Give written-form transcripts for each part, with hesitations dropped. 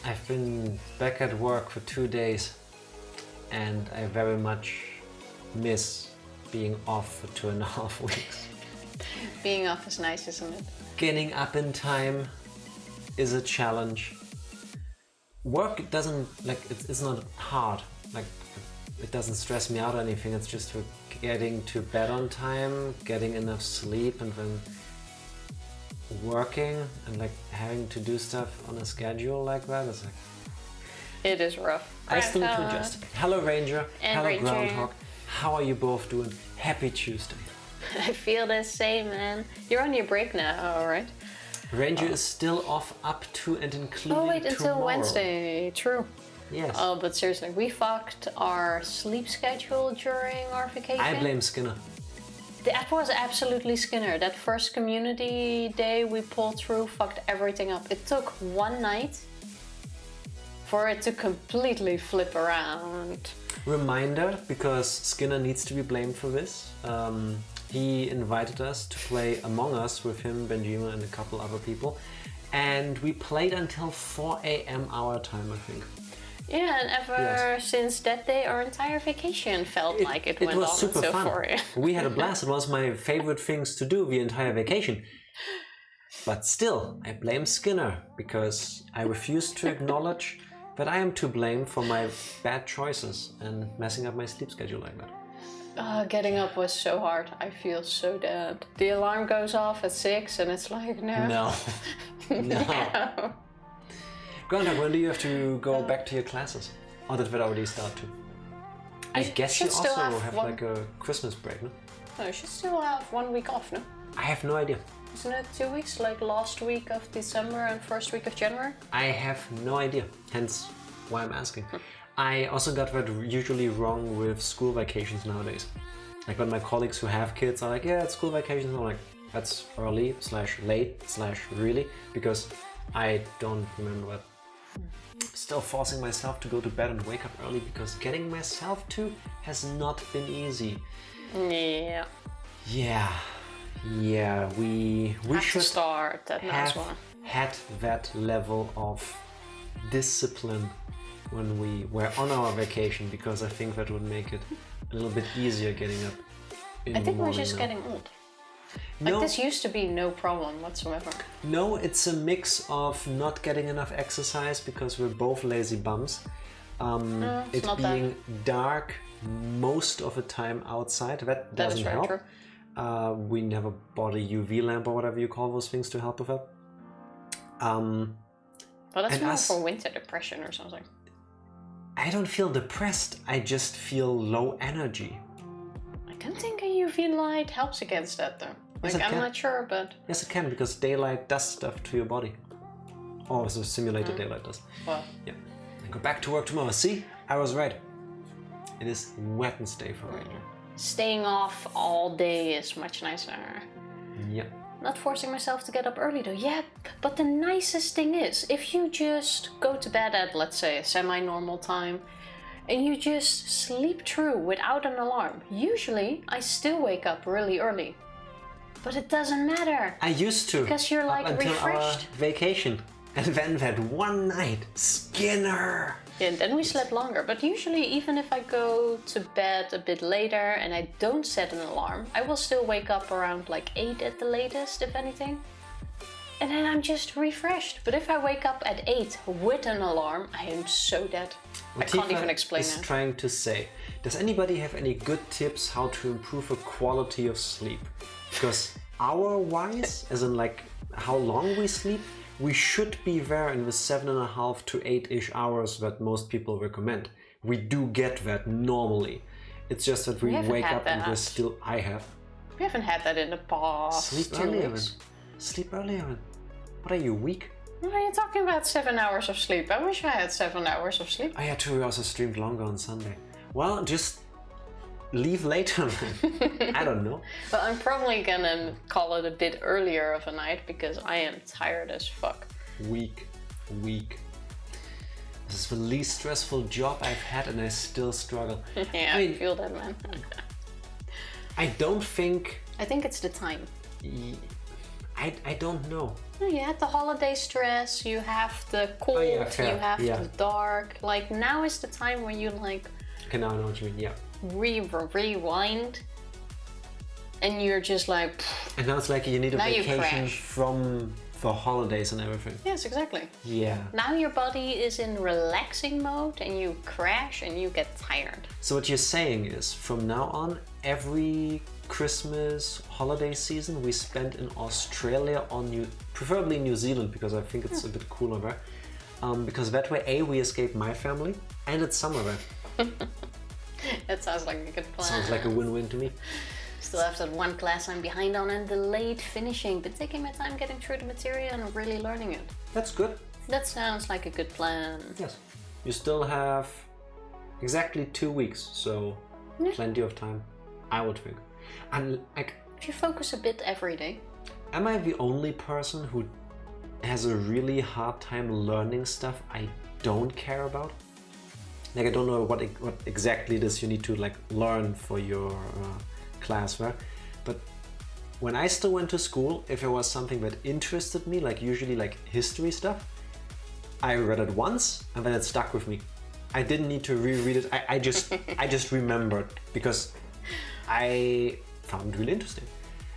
I've been back at work for 2 days and I very much miss being off for 2.5 weeks. Being off is nice, isn't it? Getting up in time is a challenge. Work doesn't, like, it's not hard. Like, it doesn't stress me out or anything. It's just for getting to bed on time, getting enough sleep, and then working and like having to do stuff on a schedule like that. It's like, it is rough. I still need to adjust. Hello Ranger, and hello Ranger. Groundhog. How are you both doing? Happy Tuesday. I feel the same, man. You're on your break now, alright? Ranger is still off up to and including Oh wait, until tomorrow. Wednesday. True. Yes. Oh, but seriously, we fucked our sleep schedule during our vacation. I blame Skinner. That was absolutely Skinner. That first community day we pulled through fucked everything up. It took one night for it to completely flip around. Reminder, because Skinner needs to be blamed for this. He invited us to play Among Us with him, Benjima, and a couple other people. And we played until 4 a.m. our time, I think. Yeah, and ever since that day, our entire vacation felt like it went was on super until fun. 4 a.m. We had a blast. It was my favorite things to do the entire vacation. But still, I blame Skinner because I refuse to acknowledge that I am to blame for my bad choices and messing up my sleep schedule like that. Getting up was so hard. I feel so dead. The alarm goes off at 6 and it's like, no. No. No. Groundhog, when do you have to go back to your classes? Or did that already start too? I guess you should also still have like a Christmas break, no? No, you should still have 1 week off, no? I have no idea. Isn't it 2 weeks? Like last week of December and first week of January? I have no idea, hence why I'm asking. I also got that usually wrong with school vacations nowadays. Like when my colleagues who have kids are like, yeah, it's school vacations, and I'm like, that's early / late / really, because I don't remember that. Still forcing myself to go to bed and wake up early because getting myself to has not been easy. Yeah. Yeah, we should start that nice have one. had that level of discipline when we were on our vacation, because I think that would make it a little bit easier getting up in I the think we're morning just now. getting old. No, Like this used to be no problem whatsoever. no, it's a mix of not getting enough exercise because we're both lazy bums. it's It not being dark most of the time outside, that That is doesn't very help. true. We never bought a UV lamp or whatever you call those things to help with that. But that's and more us- for winter depression or something. I don't feel depressed, I just feel low energy. I don't think a UV light helps against that though. Yes, Like it I'm can. not sure, but Yes, it can, because daylight does stuff to your body. Or so simulated daylight does. well, Yeah. And go back to work tomorrow. See? I was right. It is Wednesday for Ranger. staying off all day is much nicer. Yep. Not forcing myself to get up early though. Yeah, but the nicest thing is, if you just go to bed at, let's say, a semi-normal time, and you just sleep through without an alarm, usually I still wake up really early. But it doesn't matter. I used to. Because you're, like, up until refreshed. our vacation. And then that one night, Skinner! Yeah, and then we slept longer, but usually even if I go to bed a bit later and I don't set an alarm, I will still wake up around like 8 at the latest, if anything. And then I'm just refreshed. But if I wake up at 8 with an alarm, I am so dead. I can't even explain is it. trying to say, does anybody have any good tips how to improve the quality of sleep? Because hour-wise, as in like how long we sleep, we should be there in the 7.5 to 8-ish hours that most people recommend. We do get that normally. It's just that we haven't wake had up and that. we're still... I have. We haven't had that in the past Sleep 2 earlier. weeks. Sleep earlier. What are you, weak? What are you talking about 7 hours of sleep? I wish I had 7 hours of sleep. I had 2 hours of streamed longer on Sunday. Well, just leave later. I don't know. But I'm probably gonna call it a bit earlier of a night because I am tired as fuck. Weak. This is the least stressful job I've had and I still struggle. Yeah, I I mean- feel that, man. I don't think... I think it's the time. I don't know. You had the holiday stress, you have the cold, fair. you have the dark. Like, now is the time when you like Okay, now I know what you mean, yeah. rewind and you're just like And now it's like you need a Now you vacation crash. from the holidays and everything. yes, exactly. Yeah. Now your body is in relaxing mode and you crash and you get tired. So what you're saying is, from now on, every Christmas holiday season we spend in Australia or preferably New Zealand, because I think it's a bit cooler there. Because that way, A, we escape my family, and it's summer there. That sounds like a good plan. Sounds like a win-win to me. Still have that one class I'm behind on and delayed finishing, but taking my time getting through the material and really learning it. That's good. That sounds like a good plan. Yes. You still have exactly 2 weeks, so plenty of time, I would think. And like, If you focus a bit every day. am I the only person who has a really hard time learning stuff I don't care about? Like, I don't know what exactly it is you need to like learn for your class, right? But when I still went to school, if there was something that interested me, like usually like history stuff, I read it once and then it stuck with me. I didn't need to reread it. I just remembered because I found it really interesting.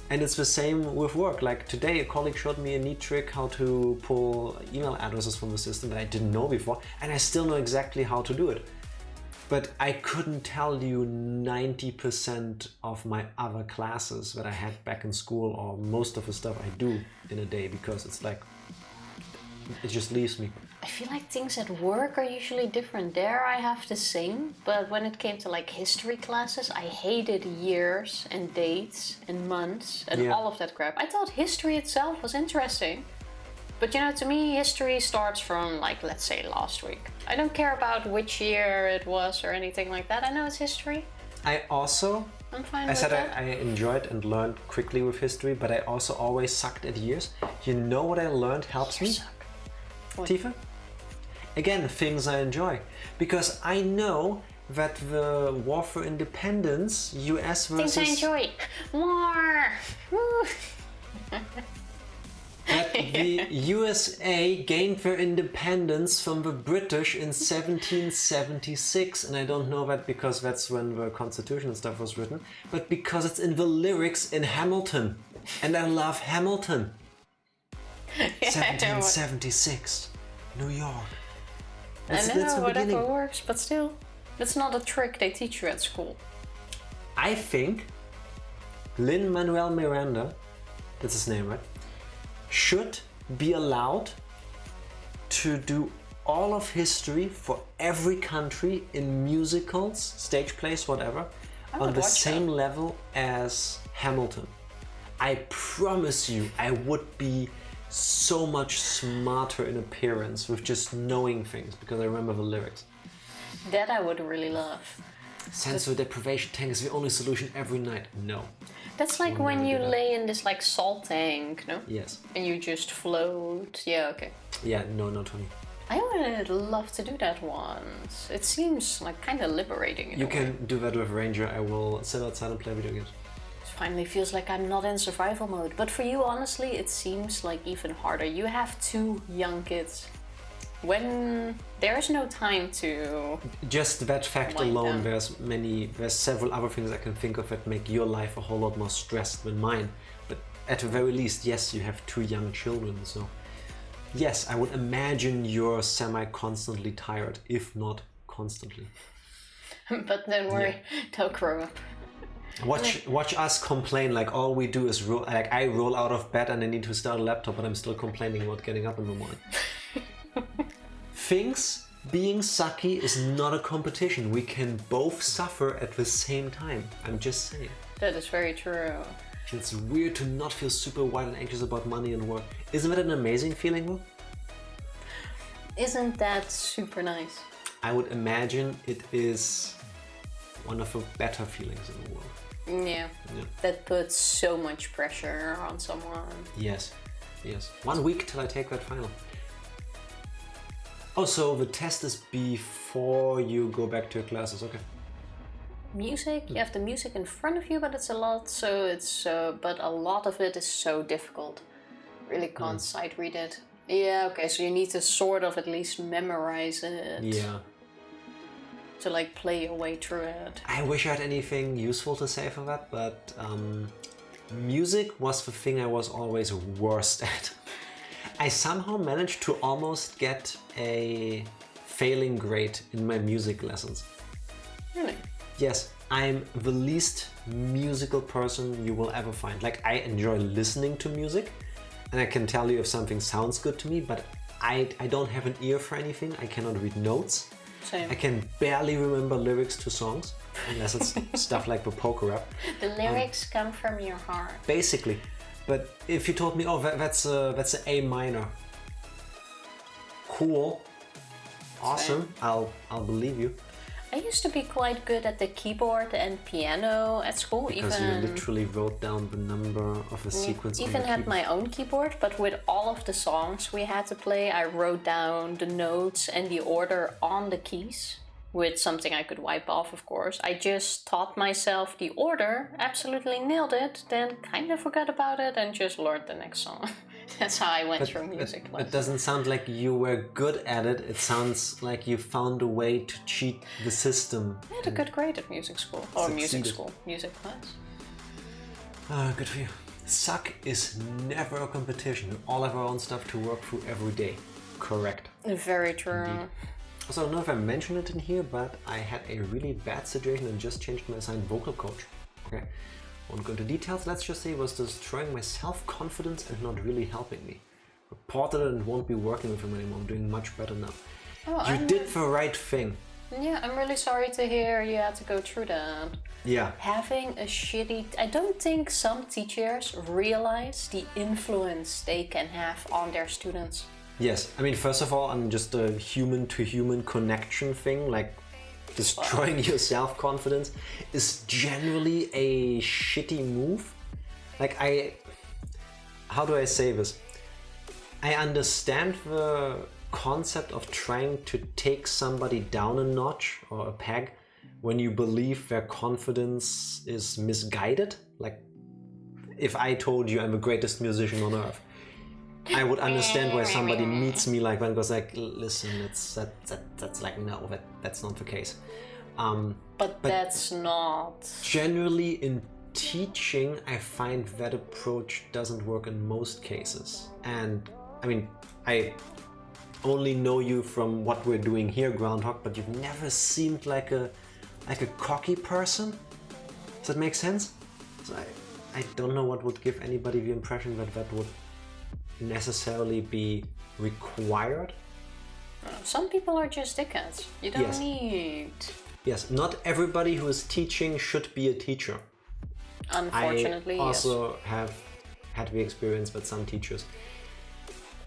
And it's the same with work. Like today, a colleague showed me a neat trick how to pull email addresses from the system that I didn't know before, and I still know exactly how to do it. But I couldn't tell you 90% of my other classes that I had back in school, or most of the stuff I do in a day, because it's like, it just leaves me. I feel like things at work are usually different. There I have the same, but when it came to like history classes, I hated years and dates and months and all of that crap. I thought history itself was interesting. But you know, to me, history starts from like, let's say last week. I don't care about which year it was or anything like that. I know it's history. I'm fine with that. I enjoyed and learned quickly with history, but I also always sucked at years. You know what I learned helps me? Tifa? Again, things I enjoy. Because I know that the war for independence, US versus... Things I enjoy. War! Woo! that the USA gained their independence from the British in 1776, and I don't know that because that's when the Constitution and stuff was written, but because it's in the lyrics in Hamilton, and I love Hamilton. 1776, New York. I know, whatever works, but still, that's not a trick they teach you at school. I think Lin-Manuel Miranda, that's his name, right? Should be allowed to do all of history for every country in musicals, stage plays, whatever, on the same level as Hamilton. I promise you, I would be so much smarter in appearance with just knowing things because I remember the lyrics. That I would really love. Sensory deprivation tank is the only solution every night. No. That's like when you lay in this like salt tank, no? Yes. And you just float. Yeah, okay. Yeah, no, not for me. I would love to do that once. It seems like kind of liberating. You can do that with Ranger. I will sit outside and play video games. It finally feels like I'm not in survival mode. But for you, honestly, it seems like even harder. You have 2 young kids. When there's no time to... Just that fact alone, there's several other things I can think of that make your life a whole lot more stressed than mine. But at the very least, yes, you have 2 young children, so... Yes, I would imagine you're semi-constantly tired, if not constantly. But don't worry, they'll grow up. Watch us complain like all we do is I roll out of bed and I need to start a laptop, but I'm still complaining about getting up in the morning. Things being sucky is not a competition. We can both suffer at the same time. I'm just saying. That is very true. It's weird to not feel super wild and anxious about money and work. Isn't that an amazing feeling though? Isn't that super nice? I would imagine it is one of the better feelings in the world. Yeah. That puts so much pressure on someone. Yes. 1 week till I take that final. Oh, so the test is before you go back to your classes, okay. Music, you have the music in front of you, but it's a lot, but a lot of it is so difficult. Really can't sight read it. Yeah, okay, so you need to sort of at least memorize it. Yeah. To like play your way through it. I wish I had anything useful to say for that, but music was the thing I was always worst at. I somehow managed to almost get a failing grade in my music lessons. Really? Yes, I'm the least musical person you will ever find. Like, I enjoy listening to music, and I can tell you if something sounds good to me, but I don't have an ear for anything. I cannot read notes. Same. I can barely remember lyrics to songs, unless it's stuff like the poker rap. The lyrics come from your heart. Basically. But if you told me, oh, that's an A minor. Cool. Awesome. Same. I'll believe you. I used to be quite good at the keyboard and piano at school. Because you literally wrote down the number of a sequence. Even had my own keyboard, but with all of the songs we had to play, I wrote down the notes and the order on the keys, with something I could wipe off, of course. I just taught myself the order, absolutely nailed it, then kind of forgot about it and just learned the next song. That's how I went through music classes. It doesn't sound like you were good at it. It sounds like you found a way to cheat the system. I had a good grade at music school. Or music class. Good for you. Suck is never a competition. We all have our own stuff to work through every day. Correct. Very true. Indeed. Also, I don't know if I mentioned it in here, but I had a really bad situation and just changed my assigned vocal coach. Okay. Won't go into details, let's just say it was destroying my self-confidence and not really helping me. Reported it and won't be working with him anymore. I'm doing much better now. Oh, you did the right thing. Yeah, I'm really sorry to hear you had to go through that. Yeah. Having a shitty... I don't think some teachers realize the influence they can have on their students. Yes, I mean, first of all, on just a human-to-human connection thing, like destroying your self-confidence is generally a shitty move. Like, how do I say this? I understand the concept of trying to take somebody down a notch or a peg when you believe their confidence is misguided. Like, if I told you I'm the greatest musician on earth, I would understand why somebody meets me like that and goes like, listen, that's like, no, that's not the case. But that's not... Generally in teaching, I find that approach doesn't work in most cases. And I mean, I only know you from what we're doing here, Groundhog, but you've never seemed like a cocky person. Does that make sense? So I don't know what would give anybody the impression that would necessarily be required. Some people are just dickheads. You don't need... Yes, not everybody who is teaching should be a teacher. Unfortunately, I also have had the experience that some teachers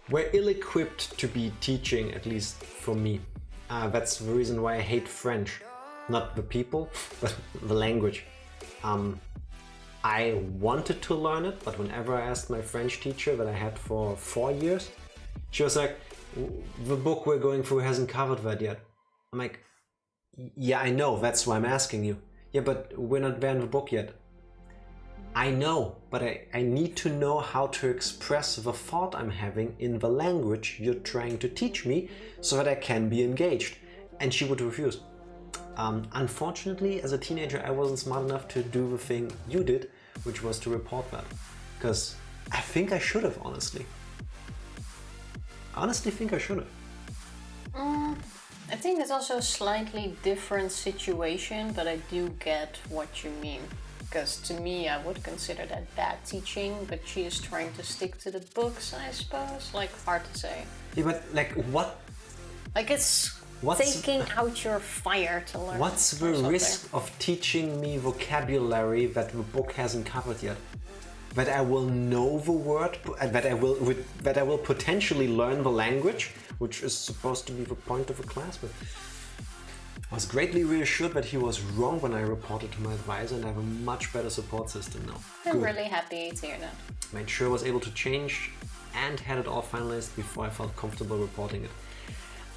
were ill-equipped to be teaching, at least for me. That's the reason why I hate French. Not the people, but the language. I wanted to learn it, but whenever I asked my French teacher that I had for 4 years, she was like, the book we're going through hasn't covered that yet. I'm like, yeah, I know, that's why I'm asking you. Yeah, but we're not there in the book yet. I know, but I need to know how to express the thought I'm having in the language you're trying to teach me so that I can be engaged. And she would refuse. Unfortunately, as a teenager, I wasn't smart enough to do the thing you did, which was to report that. Because I think I should have, honestly. I honestly think I should have. I think it's also a slightly different situation, but I do get what you mean. Because to me, I would consider that bad teaching, but she is trying to stick to the books, I suppose. Like, hard to say. Yeah, but like, what? Like, it's taking out your fire to learn. What's the risk of teaching me vocabulary that the book hasn't covered yet? That I will know the word, that I will potentially learn the language, which is supposed to be the point of a class. But I was greatly reassured that he was wrong when I reported to my advisor, and I have a much better support system now. I'm really happy to hear that. Made sure I was able to change and had it all finalized before I felt comfortable reporting it.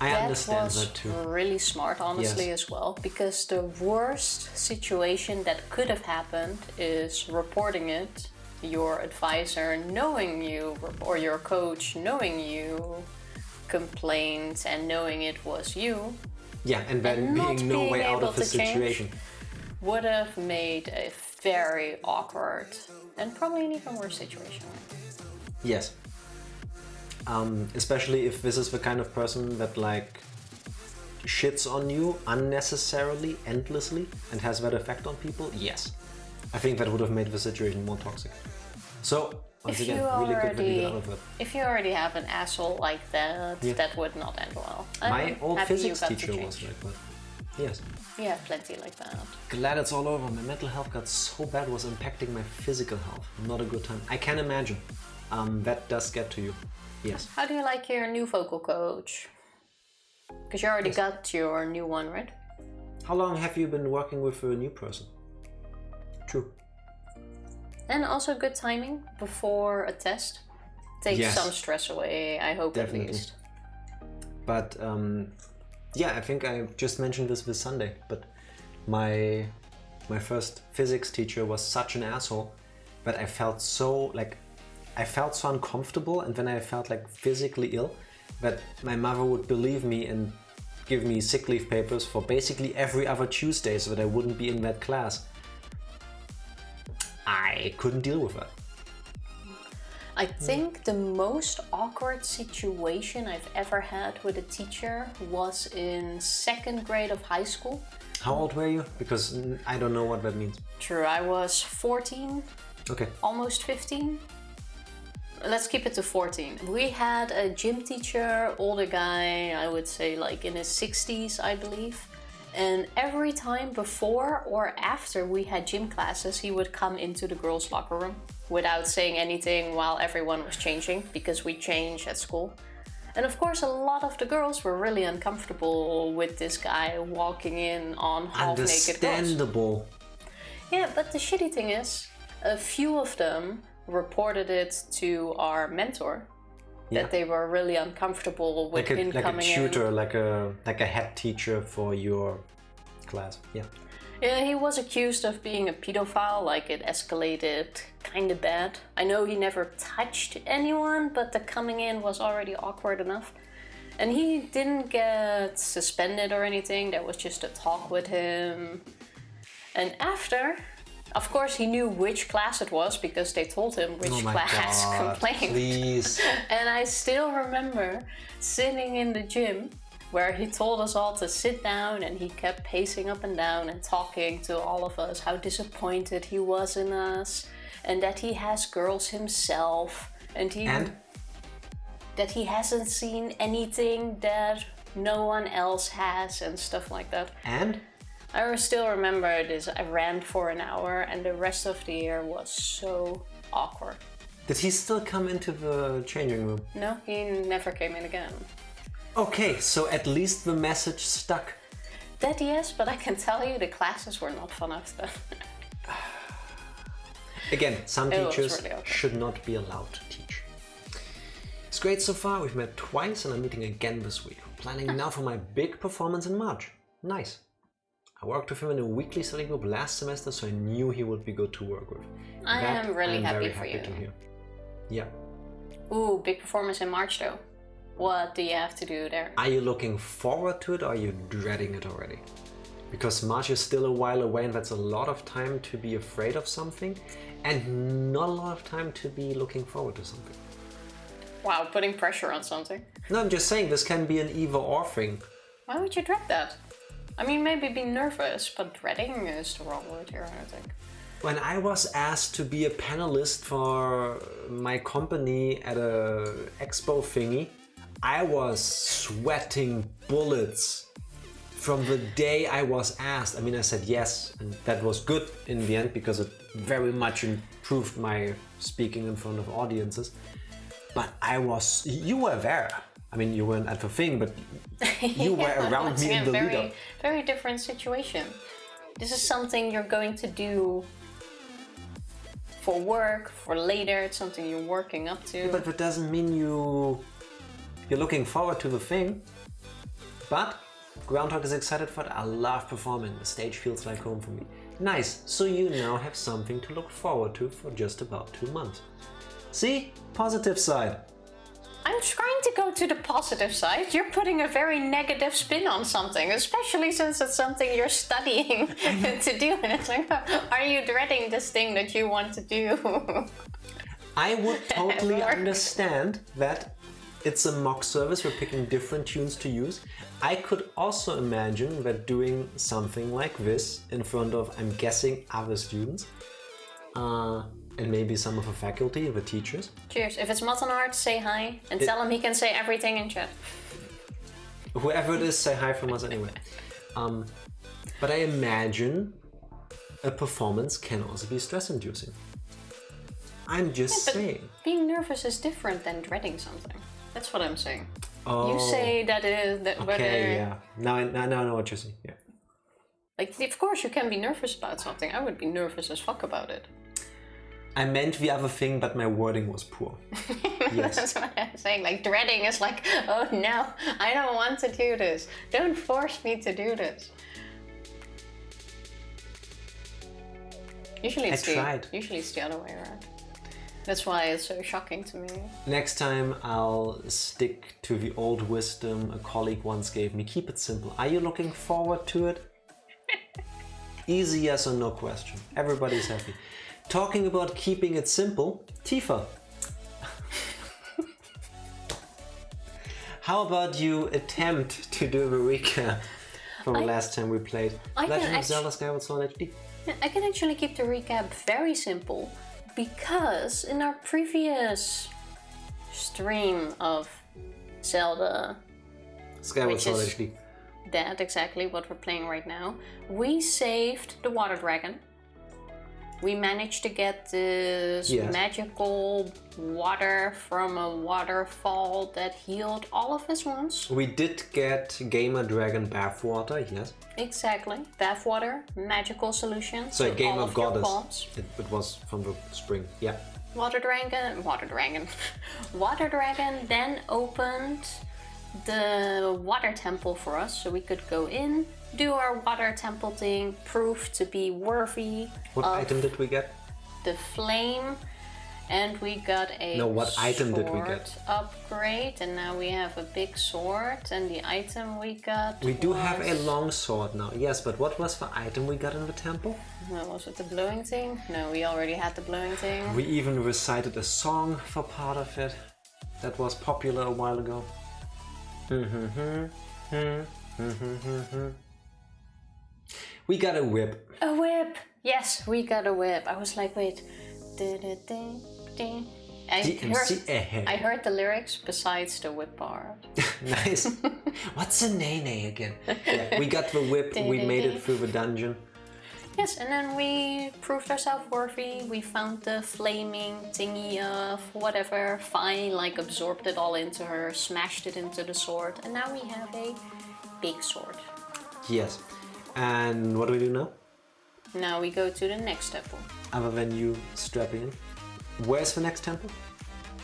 I understand that too. That was really smart, honestly, as well, because the worst situation that could have happened is reporting it your advisor knowing you, or your coach knowing you complained and knowing it was you. Yeah, and then being no way out of the situation would have made a very awkward and probably an even worse situation. Yes. Especially if this is the kind of person that like shits on you unnecessarily, endlessly, and has that effect on people. Yes, I think that would have made the situation more toxic. So once again, really good that you got out of it. If you already have an asshole like that, that would not end well. My old physics teacher was like that. Yes. You have plenty like that. Glad it's all over. My mental health got so bad, it was impacting my physical health. Not a good time. I can imagine. That does get to you. Yes. How do you like your new vocal coach? Because you already got your new one, right? How long have you been working with a new person? True. And also good timing before a test. Takes some stress away, I hope. Definitely. At least. But yeah, I think I just mentioned this Sunday, but my first physics teacher was such an asshole that I felt so uncomfortable, and then I felt like physically ill, that my mother would believe me and give me sick leave papers for basically every other Tuesday so that I wouldn't be in that class. I couldn't deal with that. I think the most awkward situation I've ever had with a teacher was in 2nd grade of high school. How old were you? Because I don't know what that means. True, I was 14. Okay. Almost 15. Let's keep it to 14. We had a gym teacher, older guy, I would say like in his 60s, I believe. And every time before or after we had gym classes, he would come into the girls' locker room without saying anything while everyone was changing, because we change at school. And of course, a lot of the girls were really uncomfortable with this guy walking in on half-naked girls. Understandable. Yeah, but the shitty thing is, a few of them reported it to our mentor. That they were really uncomfortable with him coming in. Like a tutor, like a head teacher for your class. Yeah. Yeah, he was accused of being a pedophile, like it escalated kind of bad. I know he never touched anyone, but the coming in was already awkward enough. And he didn't get suspended or anything, there was just a talk with him. And after, of course, he knew which class it was because they told him which class complained. Please. And I still remember sitting in the gym where he told us all to sit down, and he kept pacing up and down and talking to all of us how disappointed he was in us, and that he has girls himself, and that he hasn't seen anything that no one else has and stuff like that. And? I still remember this. I ran for an hour, and the rest of the year was so awkward. Did he still come into the changing room? No, he never came in again. Okay, so at least the message stuck. That yes, but I can tell you the classes were not fun after. Again, some teachers should not be allowed to teach. It's great so far. We've met twice and I'm meeting again this week. Planning now for my big performance in March. Nice. I worked with him in a weekly study group last semester, so I knew he would be good to work with. I am really happy for you. To hear. Yeah. Ooh, big performance in March though. What do you have to do there? Are you looking forward to it or are you dreading it already? Because March is still a while away, and that's a lot of time to be afraid of something and not a lot of time to be looking forward to something. Wow, putting pressure on something. No, I'm just saying this can be an either or thing. Why would you dread that? I mean, maybe be nervous, but dreading is the wrong word here, I think. When I was asked to be a panelist for my company at a expo thingy, I was sweating bullets from the day I was asked. I mean, I said yes, and that was good in the end because it very much improved my speaking in front of audiences. But you were there. I mean, you weren't at the thing, but you were around me in the lead-up. Very different situation. This is something you're going to do for work, for later. It's something you're working up to. But that doesn't mean you're looking forward to the thing. But Groundhog is excited for it. I love performing. The stage feels like home for me. Nice, so you now have something to look forward to for just about 2 months. See? Positive side. I'm trying to go to the positive side. You're putting a very negative spin on something, especially since it's something you're studying to do. And it's like, are you dreading this thing that you want to do? I would totally understand that it's a mock service, we're picking different tunes to use. I could also imagine that doing something like this in front of, I'm guessing, other students, and maybe some of the faculty, the teachers. Cheers. If it's Matt and Art, say hi and tell him he can say everything in chat. Whoever it is, say hi from us anyway. But I imagine a performance can also be stress-inducing. I'm just saying. Being nervous is different than dreading something. That's what I'm saying. Oh. You say that it is that. Okay, yeah. Now I know what you're saying. Yeah. Like, of course, you can be nervous about something. I would be nervous as fuck about it. I meant the other thing, but my wording was poor. Yes. That's what I'm saying. Like, dreading is like, oh no, I don't want to do this. Don't force me to do this. Usually it's the other way around. That's why it's so shocking to me. Next time I'll stick to the old wisdom a colleague once gave me. Keep it simple. Are you looking forward to it? Easy yes or no question. Everybody's happy. Talking about keeping it simple, Tifa. How about you attempt to do the recap from the last time we played Legend of Zelda Skyward Sword HD? I can actually keep the recap very simple, because in our previous stream of Zelda Skyward Sword HD, that exactly what we're playing right now, we saved the water dragon. We managed to get this magical water from a waterfall that healed all of his wounds. We did get Gamer Dragon bathwater, yes. Exactly. Bathwater, magical solution. So Gamer Goddess. It was from the spring, yeah. Water Dragon then opened the water temple for us, so we could go in, do our water temple thing, prove to be worthy. What item did we get? The flame, and we got a what item did we get? Upgrade, and now we have a big sword, and the item we got We do have a long sword now, yes, but what was the item we got in the temple? Was it the blowing thing? No, we already had the blowing thing. We even recited a song for part of it that was popular a while ago. We got a whip. A whip! Yes, we got a whip. I was like, wait. I heard the lyrics besides the whip part. Nice. What's a nene again? Yeah, we got the whip, we made it through the dungeon. Yes, and then we proved ourselves worthy. We found the flaming thingy of whatever, fine, like absorbed it all into her, smashed it into the sword, and now we have a big sword. Yes. And what do we do now? Now we go to the next temple. Other than you strapping in. Where's the next temple?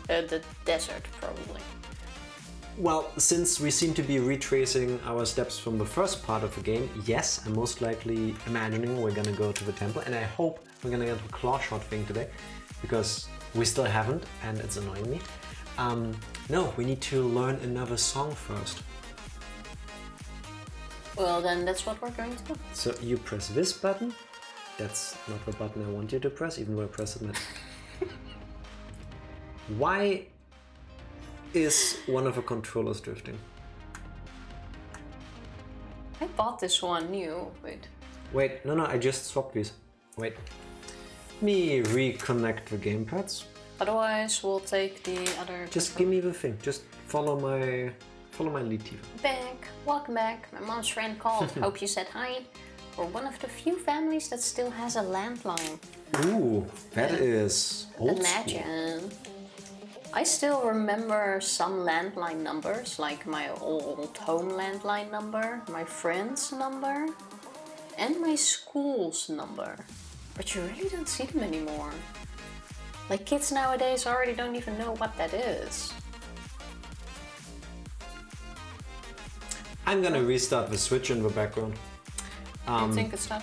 The desert, probably. Well, since we seem to be retracing our steps from the first part of the game, yes, I'm most likely imagining we're gonna go to the temple, and I hope we're gonna get the claw shot thing today, because we still haven't, and it's annoying me. No, we need to learn another song first. Well, then that's what we're going to do. So you press this button. That's not the button I want you to press, even though I pressed it. Why is one of the controllers drifting? I bought this one new. Wait, no, I just swapped these. Wait. Let me reconnect the gamepads. Otherwise, we'll take the other... Just give me the thing. Just follow my lead, Tifa. Welcome back. My mom's friend called. Hope you said hi. We're one of the few families that still has a landline. Ooh, that is old Imagine. School. I still remember some landline numbers, like my old home landline number, my friend's number, and my school's number. But you really don't see them anymore. Like, kids nowadays already don't even know what that is. I'm gonna restart the Switch in the background. You think it's not?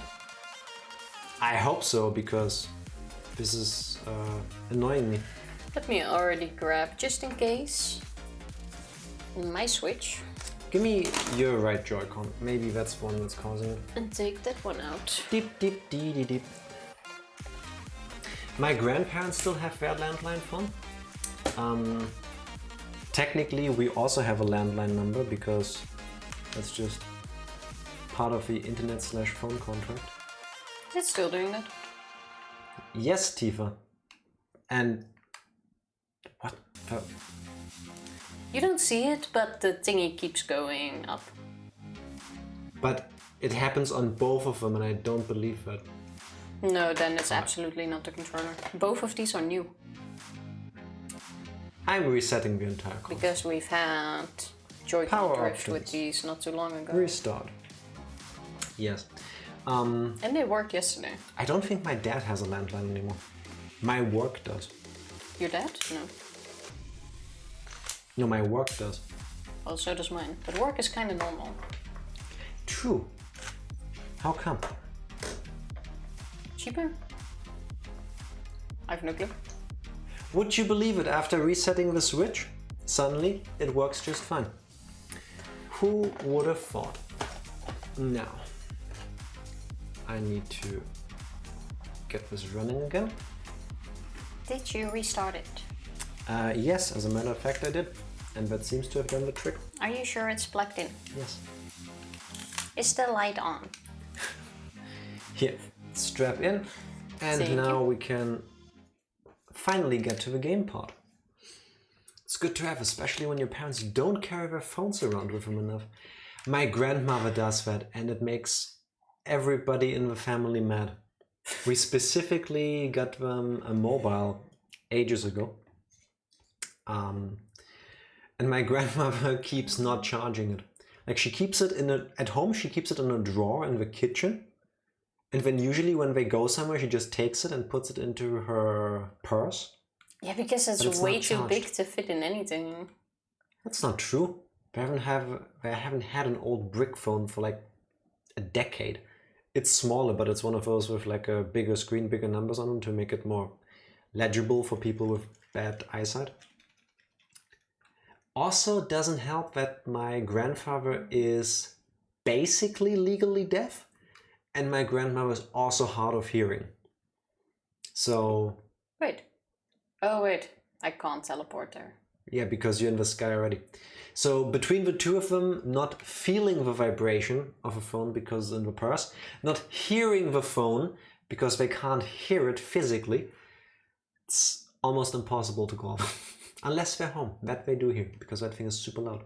I hope so, because this is annoying me. Let me already grab, just in case, my Switch. Give me your right Joy-Con. Maybe that's one that's causing it. And take that one out. Deep, deep, dee, dee, deep. My grandparents still have their landline phone. Technically, we also have a landline number because that's just part of the internet/phone contract. Is it still doing that? Yes, Tifa. And what the? You don't see it, but the thingy keeps going up. But it happens on both of them, and I don't believe that. No, then it's absolutely not the controller. Both of these are new. I'm resetting the entire console. Because we've had Joy-Con drift with these not too long ago. Restart. Yes. And they worked yesterday. I don't think my dad has a landline anymore. My work does. Your dad? No. No, my work does. Well, so does mine. But work is kind of normal. True. How come? Cheaper? I have no clue. Would you believe it, after resetting the Switch, suddenly it works just fine. Who would have thought? Now, I need to get this running again. Did you restart it? Yes, as a matter of fact I did. And that seems to have done the trick. Are you sure it's plugged in? Yes. Is the light on? Here, strap in. And now we can finally get to the game part. It's good to have, especially when your parents don't carry their phones around with them enough. My grandmother does that, and it makes everybody in the family mad. We specifically got them a mobile ages ago. And my grandmother keeps not charging it. Like, she keeps it at home, she keeps it in a drawer in the kitchen. And then usually when they go somewhere, she just takes it and puts it into her purse. Yeah, because it's way too big to fit in anything. That's not true. They haven't had an old brick phone for like a decade. It's smaller, but it's one of those with like a bigger screen, bigger numbers on them to make it more legible for people with bad eyesight. Also, doesn't help that my grandfather is basically legally deaf, and my grandmother is also hard of hearing. So... Wait. Oh, wait. I can't teleport there. Yeah, because you're in the sky already. So between the two of them, not feeling the vibration of a phone because in the purse, not hearing the phone because they can't hear it physically, it's almost impossible to call them. Unless they're home. That they do hear, because that thing is super loud.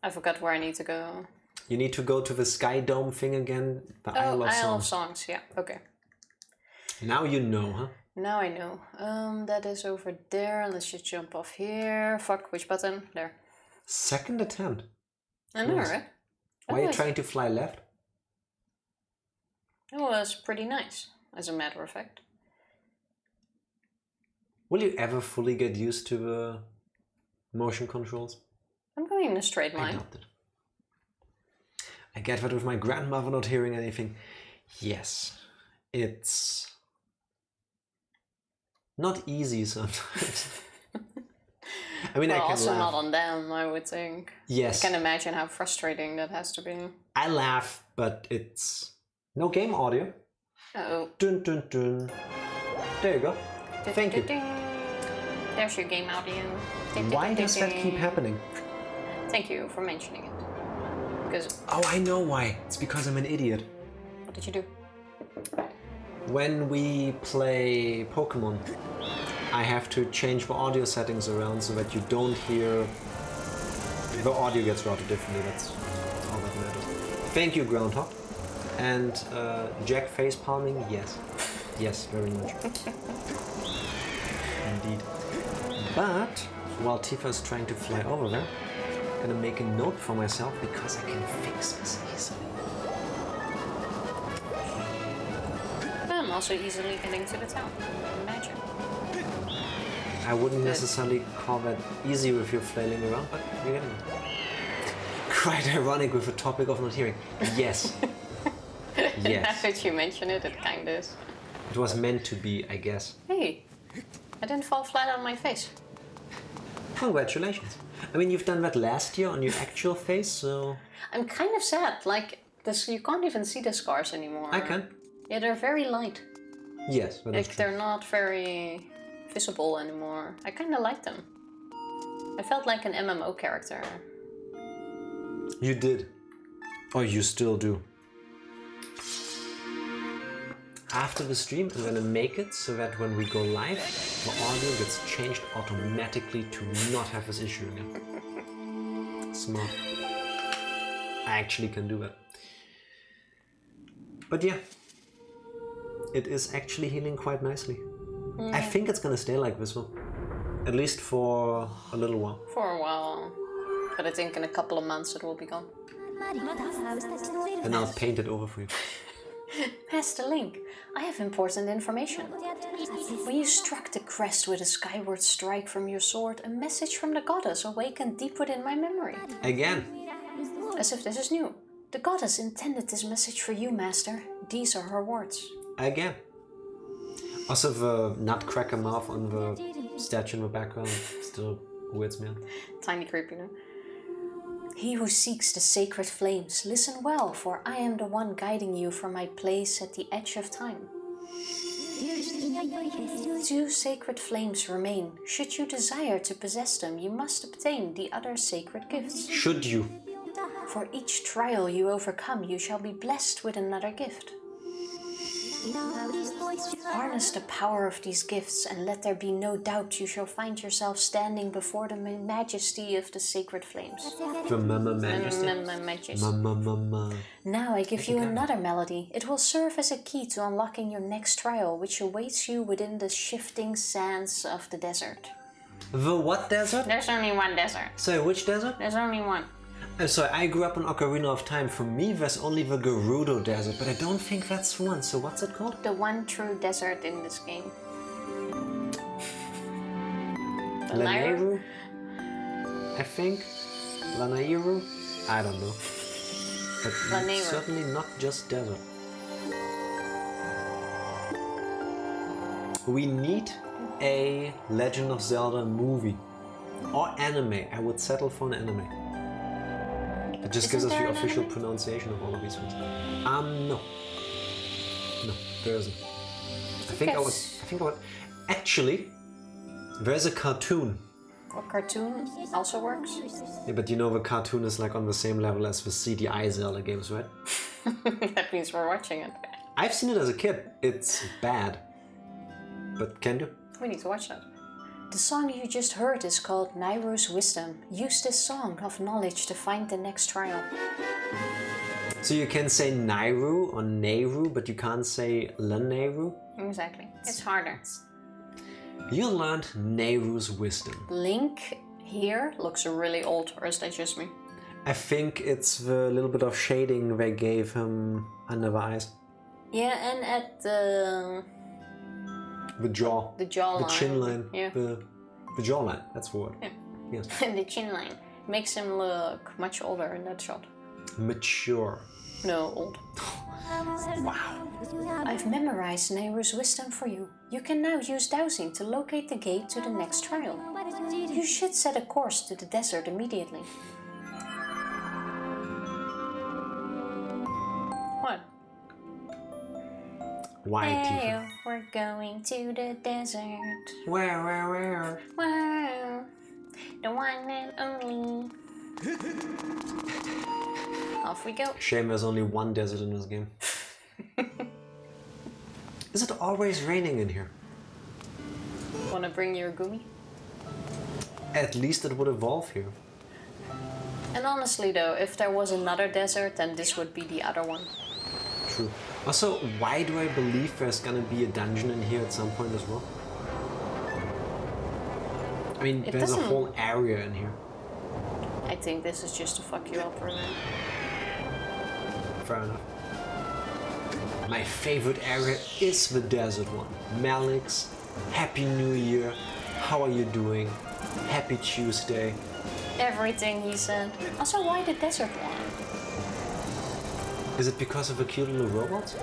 I forgot where I need to go. You need to go to the Sky Dome thing again. The Isle of Songs. Yeah, okay. Now you know, huh? Now I know. That is over there. Let's just jump off here. Fuck, which button? There. Second attempt. I know, right? Why are you trying to fly left? It was pretty nice, as a matter of fact. Will you ever fully get used to the motion controls? I'm going in a straight line. I doubt it. I get that with my grandmother not hearing anything. Yes, it's not easy sometimes. I mean, well, I can also laugh. not on them, I would think. Yes. I can imagine how frustrating that has to be. I laugh, but it's no game audio. Uh-oh. Dun dun dun. There you go. Thank you. There's your game audio. Why does that keep happening? Thank you for mentioning it. Because... Oh, I know why. It's because I'm an idiot. What did you do? When we play Pokemon, I have to change the audio settings around so that you don't hear... The audio gets routed differently, that's all that matters. Thank you, Groundhog. And Jack face palming, yes. Yes, very much. Indeed. But while Tifa is trying to fly over there, I'm gonna make a note for myself because I can fix this easily. I'm also easily getting to the town. Imagine. I wouldn't necessarily call that easy with you flailing around, but you're getting it. Quite ironic with the topic of not hearing. Yes. Yes. Now that you mention it, it kind of is. It was meant to be, I guess. Hey, I didn't fall flat on my face. Congratulations. I mean, you've done that last year on your actual face, so... I'm kind of sad. Like, this, you can't even see the scars anymore. I can. Yeah, they're very light. Yes, that is Like, true. they're not very visible anymore. I kind of like them. I felt like an MMO character. You did. Or you still do. After the stream, I'm gonna make it so that when we go live, the audio gets changed automatically to not have this issue again. Smart. I actually can do that. But yeah, it is actually healing quite nicely. I think it's gonna stay like this one. At least for a little while. For a while. But I think in a couple of months it will be gone. And I'll paint it over for you. Master Link, I have important information. When you struck the crest with a skyward strike from your sword, a message from the goddess awakened deep within my memory. Again. As if this is new. The goddess intended this message for you, Master. These are her words. Again. Also, the nutcracker mouth on the statue in the background still weirds me out. Tiny creepy, no? He who seeks the sacred flames, listen well, for I am the one guiding you from my place at the edge of time. 2 sacred flames remain. Should you desire to possess them, you must obtain the other sacred gifts. Should you? For each trial you overcome, you shall be blessed with another gift. Harness the power of these gifts, and let there be no doubt you shall find yourself standing before the majesty of the sacred flames. The Mama Majesty? Majesty. Mama. Now I give you another melody. It will serve as a key to unlocking your next trial, which awaits you within the shifting sands of the desert. The what desert? There's only one desert. Sorry, which desert? There's only one. I'm sorry, I grew up in Ocarina of Time. For me, there's only the Gerudo Desert, but I don't think that's the one. So what's it called? The one true desert in this game. Lanayru? I think. Lanayru? I don't know. But Lanayru. certainly not just desert. We need a Legend of Zelda movie. Or anime. I would settle for an anime. It just gives us the official pronunciation of all of these things. No. No, there isn't. I think I would. Actually, there's a cartoon. A cartoon also works. Yeah, but you know the cartoon is like on the same level as the CDI Zelda games, right? That means we're watching it. I've seen it as a kid. It's bad. But can do. We need to watch that. The song you just heard is called Nayru's Wisdom. Use this song of knowledge to find the next trial. So you can say Nayru or Nayru, but you can't say Lanayru? Exactly. It's harder. You learned Nayru's Wisdom. Link here looks really old, or is that just me? I think it's the little bit of shading they gave him under the eyes. Yeah, and at the jaw. The jawline. The chin line. Yeah. The jawline, that's the word. Yeah. Yes. And the chin line makes him look much older in that shot. Mature. No, old. Wow. I've memorized Nayru's Wisdom for you. You can now use dowsing to locate the gate to the next trial. You should set a course to the desert immediately. What? Why, Hey, Tifa? we're going to the desert. Where? Wow, the one and only. Off we go. Shame there's only one desert in this game. Is it always raining in here? Wanna bring your gumi? At least it would evolve here. And honestly though, if there was another desert, then this would be the other one. True. Also, why do I believe there's gonna be a dungeon in here at some point as well? I mean, there's a whole area in here. I think this is just to fuck you up, really. Fair enough. My favorite area is the desert one. Malix, Happy New Year, how are you doing? Happy Tuesday. Everything he said. Also, why the desert one? Is it because of the cute little robots?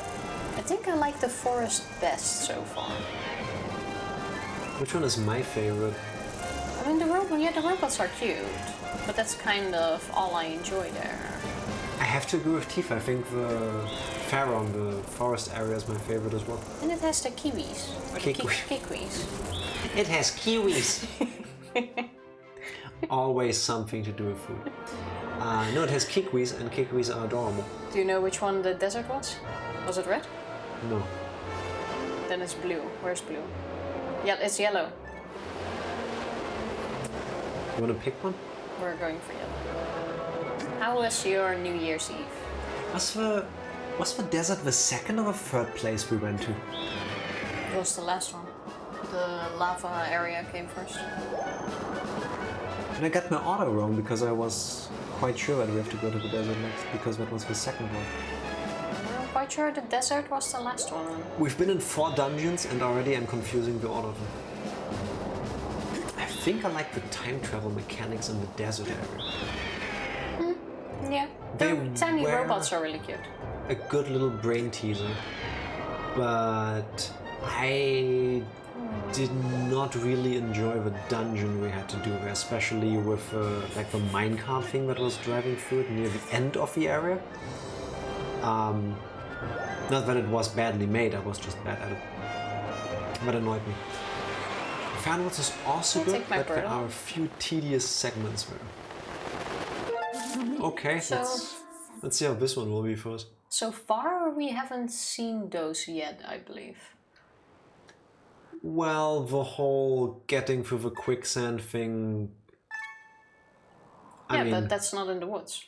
I think I like the forest best so far. Which one is my favorite? I mean, the robots are cute, but that's kind of all I enjoy there. I have to agree with Tifa. I think the Pharaoh, the forest area, is my favorite as well. And it has the kiwis. Or the kiwis. It has kiwis. Always something to do with food. No, it has kiwis, and kiwis are adorable. Do you know which one the desert was? Was it red? No. Then it's blue. Where's blue? Yeah, it's yellow. You want to pick one? We're going for yellow. How was your New Year's Eve? Was the desert the second or the third place we went to? It was the last one. The lava area came first. And I got my order wrong because I was quite sure that we have to go to the desert next because that was the second one. I'm quite sure the desert was the last one. We've been in 4 dungeons and already I'm confusing the order of them. I think I like the time travel mechanics in the desert area. Yeah, the tiny robots are really cute. A good little brain teaser, but I did not really enjoy the dungeon we had to do there, especially with like the minecart thing that was driving through it near the end of the area. Not that it was badly made, I was just bad at it. That annoyed me. Fanwoods is also good, but there are a few tedious segments there. Okay, So, let's see how this one will be first. So far we haven't seen those yet, I believe. Well, the whole getting through the quicksand thing... I mean, but that's not in the woods.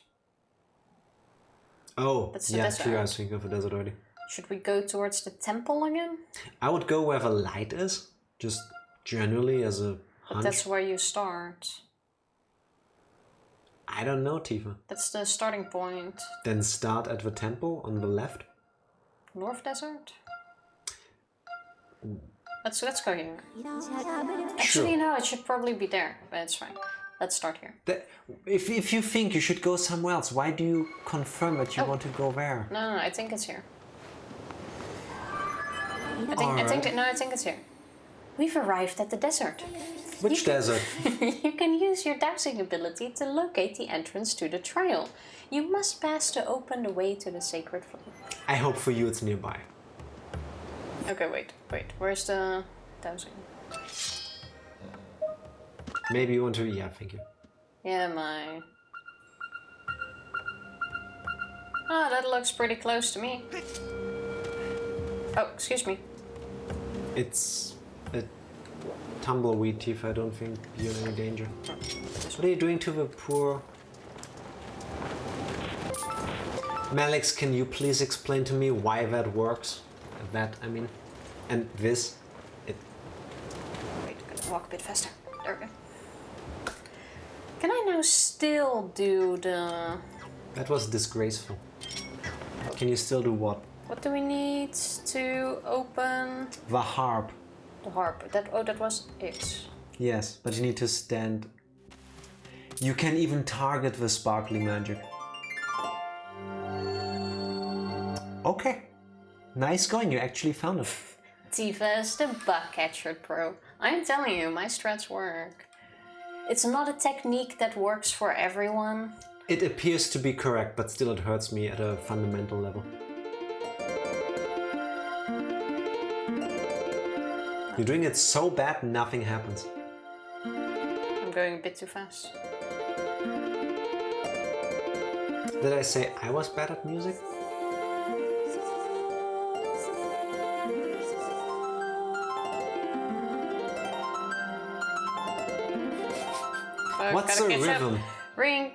Oh, That's the yeah, desert. true, I was thinking of the desert already. Should we go towards the temple again? I would go where the light is, just generally as a But hunch. that's where you start. I don't know, Tifa. That's the starting point. Then start at the temple on the left. North Desert? Let's go here. Actually, no, it should probably be there, but it's fine. Let's start here. If you think you should go somewhere else, why do you confirm that you want to go there? No, I think it's here. I think it's here. We've arrived at the desert. Which desert? You can use your dowsing ability to locate the entrance to the trial. You must pass to open the way to the sacred flame. I hope for you it's nearby. Okay, wait. Where's the dowsing? Maybe you want to... Yeah, thank you. Yeah, my... Ah, that looks pretty close to me. Oh, excuse me. It's a tumbleweed, Tifa. I don't think you're in any danger. What are you doing to the poor... Malix, can you please explain to me why that works? That, I mean... And this... Wait, I'm gonna walk a bit faster. There we go. Can I now still do the... That was disgraceful. Can you still do what? What do we need to open? The harp. The harp. That was it. Yes, but you need to stand... You can even target the sparkly magic. Okay. Nice going, you actually found it. Tifa is the bug catcher pro. I'm telling you, my strats work. It's not a technique that works for everyone. It appears to be correct, but still it hurts me at a fundamental level. You're doing it so bad, nothing happens. I'm going a bit too fast. Did I say I was bad at music? What's the rhythm? Ring.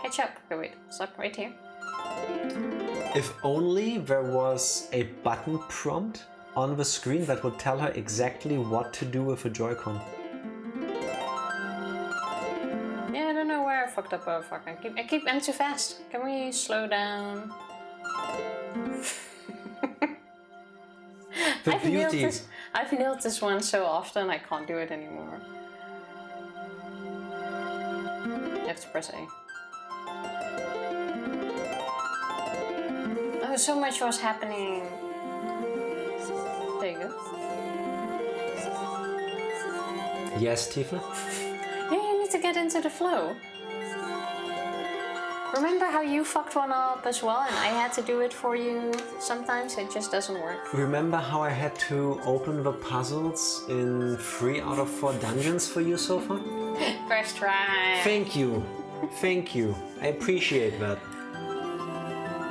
Catch up. Okay, wait. Stop right here. If only there was a button prompt on the screen that would tell her exactly what to do with a Joy-Con. Yeah, I don't know where I fucked up. Oh fuck! I'm too fast. Can we slow down? I've nailed this one so often I can't do it anymore. You have to press A. Oh, so much was happening. There you go. Yes, Tifa? Yeah, you need to get into the flow. Remember how you fucked one up as well and I had to do it for you? Sometimes it just doesn't work. Remember how I had to open the puzzles in 3 out of 4 dungeons for you so far? First try. Thank you. Thank you. I appreciate that.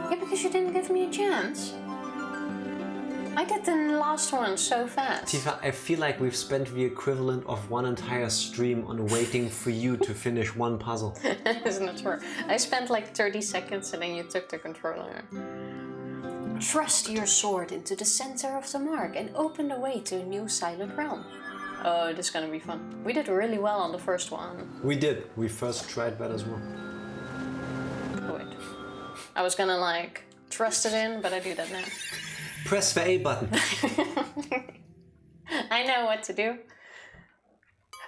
Yeah, because you didn't give me a chance. I did the last one so fast. Tifa, I feel like we've spent the equivalent of one entire stream on waiting for you to finish one puzzle. Isn't it true? I spent like 30 seconds and then you took the controller. Thrust your sword into the center of the mark and open the way to a new silent realm. Oh, this is gonna be fun. We did really well on the first one. We did. We first tried that as well. Oh, wait. I was gonna like thrust it in, but I do that now. Press the A button. I know what to do.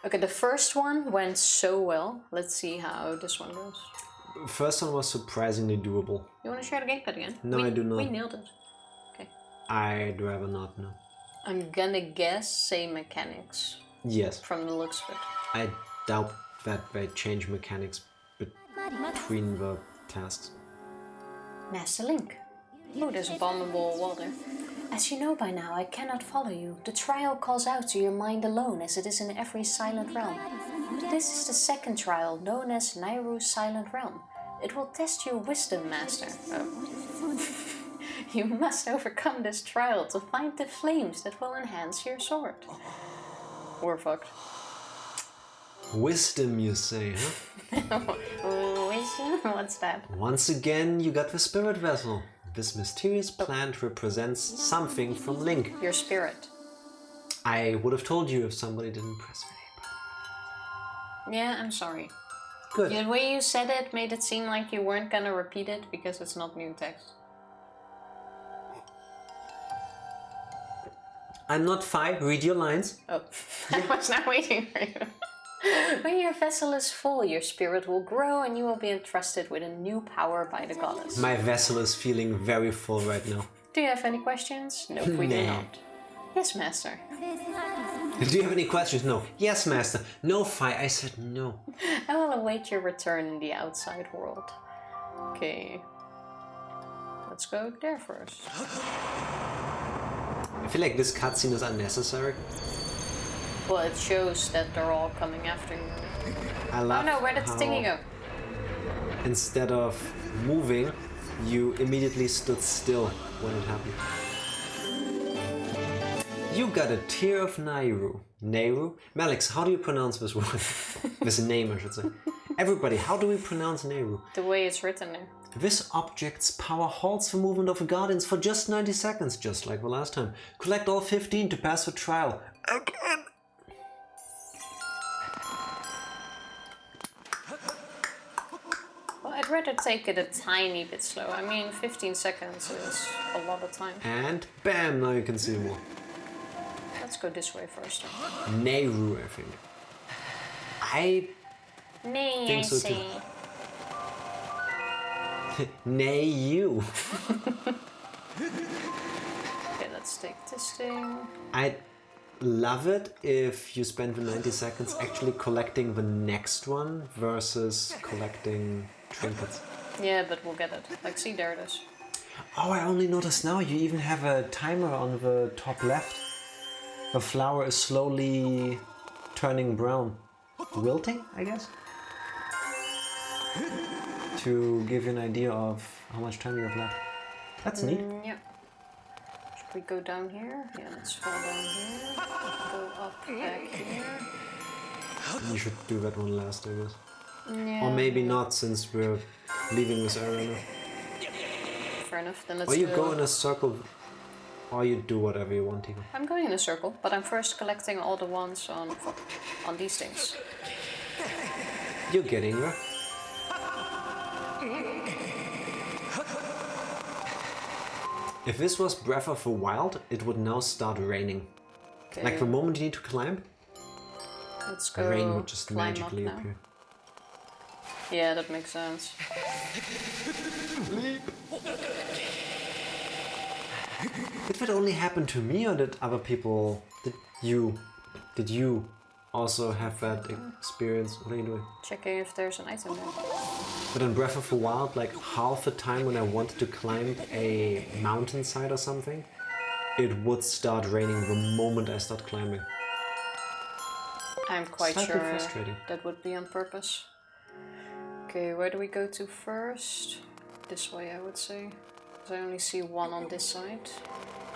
Okay, the first one went so well. Let's see how this one goes. First one was surprisingly doable. You want to share the gamepad again? No, I do not. We nailed it. Okay. I'd rather not know. I'm gonna guess same mechanics Yes. from the looks of it. I doubt that they change mechanics between the tasks. Master Link. Oh, there's a bombable wall there. As you know by now, I cannot follow you. The trial calls out to your mind alone, as it is in every silent realm. This is the second trial, known as Nayru's Silent Realm. It will test your wisdom, Master. Oh. You must overcome this trial to find the flames that will enhance your sword. We're fucked. Wisdom, you say, huh? Wisdom? What's that? Once again, you got the spirit vessel. This mysterious plant represents something from Link. Your spirit. I would have told you if somebody didn't press the A button. Yeah, I'm sorry. Good. The way you said it made it seem like you weren't gonna repeat it because it's not new text. I'm not Fi. Read your lines. Oh, I was not waiting for you. When your vessel is full, your spirit will grow and you will be entrusted with a new power by the goddess. My vessel is feeling very full right now. Do you have any questions? No, we do not. Yes, Master. Do you have any questions? No. Yes, Master. No, Fi. I said no. I will await your return in the outside world. Okay. Let's go there first. I feel like this cutscene is unnecessary. Well, it shows that they're all coming after you. I love Oh no, where did the thingy go? Instead of moving, you immediately stood still when it happened. You got a tear of Nayru. Nayru? Malix, how do you pronounce this word? This name, I should say. Everybody, how do we pronounce Nayru? The way it's written there. This object's power halts the movement of the Guardians for just 90 seconds, just like the last time. Collect all 15 to pass the trial. Again! Well, I'd rather take it a tiny bit slow. I mean, 15 seconds is a lot of time. And bam, now you can see more. Let's go this way first. Nayru, I think. I Nay, I so say. too. Nay, you. Okay, let's take this thing. I'd love it if you spend the 90 seconds actually collecting the next one versus collecting trinkets. Yeah, but we'll get it. Like, see, there it is. Oh, I only noticed now you even have a timer on the top left. The flower is slowly turning brown. Wilting, I guess? To give you an idea of how much time you have left. That's neat. Yeah. Should we go down here? Yeah, let's fall down here. Go up back here. You should do that one last, I guess. Yeah. Or maybe not, since we're leaving this area now. Fair enough, then let's Or you do... go in a circle, or you do whatever you want, Tico. I'm going in a circle, but I'm first collecting all the ones on these things. You're getting there. If this was Breath of the Wild, it would now start raining. Okay. Like the moment you need to climb, Let's go rain would just climb magically up now. appear. Yeah, that makes sense. Did that only happen to me, or did other people... Did you also have that experience? What are you doing? Checking if there's an item there. But in Breath of the Wild, like half the time when I wanted to climb a mountainside or something, it would start raining the moment I start climbing. I'm quite Slightly sure frustrating. that would be on purpose. Okay, where do we go to first? This way, I would say. Because I only see one on this side.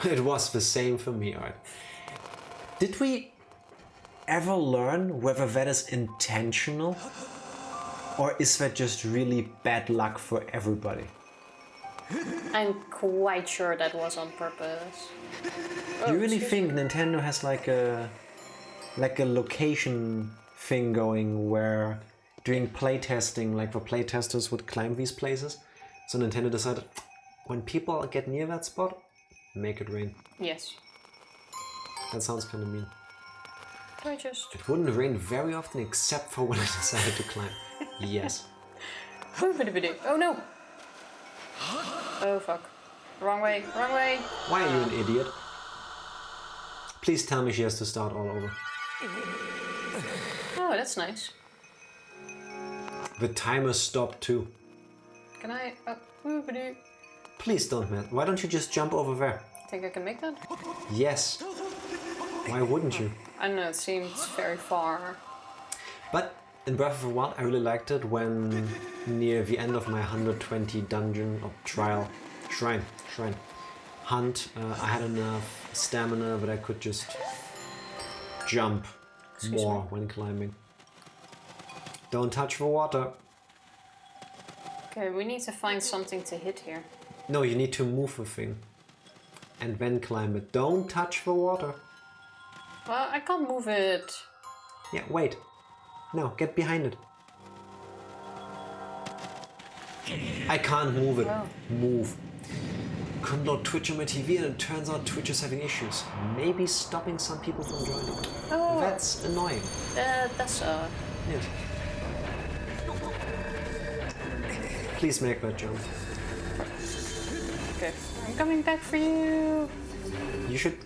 It was the same for me, alright. Did we ever learn whether that is intentional? Or is that just really bad luck for everybody? I'm quite sure that was on purpose. Do you really think Nintendo has like a location thing going where during playtesting, like the playtesters would climb these places? So Nintendo decided, when people get near that spot, make it rain. Yes. That sounds kind of mean. I just... It wouldn't rain very often except for when I decided to climb. Yes. Oh no! Oh fuck. Wrong way, wrong way! Why are you an idiot? Please tell me she has to start all over. Oh, that's nice. The timer stopped too. Can I... Oh, Please don't, man. Why don't you just jump over there? think I can make that? Yes. Why wouldn't you? I don't know, it seems very far. But in Breath of the Wild, I really liked it when near the end of my 120 dungeon or shrine hunt, I had enough stamina that I could just jump more when climbing. Don't touch the water. Okay, we need to find something to hit here. No, you need to move the thing. And then climb it. Don't touch the water. Well, I can't move it. Yeah, wait. No, get behind it. I can't move it. Oh. Move. Couldn't load Twitch on my TV and it turns out Twitch is having issues. Maybe stopping some people from joining. Oh. That's annoying. That's Yes. Please make that jump. okay. I'm coming back for you. You should,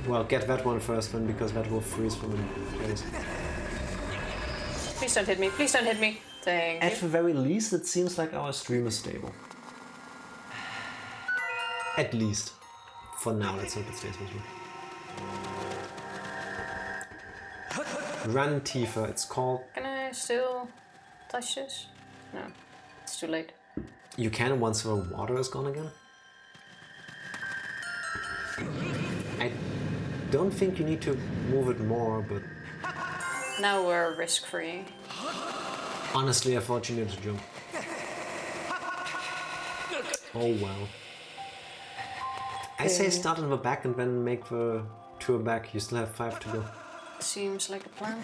well, get that one first then, because that will freeze from in place. Please don't hit me. Please don't hit me. Thank At you. the very least, it seems like our stream is stable. At least. For now, let's hope it stays with me. Run, Tifa, it's called. Can I still touch this? No. It's too late. You can once the water is gone again. I don't think you need to move it more, but... Now we're risk-free. Honestly, I thought you needed to jump. Oh well. I say start in the back and then make the tour back. You still have 5 to go. Seems like a plan.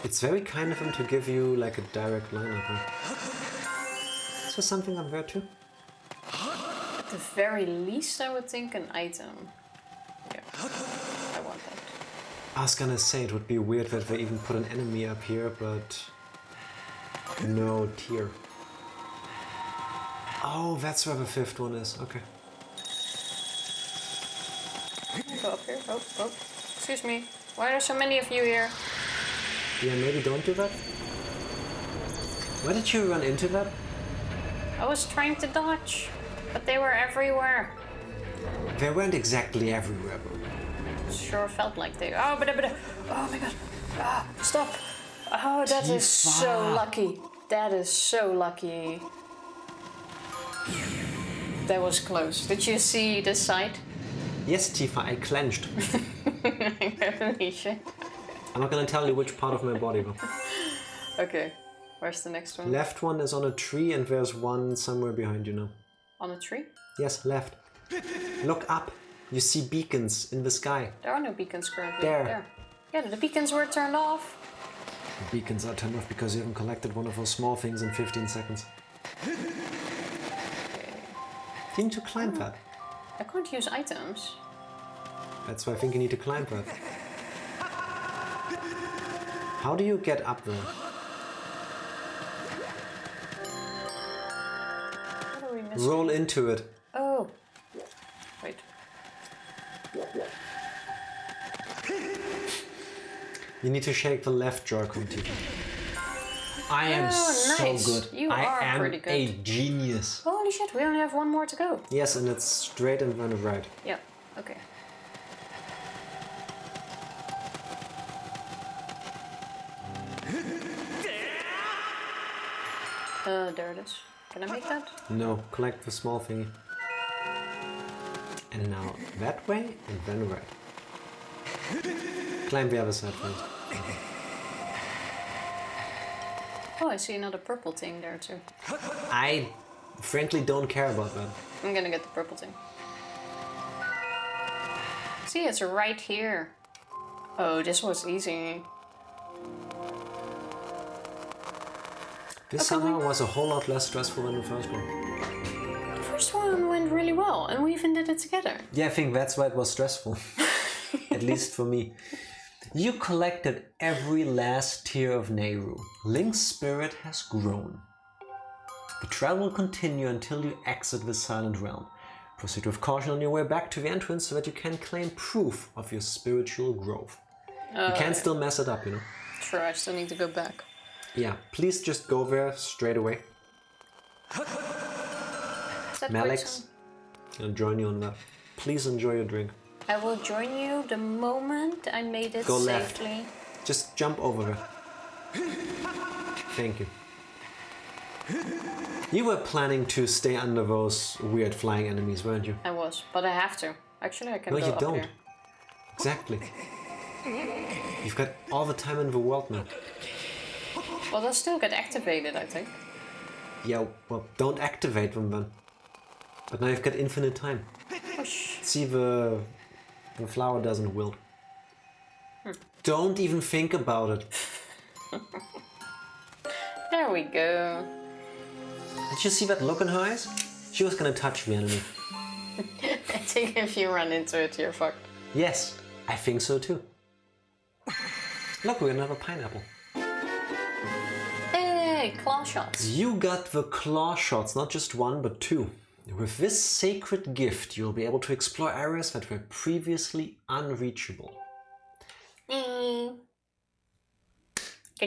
It's very kind of him to give you like a direct line up. Is there something up there too? At the very least, I would think an item. Yeah, I want that. I was gonna say it would be weird that they even put an enemy up here, but no tier. Oh, that's where the 5th one is. Okay. Go up here. Oh, oh. Excuse me. Why are there so many of you here? Yeah, maybe don't do that. Why did you run into that? I was trying to dodge, but they were everywhere. They weren't exactly everywhere, but... Sure felt like they. Oh, but oh my god! Ah, stop! Oh, that is so Tifa. lucky. That is so lucky. That was close. Did you see the side? Yes, Tifa, I clenched. Holy shit. I'm not gonna tell you which part of my body, though. Okay, where's the next one? Left one is on a tree and there's one somewhere behind you now. On a tree? Yes, left. Look up. You see beacons in the sky. There are no beacons currently. There. Yeah, the beacons were turned off. The beacons are turned off because you haven't collected one of those small things in 15 seconds. Okay. You need to climb that. I can't use items. That's why I think you need to climb that. How do you get up there? missing? Roll into it. Oh. Wait. You need to shake the left Joy-Con, Tifa. I am so nice. good. You I are am pretty good. a genius. Holy shit, we only have one more to go. Yes, and it's straight in front of right. Yeah, okay. There it is. Can I make that? No, collect the small thingy. And now that way, and then right. Climb the other side first. Oh, I see another purple thing there too. I frankly don't care about that. I'm gonna get the purple thing. See, it's right here. Oh, this was easy. This somehow was a whole lot less stressful than the first one. The first one went really well, and we even did it together. Yeah, I think that's why it was stressful. At least for me. You collected every last tear of Nayru. Link's spirit has grown. The trail will continue until you exit the Silent Realm. Proceed with caution on your way back to the entrance so that you can claim proof of your spiritual growth. You can still mess it up, you know. Sure, I still need to go back. Yeah, please just go there straight away. Malix, I'll join you on that. Please enjoy your drink. I will join you the moment I made it Go safely. left. Just jump over her. Thank you. You were planning to stay under those weird flying enemies, weren't you? I was, but I have to. Actually, I can No, go you up don't. here. Exactly. You've got all the time in the world now. Well, they'll still get activated, I think. Yeah, well, don't activate them then. But now you've got infinite time. Whoosh. See, the flower doesn't wilt. Don't even think about it. There we go. Did you see that look in her eyes? She was gonna touch the enemy. I think if you run into it, you're fucked. Yes, I think so too. Look, we have a pineapple. Hey, claw shots. You got the claw shots, not just one, but two. With this sacred gift, you'll be able to explore areas that were previously unreachable. Good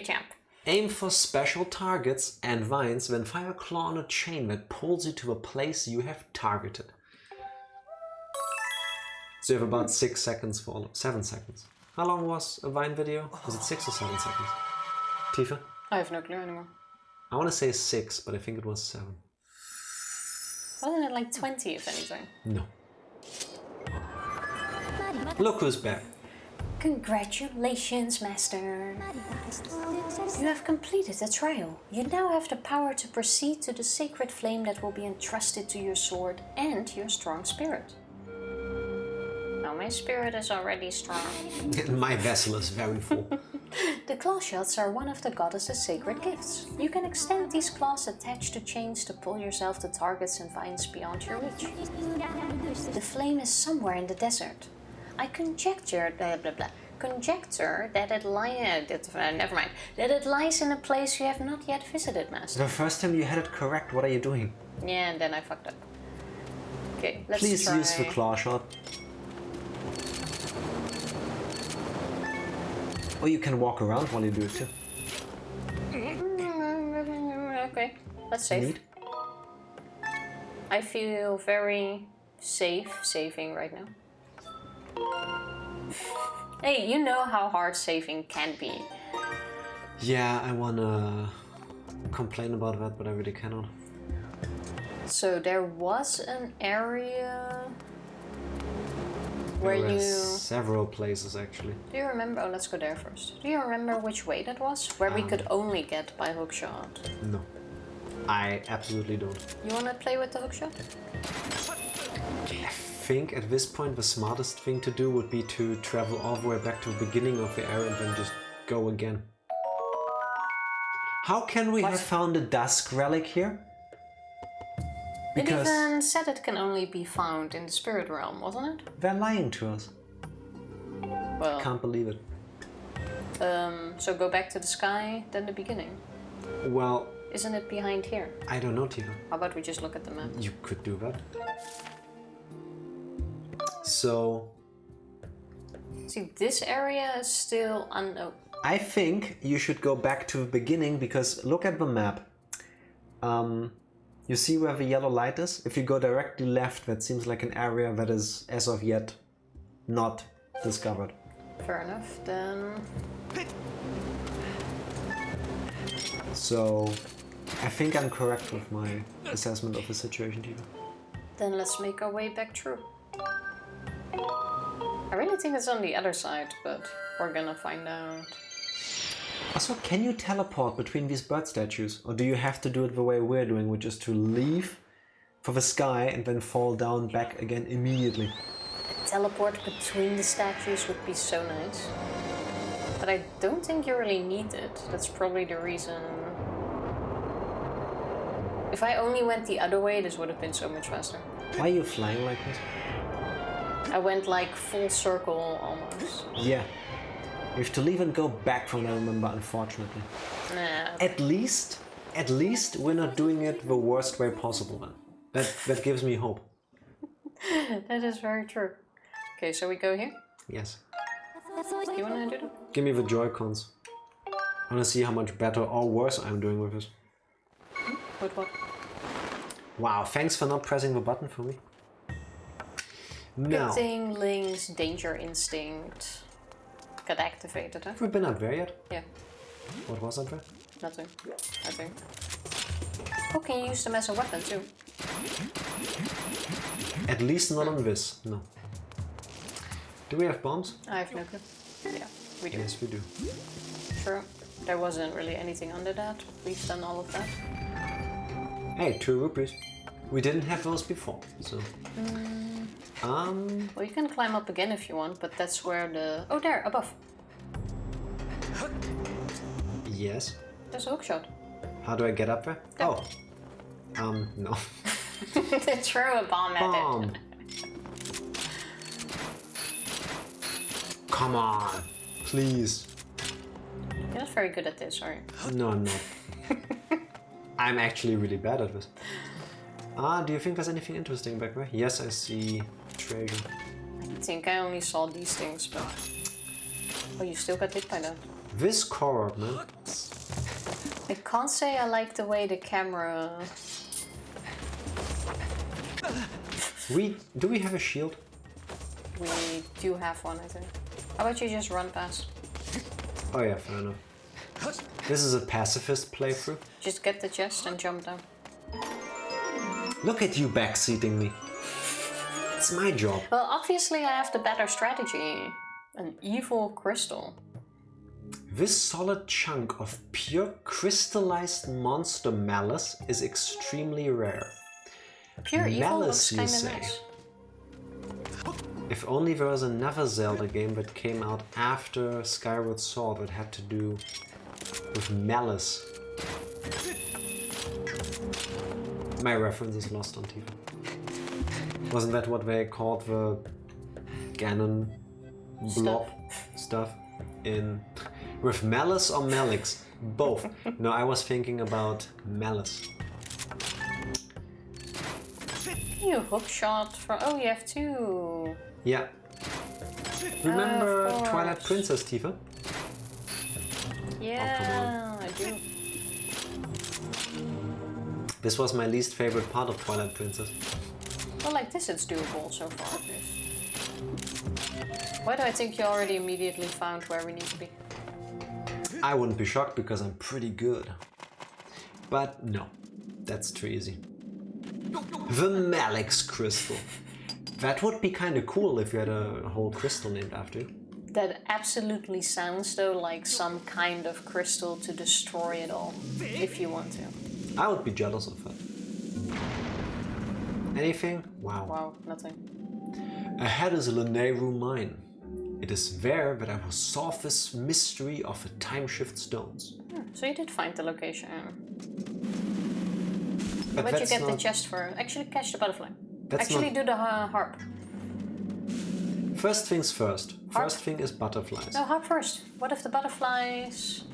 job. Aim for special targets and vines, then fire a claw on a chain that pulls you to a place you have targeted. So you have about 6 seconds for 7 seconds. How long was a Vine video? Was it 6 or 7 seconds? Tifa? I have no clue anymore. I want to say 6, but I think it was 7. Wasn't it like 20 if anything? No. Look who's back. Congratulations, Master. You have completed the trial. You now have the power to proceed to the sacred flame that will be entrusted to your sword and your strong spirit. Now, my spirit is already strong. My vessel is very full. The claw shots are one of the goddess's sacred gifts. You can extend these claws attached to chains to pull yourself to targets and vines beyond your reach. The flame is somewhere in the desert. I conjecture that it lies in a place you have not yet visited, Master. The first time you had it correct, what are you doing? Yeah, and then I fucked up. Okay, let's Please try. use the claw shot. Or you can walk around while you do it too. Okay, that's safe. Neat. I feel very safe saving right now. Hey, you know how hard saving can be. Yeah, I wanna complain about that, but I really cannot. So there was an area where There were you... several places actually. Do you remember? Oh, let's go there first. Do you remember which way that was? Where we could only get by hookshot. No. I absolutely don't. You wanna play with the hookshot? I think at this point the smartest thing to do would be to travel all the way back to the beginning of the area and then just go again. How can we have found a dusk relic here? It even said it can only be found in the spirit realm, wasn't it? They're lying to us. Well, Can't believe it. so go back to the sky, then the beginning. Well, Isn't it behind here? I don't know, Tifa. How about we just look at the map? You could do that. So... See, this area is still unknown. I think you should go back to the beginning because look at the map. You see where the yellow light is? If you go directly left, that seems like an area that is, as of yet, not discovered. Fair enough, then... So, I think I'm correct with my assessment of the situation, Tifa. Then let's make our way back through. I really think it's on the other side, but we're gonna find out. Also, can you teleport between these bird statues? Or do you have to do it the way we're doing, which is to leave for the sky and then fall down back again immediately? Teleport between the statues would be so nice. But I don't think you really need it. That's probably the reason. If I only went the other way, this would have been so much faster. Why are you flying like this? I went like full circle almost. Yeah. You have to leave and go back from what I remember, unfortunately. Nah. At least we're not doing it the worst way possible then. That gives me hope. That is very true. Okay, so we go here? Yes. You wanna do that? Give me the Joy-Cons. I wanna see how much better or worse I'm doing with this. With what? Wow, thanks for not pressing the button for me. Now. Good thing Link's danger instinct got activated, huh? Have we been up there yet? Yeah. What was up there? Nothing, I think. Oh, can you use them as a weapon too? At least not on this, no. Do we have bombs? I have no clue. Yeah, we do. Yes, we do. True. There wasn't really anything under that. We've done all of that. Hey, 2 rupees. We didn't have those before, so... Well, you can climb up again if you want, but that's where the... Oh, there, above. Yes. There's a hook shot. How do I get up there? Go. Oh. No. Throw a bomb at it. Come on, please. You're not very good at this, are you? No, I'm not. I'm actually really bad at this. Do you think there's anything interesting back there? Yes, I see treasure. I think I only saw these things, but... Oh, you still got hit by that. This Korok, man. I can't say I like the way the camera... Do we have a shield? We do have one, I think. How about you just run past? Oh yeah, fair enough. This is a pacifist playthrough. Just get the chest and jump down. Look at you backseating me. It's my job. Well, obviously I have the better strategy. An evil crystal. This solid chunk of pure crystallized monster malice is extremely rare. Pure evil Malice, looks you kinda say? nice. If only there was another Zelda game that came out after Skyward Sword that had to do with malice. My reference is lost on TV. Wasn't that what they called the Ganon blob stuff in... With malice or malix? Both. No, I was thinking about malice. You hook shot for... Oh, you have 2. Yeah. Remember of Twilight course. Princess, Tifa? Yeah, I do. This was my least favorite part of Twilight Princess. Well, like this it's doable so far, at least. Why do I think you already immediately found where we need to be? I wouldn't be shocked because I'm pretty good. But no, that's too easy. The Malix crystal. That would be kind of cool if you had a whole crystal named after you. That absolutely sounds though like some kind of crystal to destroy it all, if you want to. I would be jealous of that. Anything? Wow. Wow, nothing. Ahead is a Lanayru mine. It is there that I will solve this mystery of the time shift stones. So you did find the location. But What'd you get not... the chest for? Actually catch the butterfly. That's Actually not... do the harp. First things first. Harp? First thing is butterflies. No, harp first. What if the butterflies...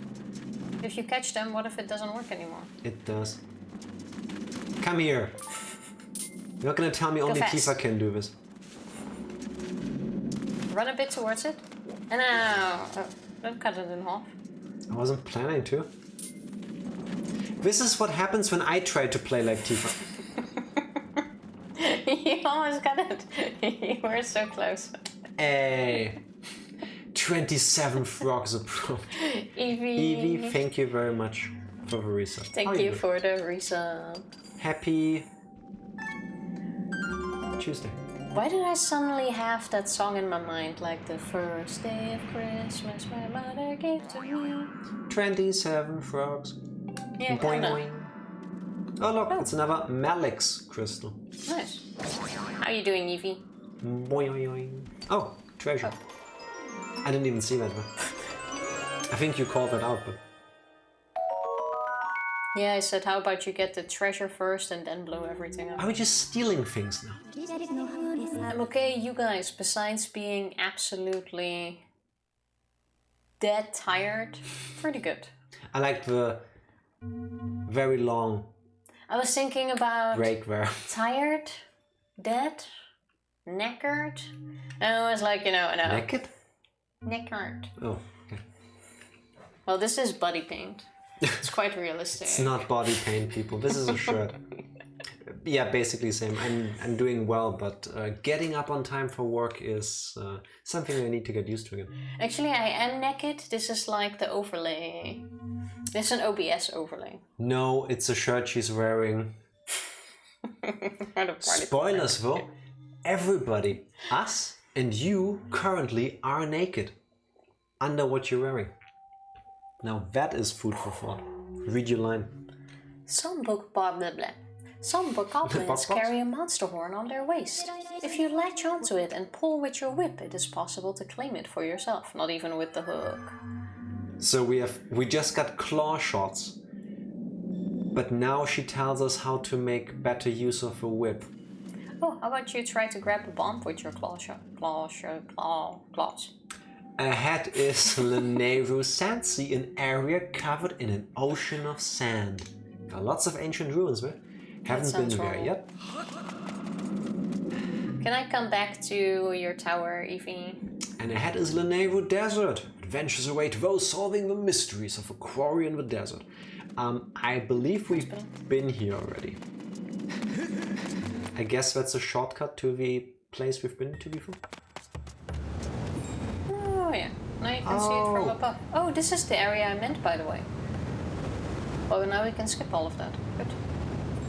If you catch them, what if it doesn't work anymore? It does. Come here. You're not gonna tell me only Tifa can do this. Run a bit towards it. And now... Oh, don't cut it in half. I wasn't planning to. This is what happens when I try to play like Tifa. You almost got it. You were so close. Hey. 27 frogs approach. Evie, thank you very much for the resub. Thank you for the resub. Happy Tuesday. Why did I suddenly have that song in my mind? Like the first day of Christmas my mother gave to me. 27 frogs. Yeah, boing, boing. Oh look, it's another Malik's crystal. Nice. How are you doing, Evie? Boing, boing. Oh, treasure. I didn't even see that one. I think you called that out, but... Yeah, I said, how about you get the treasure first and then blow everything up? Are we just stealing things now? I'm okay, you guys, besides being absolutely dead tired, pretty good. I like the very long I was thinking about break there. Tired, dead, knackered, and I was like, you know, no. Naked? Knackered. Oh, okay. Well, this is body paint. It's quite realistic. It's not body paint, people. This is a shirt. Yeah, basically same. I'm doing well, but getting up on time for work is something I need to get used to again. Actually, I am naked. This is like the overlay. This is an OBS overlay. No, it's a shirt she's wearing. Spoilers though. Everybody, us and you, currently are naked. Under what you're wearing. Now that is food for thought. Read your line. Some goblins carry a monster horn on their waist. If you latch onto it and pull with your whip, it is possible to claim it for yourself, not even with the hook. So we just got claw shots. But now she tells us how to make better use of a whip. Oh, how about you try to grab a bomb with your claws? Ahead is Lanayru Sand Sea, an area covered in an ocean of sand. Got lots of ancient ruins, right? Haven't been there yet. Can I come back to your tower, Evie? And ahead is Lanayru Desert. Adventures await those solving the mysteries of a quarry in the desert. I believe we've been here already. I guess that's a shortcut to the place we've been to before. Oh yeah, now you can see it from above. Oh, this is the area I meant, by the way. Well, now we can skip all of that. Good.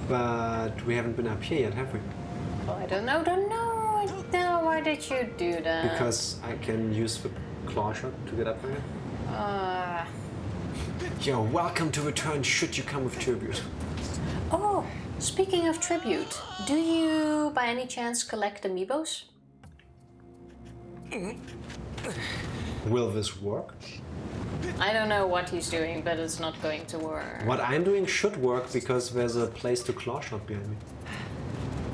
But we haven't been up here yet, have we? Well, I don't know. No, why did you do that? Because I can use the claw shot to get up there. You're welcome to return should you come with tribute. Oh, speaking of tribute, do you by any chance collect amiibos? Will this work? I don't know what he's doing, but it's not going to work. What I'm doing should work because there's a place to claw shot behind me.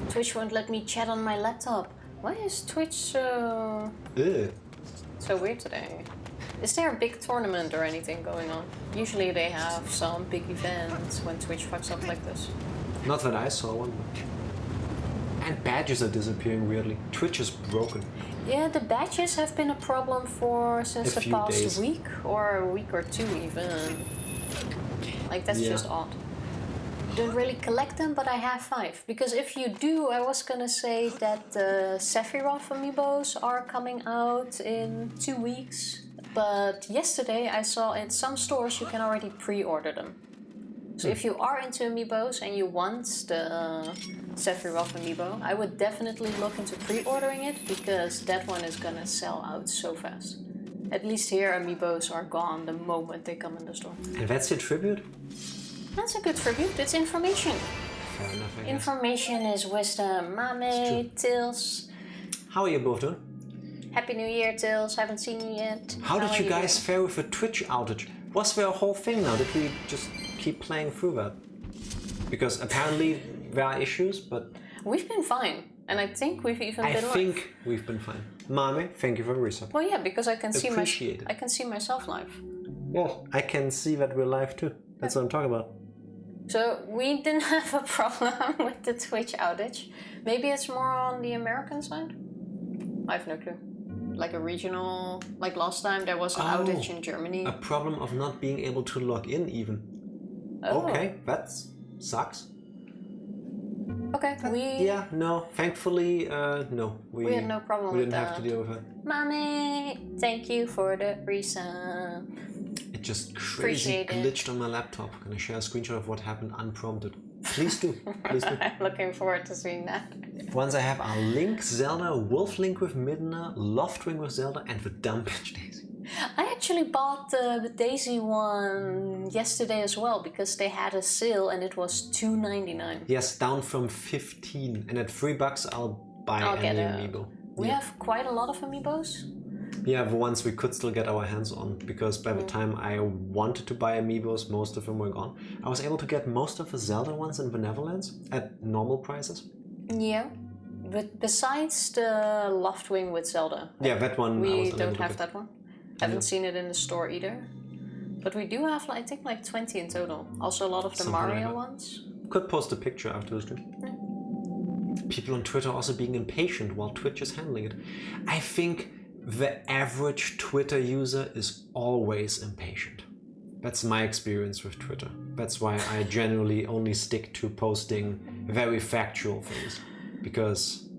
Twitch won't let me chat on my laptop. Why is Twitch so weird today? Is there a big tournament or anything going on? Usually they have some big event when Twitch fucks up like this. Not that I saw one. And badges are disappearing weirdly. Twitch is broken. Yeah, the badges have been a problem since the past week, or a week or two even. Like, that's just odd. Don't really collect them, but I have 5. Because if you do, I was gonna say that the Sephiroth amiibos are coming out in 2 weeks. But yesterday I saw in some stores you can already pre-order them. So if you are into amiibos and you want the Sephiroth amiibo, I would definitely look into pre-ordering it because that one is gonna sell out so fast. At least here amiibos are gone the moment they come in the store. And that's your tribute? That's a good tribute, it's information. Fair enough, I guess. Information is wisdom. Mame, Tills. How are you both doing? Happy New Year, Tills. Haven't seen you yet. How did you guys fare with the Twitch outage? Was there a whole thing now? Did we just keep playing through that? Because apparently there are issues, but... We've been fine. And I think we've even been live. I think we've been fine. Mame, thank you for the resub. Well, yeah, because I can see Appreciate it. I can see myself live. Well, I can see that we're live too. That's what I'm talking about. So we didn't have a problem with the Twitch outage. Maybe it's more on the American side? I have no clue. Like a regional, like last time there was an outage in Germany. A problem of not being able to log in even. Oh. Okay, that sucks. Okay, no. Thankfully, no. We had no problem we with didn't that. have to deal with it. Mommy, thank you for the resub. It just crazy glitched on my laptop. I'm gonna share a screenshot of what happened unprompted. Please do. Please do. I'm looking forward to seeing that. Once I have our Link, Zelda, Wolf Link with Midna, Loftwing with Zelda, and the dumb bitch Daisy. I actually bought the Daisy one yesterday as well because they had a sale and it was $2.99. Yes, down from 15, and at $3 I'll buy any amiibo. We have quite a lot of amiibos. Yeah, the ones we could still get our hands on, because by the time I wanted to buy amiibos, most of them were gone. I was able to get most of the Zelda ones in the Netherlands at normal prices. Yeah, but besides the Loftwing with Zelda. Yeah, that one we don't have that one. Haven't seen it in the store either. But we do have, I think, like 20 in total. Also a lot of the Mario ones. Could post a picture after the stream. People on Twitter also being impatient while Twitch is handling it. I think the average Twitter user is always impatient. That's my experience with Twitter. That's why I generally only stick to posting very factual things. Because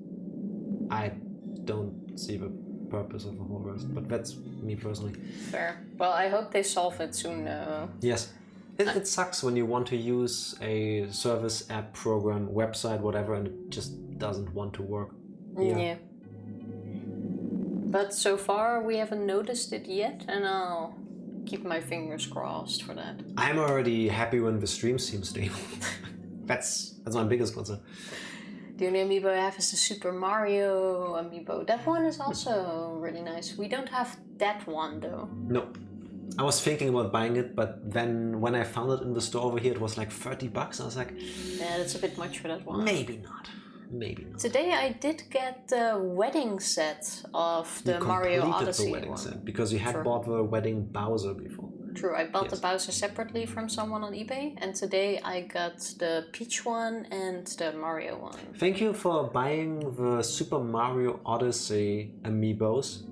I don't see the purpose of the whole rest, but that's me personally. Fair. Well, I hope they solve it soon. Yes. It sucks when you want to use a service, app, program, website, whatever, and it just doesn't want to work. Yeah. But so far we haven't noticed it yet, and I'll keep my fingers crossed for that. I'm already happy when the stream seems stable. That's my biggest concern. The only amiibo I have is the Super Mario amiibo. That one is also really nice. We don't have that one though. No. I was thinking about buying it, but then when I found it in the store over here, it was like $30. I was like, yeah, that's a bit much for that one. Maybe not. Maybe not. Today I did get the wedding set of the Mario Odyssey the wedding one. set because you had bought the wedding Bowser before. True, I bought the Bowser separately from someone on eBay, and today I got the Peach one and the Mario one. Thank you for buying the Super Mario Odyssey amiibos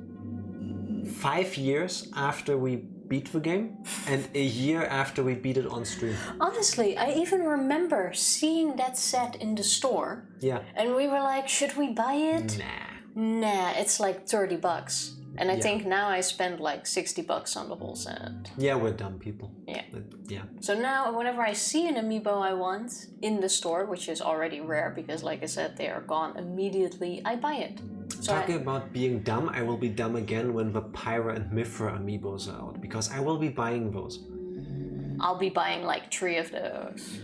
5 years after we beat the game and a year after we beat it on stream. Honestly, I even remember seeing that set in the store. Yeah. And we were like, should we buy it? Nah, it's like $30. And I think now I spent like $60 on the whole set. Yeah, we're dumb people. Yeah. So now whenever I see an amiibo I want in the store, which is already rare because like I said, they are gone immediately, I buy it. So Talking about being dumb, I will be dumb again when the Pyra and Mithra amiibos are out, because I will be buying those. I'll be buying like 3 of those.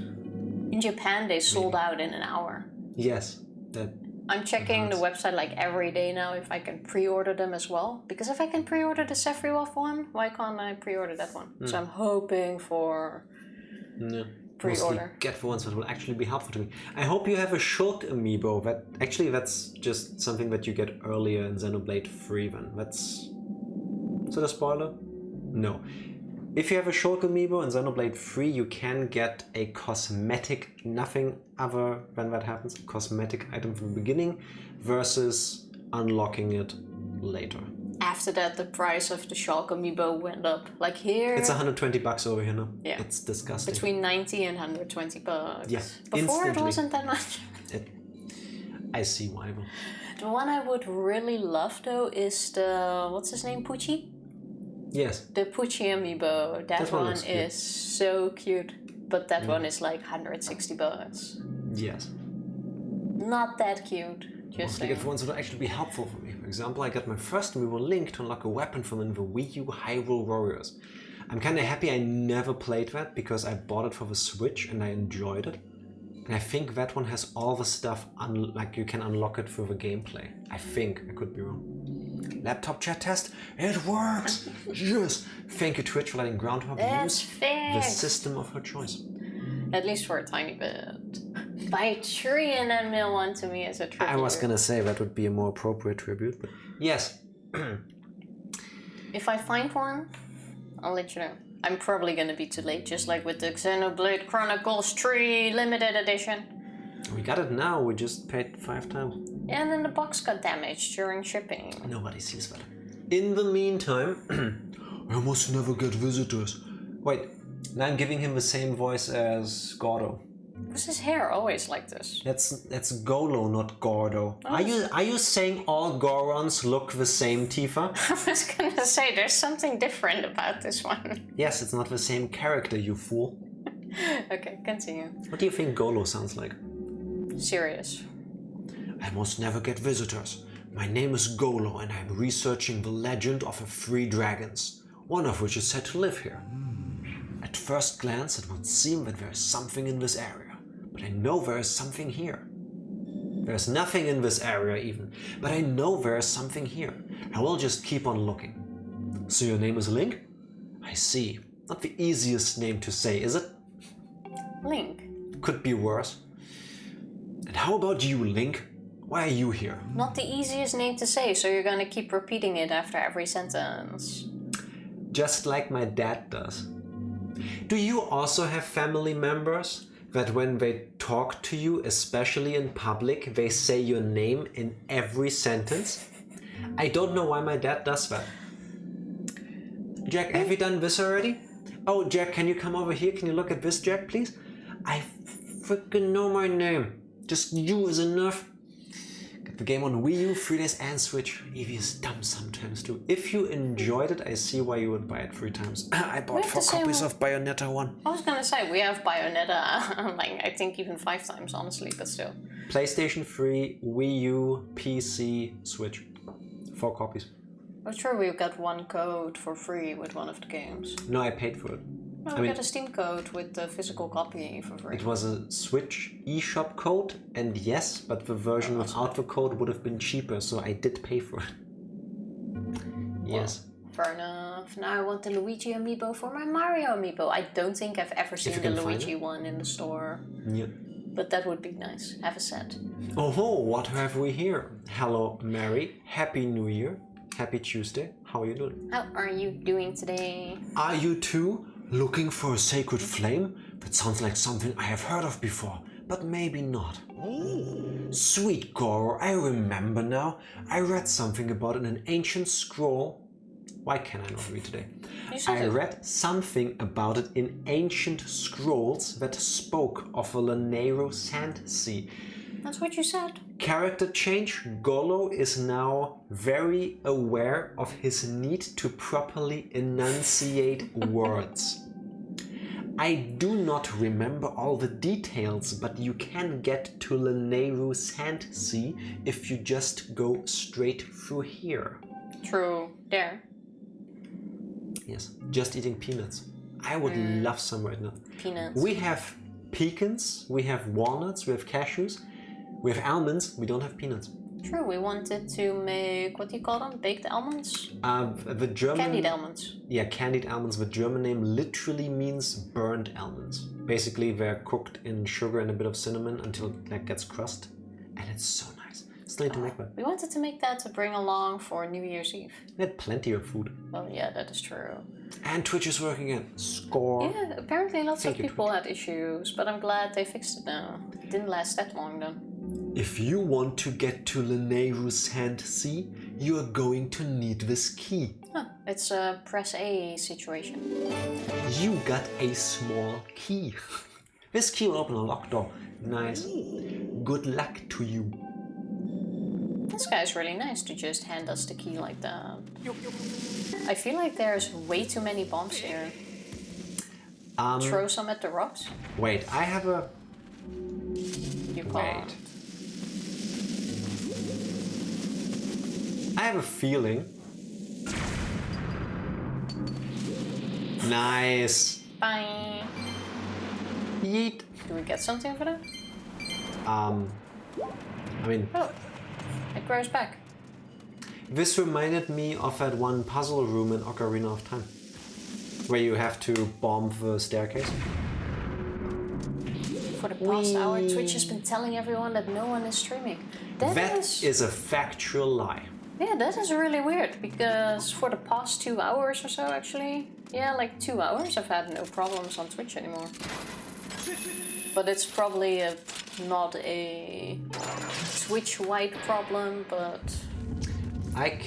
In Japan, they sold out in an hour. Yes. I'm checking the website like every day now if I can pre-order them as well. Because if I can pre-order the Sephiroth one, why can't I pre-order that one? So I'm hoping for pre-order. Mostly get the ones that will actually be helpful to me. I hope you have a Shulk amiibo. That's just something that you get earlier in Xenoblade 3 then. Is that a spoiler? No. If you have a Shulk amiibo in Xenoblade 3, you can get a cosmetic, nothing other than that happens, a cosmetic item from the beginning versus unlocking it later. After that, the price of the Shulk amiibo went up. Like here... It's $120 over here now. Yeah. It's disgusting. Between $90 and $120. Yeah. Before instantly. It wasn't that much. I see why though. The one I would really love though is the... What's his name? Pucci? Yes. The Pucci amiibo. That one is so cute. But that one is like $160. Yes. Not that cute. Just to get the ones that will actually be helpful for me. For example, I got my first amiibo Link to unlock a weapon from in the Wii U Hyrule Warriors. I'm kinda happy I never played that because I bought it for the Switch and I enjoyed it. And I think that one has all the stuff, like you can unlock it through the gameplay. I think, I could be wrong. Laptop chat test, it works! Yes! Thank you Twitch for letting Groundhog use the system of her choice. At least for a tiny bit. Buy 3 and then mail 1 to me as a tribute. I was gonna say that would be a more appropriate tribute, but yes. If I find one, I'll let you know. I'm probably gonna be too late, just like with the Xenoblade Chronicles 3 limited edition. We got it now, we just paid 5 times. And then the box got damaged during shipping. Nobody sees that. In the meantime, I must never get visitors. Wait, now I'm giving him the same voice as Gordo. Was his hair always like this? That's Golo, not Gordo. Oh. Are you saying all Gorons look the same, Tifa? I was gonna say, there's something different about this one. Yes, it's not the same character, you fool. Okay, continue. What do you think Golo sounds like? Serious. I must never get visitors. My name is Golo and I'm researching the legend of the 3 dragons, one of which is said to live here. At first glance it would seem that there is something in this area, but I know there is something here. There is nothing in this area even, but I know there is something here. I will just keep on looking. So your name is Link? I see. Not the easiest name to say, is it? Link. Could be worse. And how about you, Link? Why are you here? Not the easiest name to say, so you're gonna keep repeating it after every sentence. Just like my dad does. Do you also have family members that when they talk to you, especially in public, they say your name in every sentence? I don't know why my dad does that. Jack, have you done this already? Oh, Jack, can you come over here? Can you look at this, Jack, please? I freaking know my name. Just you is enough. Got the game on Wii U, 3DS and Switch. Eevee is dumb sometimes too. If you enjoyed it, I see why you would buy it 3 times. I bought 4 copies of Bayonetta 1. I was gonna say, we have Bayonetta, like, I think even 5 times, honestly, but still. PlayStation 3, Wii U, PC, Switch. 4 copies. I'm sure we got 1 code for free with one of the games. No, I paid for it. No, we got a Steam code with the physical copy for free. It was a Switch eShop code, and yes, but the version without the code would have been cheaper, so I did pay for it. Yes. Well, fair enough. Now I want the Luigi amiibo for my Mario amiibo. I don't think I've ever seen the Luigi one in the store. Yeah. But that would be nice. Have a set. Oh, what have we here? Hello, Mary. Happy New Year. Happy Tuesday. How are you doing? How are you doing today? Are you too looking for a sacred flame? That sounds like something I have heard of before, but maybe not. Sweet Goro, I remember now. I read something about it in an ancient scroll. Why can I not read today? I read something about it in ancient scrolls that spoke of a Lanayru sand sea. That's what you said. Character change. Golo is now very aware of his need to properly enunciate words. I do not remember all the details, but you can get to Lanayru Sand Sea if you just go straight through here. True. There. Yes, just eating peanuts. I would love some right now. Peanuts. We have pecans, we have walnuts, we have cashews, we have almonds, we don't have peanuts. True, we wanted to make, what do you call them? Baked almonds? The German... Candied almonds. Yeah, candied almonds. The German name literally means burned almonds. Basically, they're cooked in sugar and a bit of cinnamon until it like, gets crust. And it's so nice. Still need to make that. We wanted to make that to bring along for New Year's Eve. We had plenty of food. Oh yeah, that is true. And Twitch is working again. Score. Yeah, apparently lots of people had issues, but I'm glad they fixed it now. It didn't last that long though. If you want to get to Lanayru Sand Sea, you are going to need this key. Huh, it's a press A situation. You got a small key. This key will open a locked door. Nice. Good luck to you. This guy's really nice to just hand us the key like that. I feel like there's way too many bombs here. Throw some at the rocks? Wait, I have a... You can't. Wait. I have a feeling. Nice. Bye. Yeet. Do we get something for that? I mean... Oh, it grows back. This reminded me of that one puzzle room in Ocarina of Time, where you have to bomb the staircase. For the past hour, Twitch has been telling everyone that no one is streaming. That is a factual lie. Yeah, that is really weird because for the past 2 hours or so, actually, yeah, like 2 hours, I've had no problems on Twitch anymore. But it's probably not a Twitch-wide problem, but... Let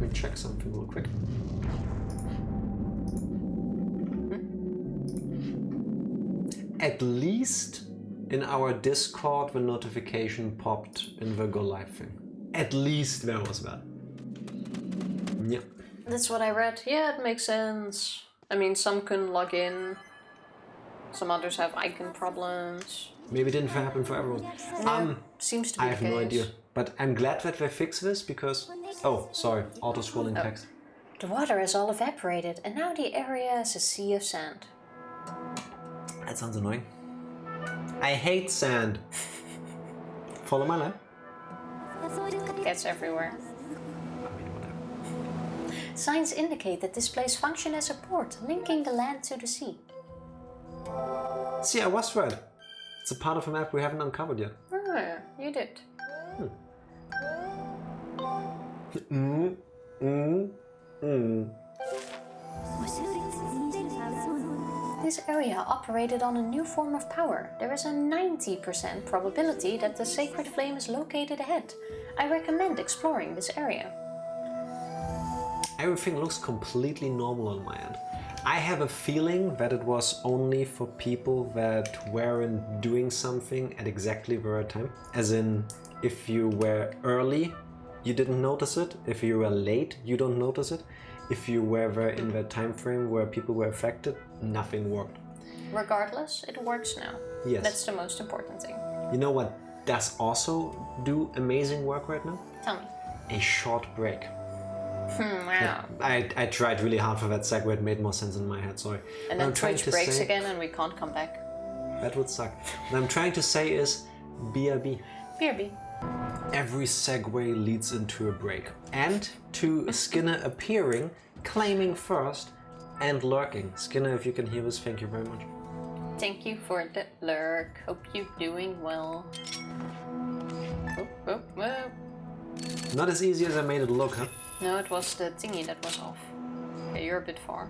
me check something real quick. At least in our Discord when notification popped in the go live thing. At least there was that. Yeah. That's what I read. Yeah, it makes sense. I mean, some couldn't log in. Some others have icon problems. Maybe it didn't happen for everyone. Yeah, seems to be I have no idea. But I'm glad that they fixed this because... Oh, sorry. Auto-scrolling text. The water has all evaporated and now the area is a sea of sand. That sounds annoying. I hate sand. Follow my line. Gets everywhere. Signs indicate that this place functions as a port, linking the land to the sea. See, I was right. It's a part of a map we haven't uncovered yet. Oh, yeah, you did. This area operated on a new form of power. There is a 90% probability that the sacred flame is located ahead. I recommend exploring this area. Everything looks completely normal on my end. I have a feeling that it was only for people that weren't doing something at exactly the right time. As in, if you were early, you didn't notice it. If you were late, you don't notice it. If you were there in the time frame where people were affected, nothing worked. Regardless, it works now. Yes. That's the most important thing. You know what does also do amazing work right now? Tell me. A short break. Wow. I tried really hard for that segue, it made more sense in my head, sorry. And then Twitch breaks again and we can't come back. That would suck. What I'm trying to say is BRB. BRB. Every segue leads into a break. And to Skinner appearing, claiming first, and lurking. Skinner, if you can hear this, thank you very much. Thank you for the lurk. Hope you're doing well. Oh. Not as easy as I made it look, huh? No, it was the thingy that was off. Okay, you're a bit far.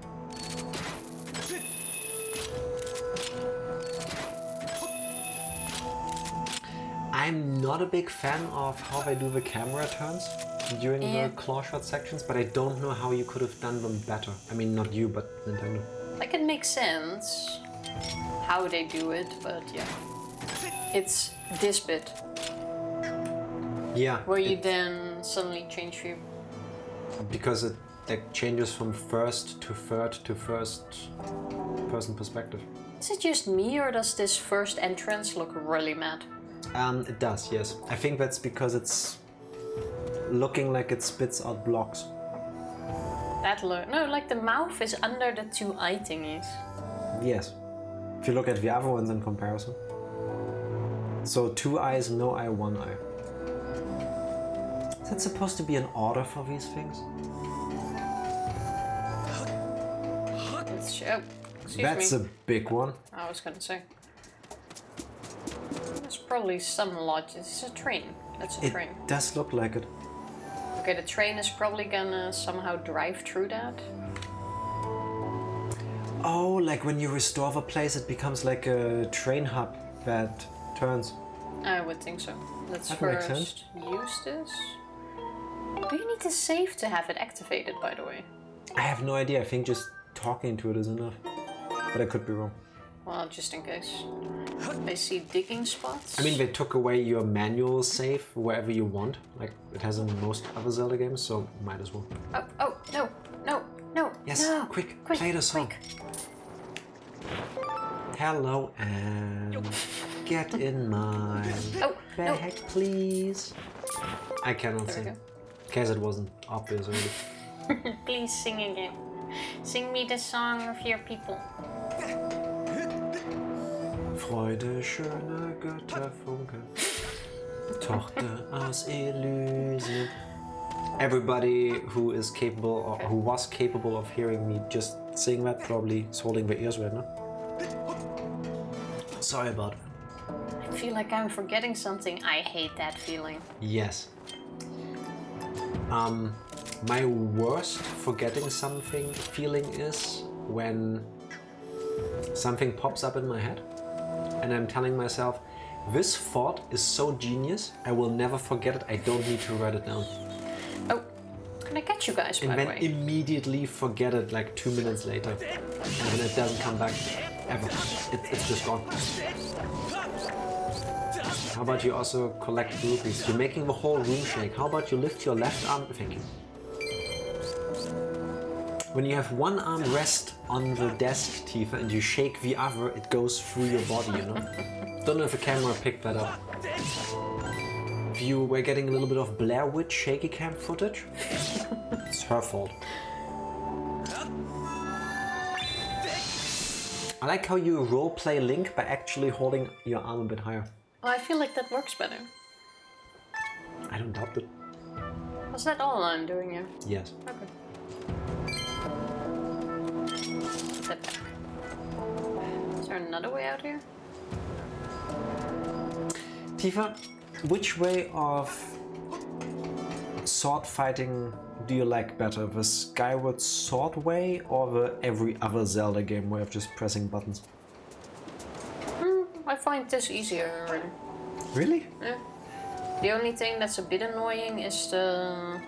I'm not a big fan of how they do the camera turns during the claw shot sections, but I don't know how you could have done them better. I mean, not you, but Nintendo. Like, it makes sense how they do it, but yeah. It's this bit. Yeah. Where you then suddenly change view. Because it like changes from first to third to first person perspective. Is it just me or does this first entrance look really mad? It does, yes. I think that's because it's looking like it spits out blocks. No, like the mouth is under the two eye thingies. Yes. If you look at the other ones in comparison. So 2 eyes, no eye, 1 eye. Is that supposed to be an order for these things? That's a big one. I was gonna say. There's probably some logic. It's a train. That's a train. It does look like it. Okay, the train is probably gonna somehow drive through that. Oh, like when you restore the place, it becomes like a train hub that turns. I would think so. Let's that first makes sense. use this. Do you need to save to have it activated, by the way? I have no idea. I think just talking to it is enough. But I could be wrong. Well, just in case. I see digging spots. I mean, they took away your manual save wherever you want. Like it has in most other Zelda games, so might as well. Oh, no. Yes, no. quick, play the song. Quick. Hello, and get in my bag, please. I cannot sing. In case it wasn't obvious already. Please sing again. Sing me the song of your people. Freude, schöne Götterfunke, Tochter aus Elysium. Everybody who is capable, or who was capable of hearing me just sing that, probably is holding their ears right now. Sorry about that. I feel like I'm forgetting something. I hate that feeling. Yes. My worst forgetting something feeling is when something pops up in my head and I'm telling myself, this thought is so genius, I will never forget it, I don't need to write it down. Oh, can I catch you guys, by And the then way? immediately forget it like 2 minutes later. And then it doesn't come back ever. It's just gone. How about you also collect rupees? You're making the whole room shake. How about you lift your left arm? Thank you. When you have one arm rest on the desk, Tifa, and you shake the other, it goes through your body, you know? Don't know if the camera picked that up. If you were getting a little bit of Blair Witch shaky cam footage, it's her fault. I like how you roleplay Link by actually holding your arm a bit higher. Well, I feel like that works better. I don't doubt it. Was that all I'm doing here? Yes. Okay. Put that back. Is there another way out here? Tifa, which way of sword fighting do you like better? The Skyward sword way or the every other Zelda game way of just pressing buttons? I find this easier already. Really? Yeah. The only thing that's a bit annoying is the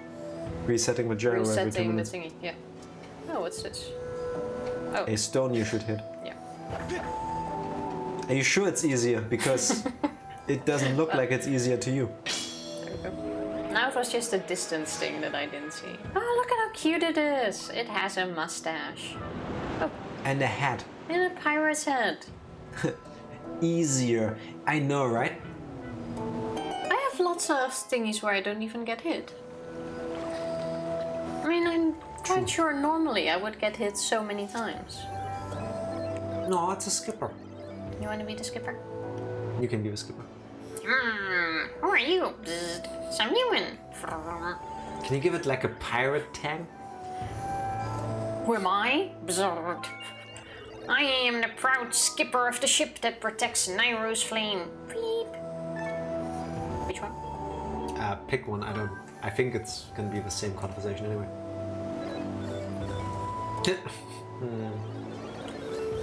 Resetting the gyro every 2 resetting the minutes. thingy. Yeah. Oh, what's this? Oh, A stone you should hit. yeah. Are you sure it's easier? Because it doesn't look like it's easier to you. There we go. Now it was just a distance thing that I didn't see. Oh, look at how cute it is. It has a mustache. Oh, And a hat. and a pirate's head. Easier. I know, right? I have lots of thingies where I don't even get hit. I mean, I'm quite sure normally I would get hit so many times. No, it's a skipper. You want to be the skipper? You can be the skipper. Who are you? Bzzzt. Some human. Can you give it like a pirate tag? Who am I? Bzzzt. I am the proud skipper of the ship that protects Nayru's flame. Beep. Which one? Pick one. I think it's gonna be the same conversation anyway.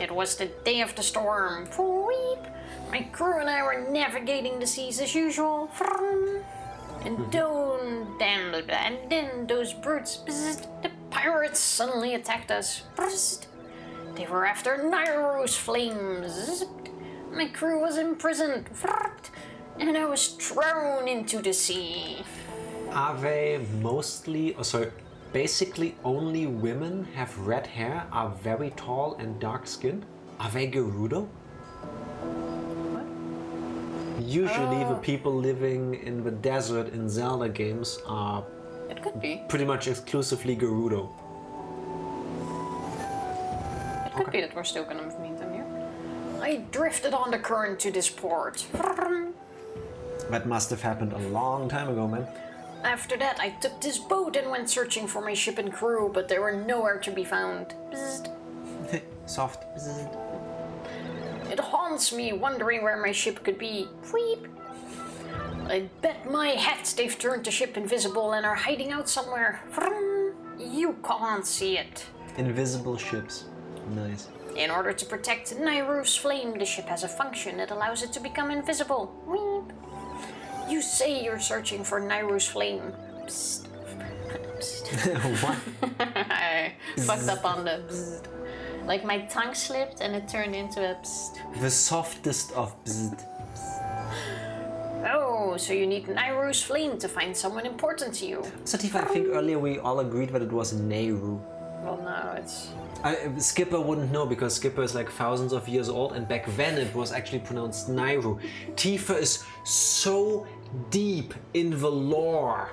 It was the day of the storm. Weep. My crew and I were navigating the seas as usual. And then those brutes, bzzzt, the pirates suddenly attacked us. Bzzzt. They were after Nayru's flames. My crew was imprisoned. And I was thrown into the sea. Are they mostly, basically only women have red hair, are very tall and dark skinned? Are they Gerudo? What? Usually the people living in the desert in Zelda games are It could be. pretty much exclusively Gerudo. It could be that we're still gonna meet them here. I drifted on the current to this port. That must have happened a long time ago, man. After that, I took this boat and went searching for my ship and crew, but they were nowhere to be found. Bzzzt. Soft. It haunts me, wondering where my ship could be. Weep. I bet my hat they've turned the ship invisible and are hiding out somewhere. You can't see it. Invisible ships. Nice. In order to protect Nayru's flame, the ship has a function that allows it to become invisible. Weep. You say you're searching for Nayru's flame. Psst. Psst. What? I fucked up on the bzzzt. Like my tongue slipped and it turned into a psst. The softest of bzzzt. Oh, so you need Nayru's flame to find someone important to you. Sativa, I think earlier we all agreed that it was Nayru. Well, now it's... Skipper wouldn't know because Skipper is like thousands of years old and back then it was actually pronounced Nayru. Tifa is so deep in the lore.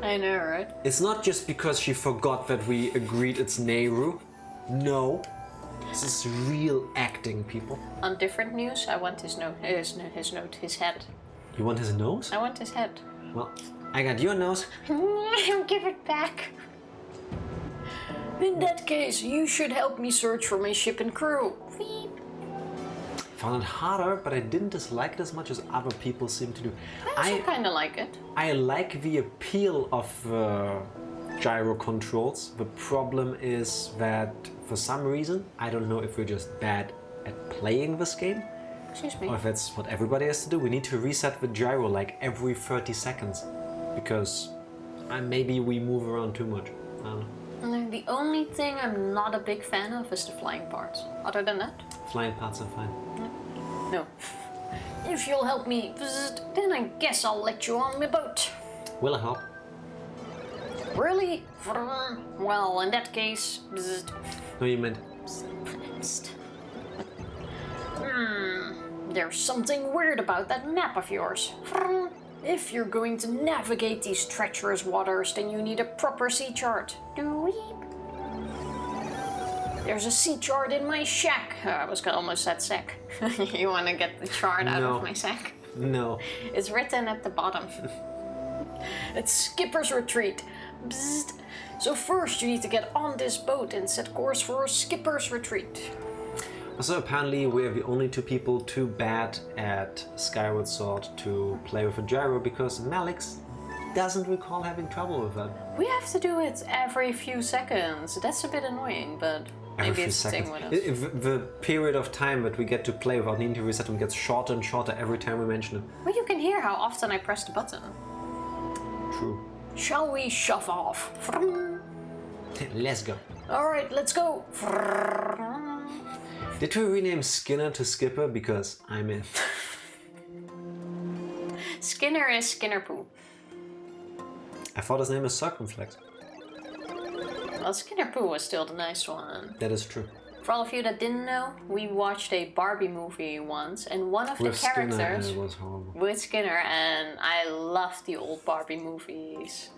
I know, right? It's not just because she forgot that we agreed it's Nayru. No. This is real acting, people. On different news, I want his note. His head. You want his nose? I want his head. Well, I got your nose. Give it back. In that case, you should help me search for my ship and crew. Beep. found it harder, but I didn't dislike it as much as other people seem to do. I also kind of like it. I like the appeal of gyro controls. The problem is that for some reason, I don't know if we're just bad at playing this game, Excuse me. or if that's what everybody has to do. We need to reset the gyro like every 30 seconds because maybe we move around too much. I don't know. The only thing I'm not a big fan of is the flying parts. Other than that, Flying parts are fine. no. If you'll help me, then I guess I'll let you on the boat. Will it help? Really? Well, in that case, No, you meant. there's something weird about that map of yours. If you're going to navigate these treacherous waters, then you need a proper sea chart. There's a sea chart in my shack. I was almost said sack. You want to get the chart out of my sack? No. It's written at the bottom. It's Skipper's Retreat. Bzzzt. So first you need to get on this boat and set course for Skipper's Retreat. Also, apparently we are the only two people too bad at Skyward Sword to play with a gyro because Malix doesn't recall having trouble with that. We have to do it every few seconds. That's a bit annoying, but maybe it's a thing with us. The period of time that we get to play without needing to reset them gets shorter and shorter every time we mention it. Well, you can hear how often I press the button. True. Shall we shove off? Let's go. Alright, let's go. Did we rename Skinner to Skipper? Because I'm in. Skinner is Skinner Poo. I thought his name was Circumflex. Well, Skinner Poo was still the nice one. That is true. For all of you that didn't know, we watched a Barbie movie once, and one of the characters Skinner, and it was horrible. with Skinner, and I love the old Barbie movies.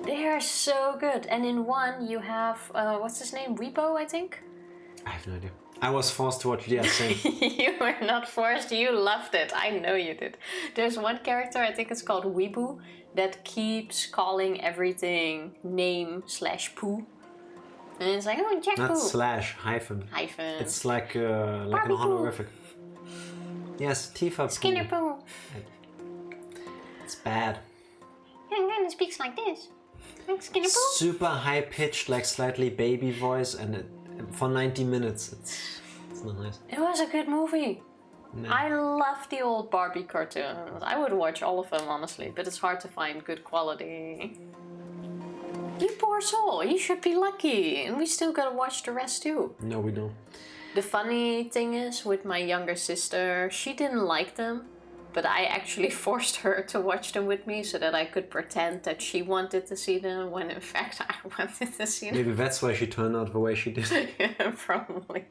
They are so good. And in one, you have what's his name, Repo, I think. I have no idea. I was forced to watch the same. You were not forced. You loved it. I know you did. There's one character, I think it's called Weeboo, that keeps calling everything name/poo. And it's like, oh, Jack Not Poo. slash, hyphen. Hyphen. It's like an Barbie honorific. Yes, Tifa Skinner Poo. It's bad. And then it speaks like this. Like Skinner Poo. Super high pitched, like slightly baby voice, and for 90 minutes, it's not nice. It was a good movie. No. I love the old Barbie cartoons. I would watch all of them, honestly, but it's hard to find good quality. You poor soul, you should be lucky. And we still gotta watch the rest too. No, we don't. The funny thing is, with my younger sister, she didn't like them, but I actually forced her to watch them with me so that I could pretend that she wanted to see them when in fact I wanted to see them. Maybe that's why she turned out the way she did. Yeah, probably.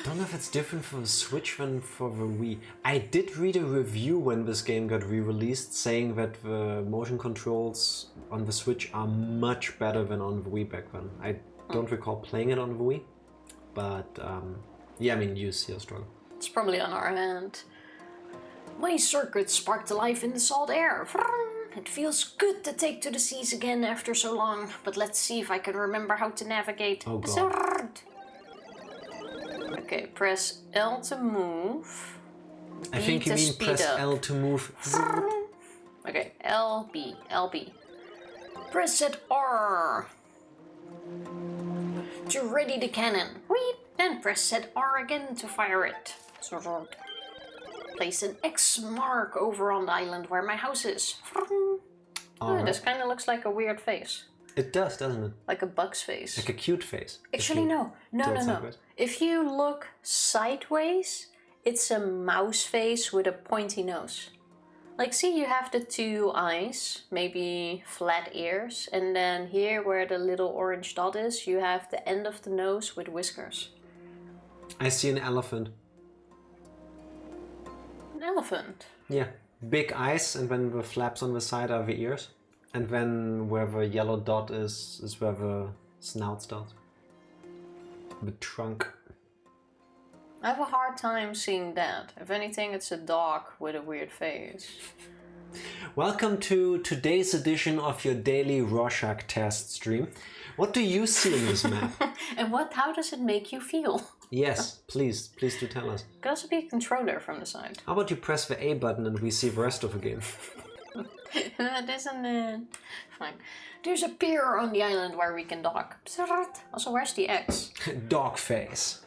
Don't know if it's different for the Switch than for the Wii. I did read a review when this game got re-released saying that the motion controls on the Switch are much better than on the Wii back then. I don't recall playing it on the Wii, but yeah, I mean, you see a struggle. It's probably on our end. My circuit sparked to life in the salt air. It feels good to take to the seas again after so long, but let's see if I can remember how to navigate. Oh god. Okay, press L to move. I think you mean press up. L to move. Okay, LB. Press at R to ready the cannon. Then press set R again to fire it. Place an X mark over on the island where my house is. Oh, this kind of looks like a weird face. It does, doesn't it? Like a bug's face. Like a cute face. Actually, no. Sideways. If you look sideways, it's a mouse face with a pointy nose. Like, see, you have the two eyes, maybe flat ears, and then here where the little orange dot is, you have the end of the nose with whiskers. I see an elephant. An elephant? Yeah. Big eyes, and then the flaps on the side are the ears. And then where the yellow dot is where the snout starts. The trunk. I have a hard time seeing that. If anything, it's a dog with a weird face. Welcome to today's edition of your daily Rorschach test stream. What do you see in this map? And how does it make you feel? Yes, please do tell us. Could also be a controller from the side. How about you press the A button and we see the rest of the game? That isn't it. Fine. There's a pier on the island where we can dock. Also, where's the X? Dog face.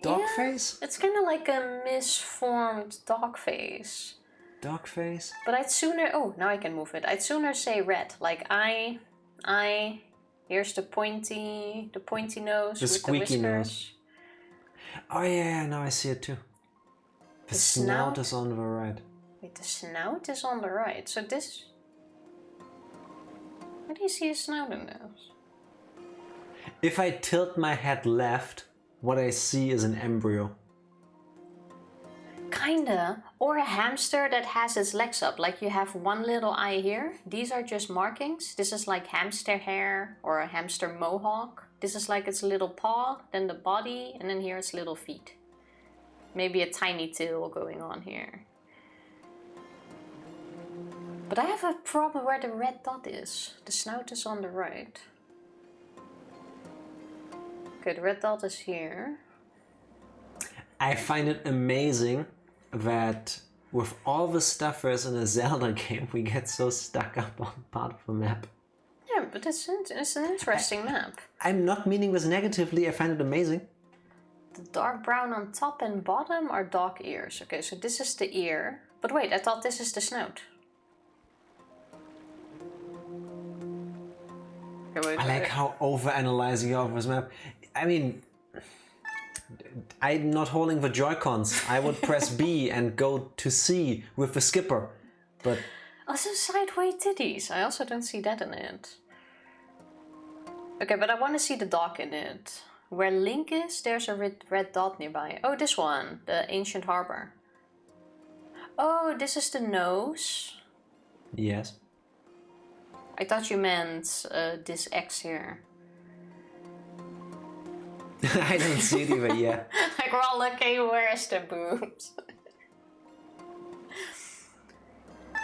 Dog face? It's kind of like a misformed dog face. Dog face? But I'd sooner... Oh, now I can move it. I'd sooner say red. Like I... Here's the pointy nose. The squeaky nose. Oh yeah, now I see it too. The snout is on the right. Wait, the snout is on the right. So this... Where do you see a snout in this? If I tilt my head left, what I see is an embryo. Kinda. Or a hamster that has its legs up. Like you have one little eye here. These are just markings. This is like hamster hair or a hamster mohawk. This is like its little paw, then the body, and then here its little feet. Maybe a tiny tail going on here. But I have a problem where the red dot is. The snout is on the right. Okay, the red dot is here. I find it amazing that with all the stuff there's in a Zelda game, we get so stuck up on part of the map. Yeah, but it's an interesting map. I'm not meaning this negatively, I find it amazing. The dark brown on top and bottom are dog ears. Okay, so this is the ear. But wait, I thought this is the snout. Okay, wait, I like how overanalyzing you are of this map. I mean, I'm not holding the Joy-Cons. I would press B and go to C with the skipper. But also sideways titties. I also don't see that in it. Okay, but I want to see the dog in it. Where Link is, there's a red dot nearby. Oh, this one. The ancient harbor. Oh, this is the nose. yes. I thought you meant this X here. I don't see it even yet. Like we're all looking, where's the boobs?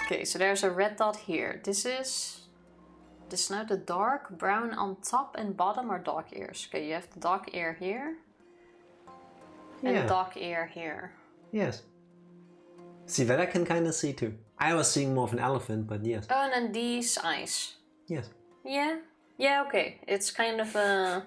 Okay, so there's a red dot here. This now the dark brown on top and bottom are dog ears. Okay, you have the dog ear here. And the dog ear here. Yes. See, that I can kind of see too. I was seeing more of an elephant, but yes. Oh, and then these eyes. Yes. Yeah? Yeah, okay. It's kind of a...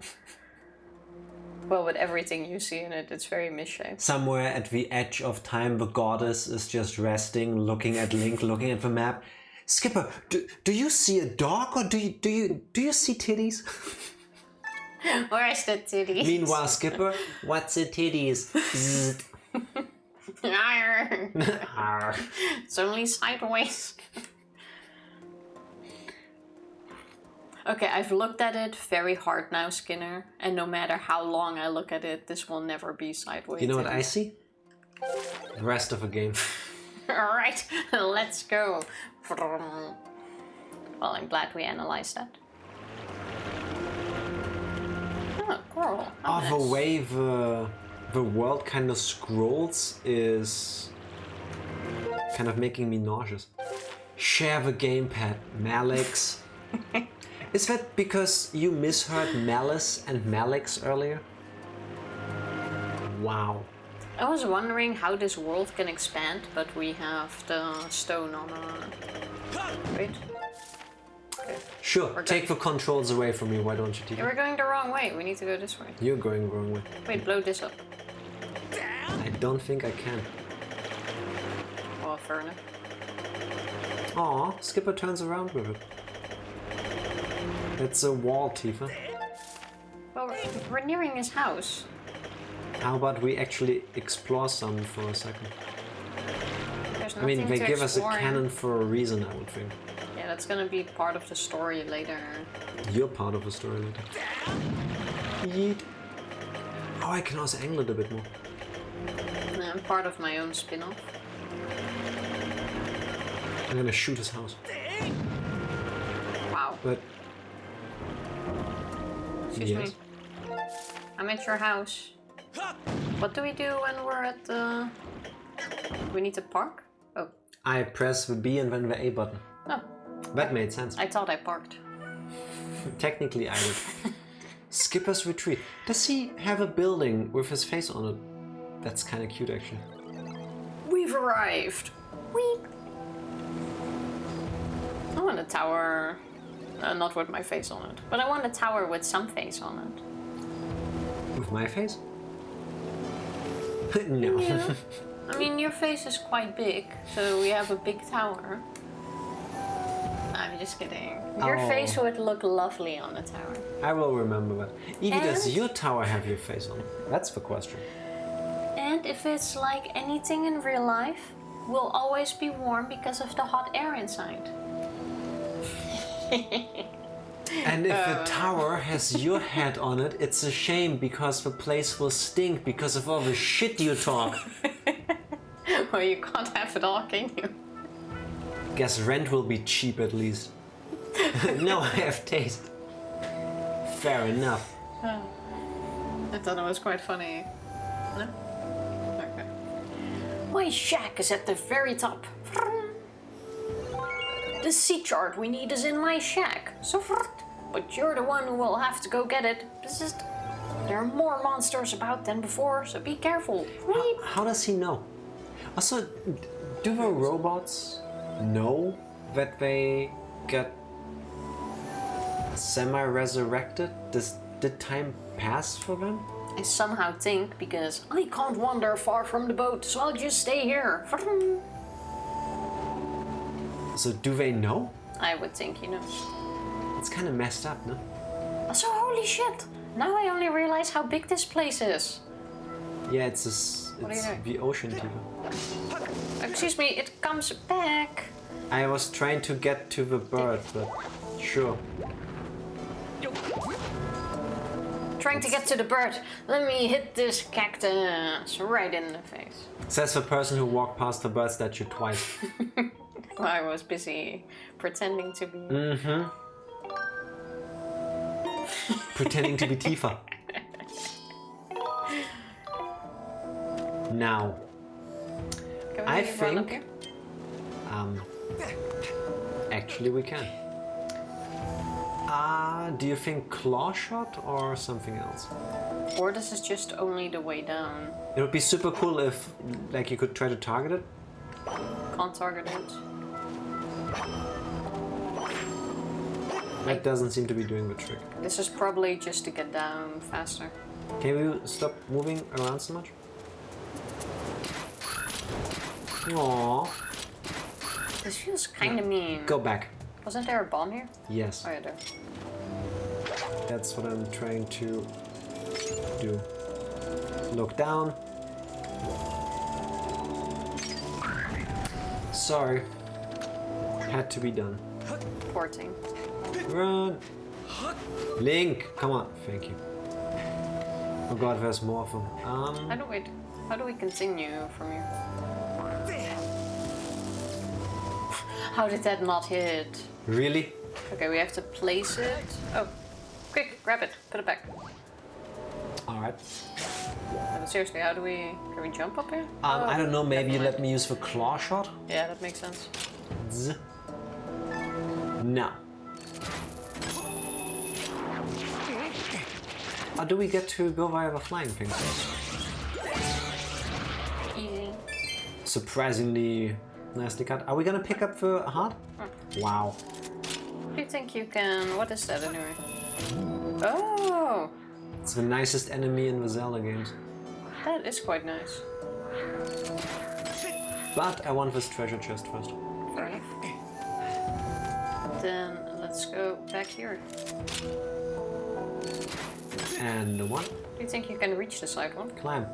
Well, with everything you see in it, it's very misshaped. Somewhere at the edge of time, the goddess is just resting, looking at Link, looking at the map. Skipper, do you see a dog or do you see titties? Where's the titties? Meanwhile, Skipper, what's the titties? Zzz. Arr. Arr. It's only sideways. Okay, I've looked at it very hard now, Skinner, and no matter how long I look at it, this will never be sideways. You know what I see? The rest of the game. Alright, let's go. Well, I'm glad we analyzed that. Oh, coral. Oh, nice. the way the world kind of scrolls is kind of making me nauseous. Share the gamepad, Malix. Is that because you misheard Malice and Malix earlier? Wow. I was wondering how this world can expand, but we have the stone on our... Wait. Okay. Sure, take the controls away from me, why don't you, Tika? We're going the wrong way, we need to go this way. You're going the wrong way. Wait, blow this up. I don't think I can. Oh, fair enough. Aw, Skipper turns around with it. It's a wall, Tifa. Well, we're nearing his house. How about we actually explore some for a second? There's I mean, nothing they to give us a explore. cannon for a reason, I would think. Yeah, that's gonna be part of the story later. You're part of the story later. Yeet. Oh, I can also angle it a bit more. I'm part of my own spin-off. I'm gonna shoot his house. Wow. But... Excuse yes. me. I'm at your house. What do we do when we're at the... We need to park? Oh. I press the B and then the A button. Oh, That made sense. I thought I parked. Technically, I did. Skipper's Retreat. Does he have a building with his face on it? That's kind of cute, actually. We've arrived. Weep. I want a tower, not with my face on it, but I want a tower with some face on it. With my face? No. Yeah. I mean, your face is quite big, so we have a big tower. I'm just kidding. Your face would look lovely on the tower. I will remember that. Evie, does And- your tower have your face on it? That's the question. And if it's like anything in real life, we'll always be warm because of the hot air inside. And if the tower has your head on it, it's a shame because the place will stink because of all the shit you talk. Well, you can't have it all, can you? Guess rent will be cheap at least. No, I have taste. Fair enough. I thought it was quite funny. No? Okay. My shack is at the very top. The sea chart we need is in my shack. So, but you're the one who will have to go get it. There are more monsters about than before, so be careful. How does he know? Also, do the robots know that they get semi-resurrected? Did time pass for them? I somehow think because I can't wander far from the boat, so I'll just stay here. So do they know? I would think, you know. It's kind of messed up, no? So holy shit! Now I only realize how big this place is. Yeah, it's What are you doing? the ocean TV. Excuse me, it comes back. I was trying to get to the bird, but sure. Trying to get to the bird. Let me hit this cactus right in the face. Says the person who walked past the bird statue twice. I was busy pretending to be. Pretending to be Tifa. Now, Can we I run up think- here? Actually we can. Do you think claw shot or something else? Or this is just only the way down. It would be super cool if, like, you could try to target it. Can't target it. That doesn't seem to be doing the trick. This is probably just to get down faster. Can you stop moving around so much? Aww. This feels kind of mean. Go back. Wasn't there a bomb here? Yes, Oh yeah, there. that's what I'm trying to do. Look down. Sorry. Had to be done. Porting. Run! Link! Come on, thank you. Oh god, there's more of them. How do we continue from here? How did that not hit? Really? Okay, we have to place it. Oh, quick, grab it, put it back. Alright. No, but seriously, how do we... Can we jump up here? I don't know, maybe you never let me use the claw shot? Yeah, that makes sense. Z. Now. Or do we get to go via the flying things? Easy. Surprisingly nicely cut. Are we gonna pick up the heart? Wow. Do you think you can... What is that anyway? Oh! It's the nicest enemy in the Zelda games. That is quite nice. But I want this treasure chest first. Fair enough. Then let's go back here. And the one. Do you think you can reach the side one? Climb.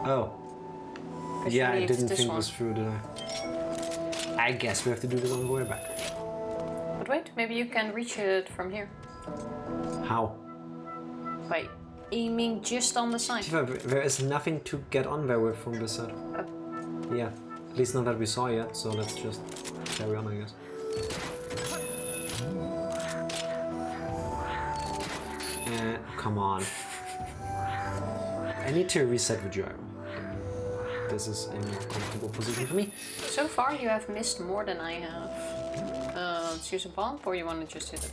Oh. 'Cause Yeah, you I need didn't this think one. this through, did I? I guess we have to do this on the way back. But wait, maybe you can reach it from here. How? By aiming just on the side. Tifa, there is nothing to get on there with from this side. Oh. Yeah, at least not that we saw yet, so let's just carry on, I guess. Come on. I need to reset the gyro. this is a more comfortable position for me. So far you have missed more than I have. Let's use a bomb, or you want to just hit it?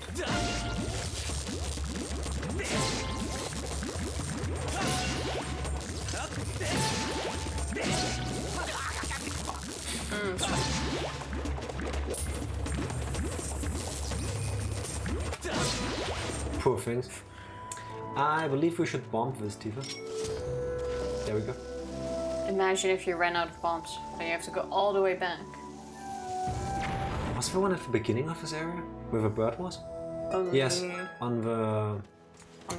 It's fine. Poor things. I believe we should bomb this, Tifa. There we go. Imagine if you ran out of bombs, then you have to go all the way back. Was there one at the beginning of this area? Where the bird was? Yes, on the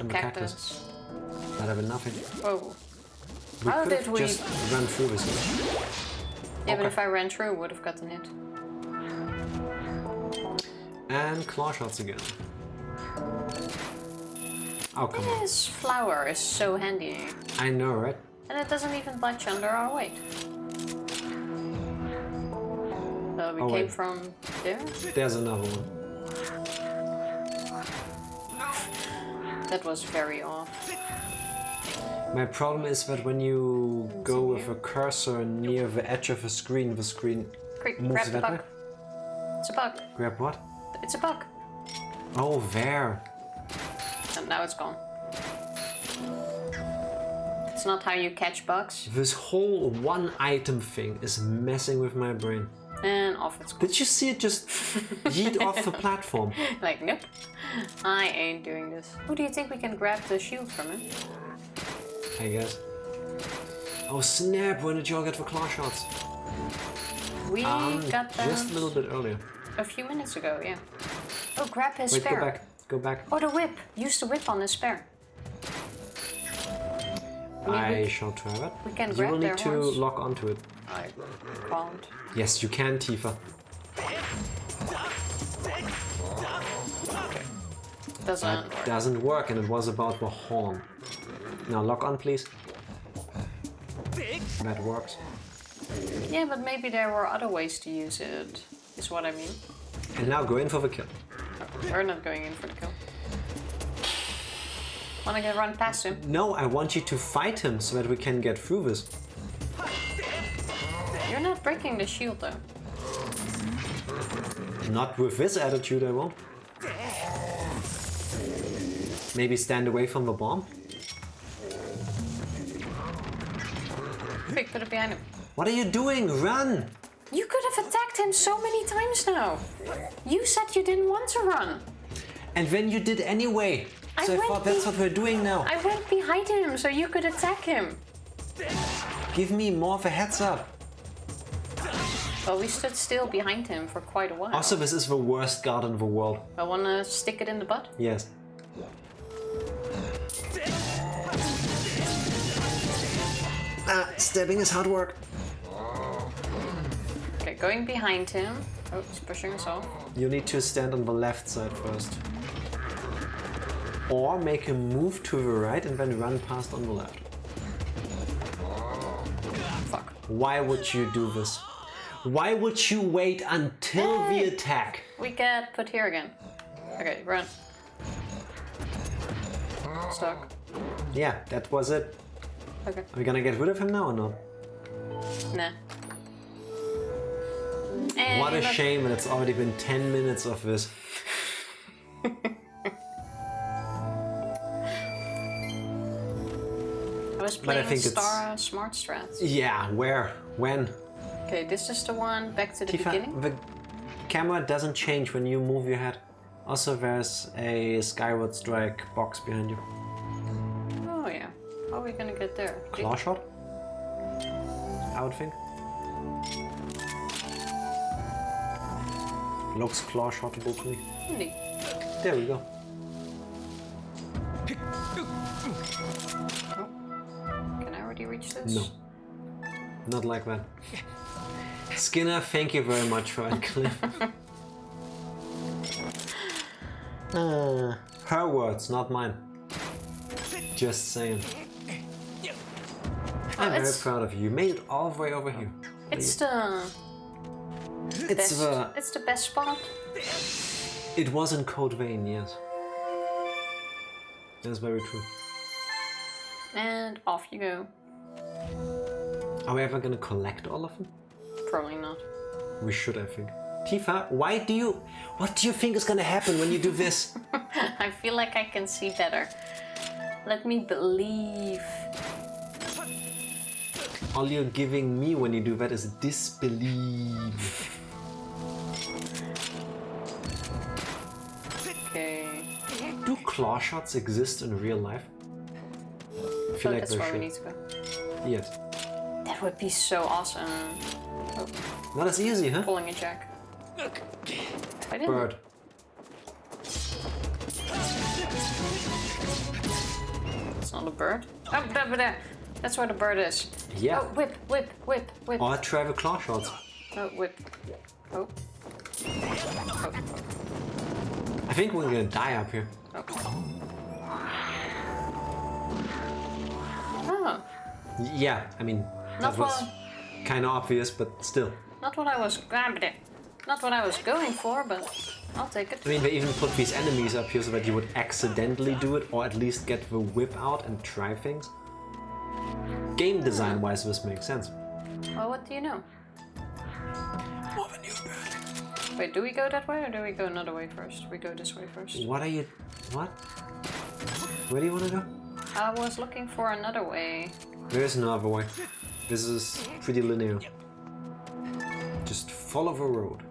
cactus. That have been nothing. Oh. We How could did have we... just run through this. Yeah, but if I ran through, I would have gotten it. And claw shots again. Oh, come on. This flower is so handy. I know, right? And it doesn't even budge under our weight. So we came from there? There's another one. That was very off. My problem is that when you go with a cursor near the edge of a screen, the screen Quick, moves grab the that bug. way. It's a bug. Grab what? It's a bug. Oh, there. And now it's gone. It's not how you catch bugs. This whole one item thing is messing with my brain. And off it's gone. Did you see it just yeet off the platform? Like, nope. I ain't doing this. Who do you think we can grab the shield from him? I guess. Oh snap, when did y'all get the claw shots? We got them just a little bit earlier. a few minutes ago, yeah. Oh, grab his Wait, spare. go back. Go back. Oh, the whip. Use the whip on his spare. I shall try that. We can you grab will their need to horns. lock onto it. I can't. Yes, you can, Tifa. Doesn't That work. doesn't work, and it was about the horn. Now lock on, please. That works. Yeah, but maybe there were other ways to use it, is what I mean. And now go in for the kill. We're not going in for the kill. Wanna get run past him? No, I want you to fight him so that we can get through this. You're not breaking the shield though. Not with this attitude, I won't. Maybe stand away from the bomb? Quick, put it behind him. What are you doing? Run! You could have attacked him so many times now. You said you didn't want to run. And then you did anyway. So I thought that's what we're doing now. I went behind him so you could attack him. Give me more of a heads up. Well, we stood still behind him for quite a while. Also, this is the worst guard in the world. I wanna stick it in the butt? Yes. Stabbing is hard work. Okay, going behind him. Oh, he's pushing us off. You need to stand on the left side first. Or make him move to the right and then run past on the left. Fuck. Why would you do this? Why would you wait until the attack? We get put here again. Okay, run. Stuck. Yeah, that was it. Okay. Are we gonna get rid of him now or not? Nah. What a look. shame, and it's already been 10 minutes of this. I was playing Smart Strats. Yeah, where? When? Okay, this is the one back to the beginning. The camera doesn't change when you move your head. Also, there's a Skyward strike box behind you. Oh yeah. How are we gonna get there? Claw shot? I would think. Looks claw shotable to me. Really? There we go. Oh. Can I already reach this? No. Not like that. Skinner, thank you very much for that clip. Her words, not mine. Just saying. I'm very proud of you. You made it all the way over here. It's the best spot. It was in Code Vein, yes. That's very true. And off you go. Are we ever gonna collect all of them? Probably not. We should, I think. Tifa, what do you think is gonna happen when you do this? I feel like I can see better. Let me believe. All you're giving me when you do that is disbelief. Okay. Do claw shots exist in real life? I feel like that's they where we should. need to go. Yes. That would be so awesome. Oh, Not as easy, huh? pulling a jack. I didn't. Bird. It's not a bird. Oh, there. That's where the bird is. Yeah. Oh, whip, whip, whip, whip. Or try the claw shots. Oh, whip. Oh. Oh. I think we're gonna die up here. Oh. Oh. Yeah, I mean, Not that was what- kind of obvious, but still. Not what I was grabbing it. Not what I was going for, but I'll take it. I mean, they even put these enemies up here so that you would accidentally do it, or at least get the whip out and try things. Game design-wise, this makes sense. Well, what do you know? More than you, Bernie. Wait, do we go that way or do we go another way first? We go this way first. What are you... What? Where do you want to go? I was looking for another way. There is no other way. This is pretty linear. Just follow the road.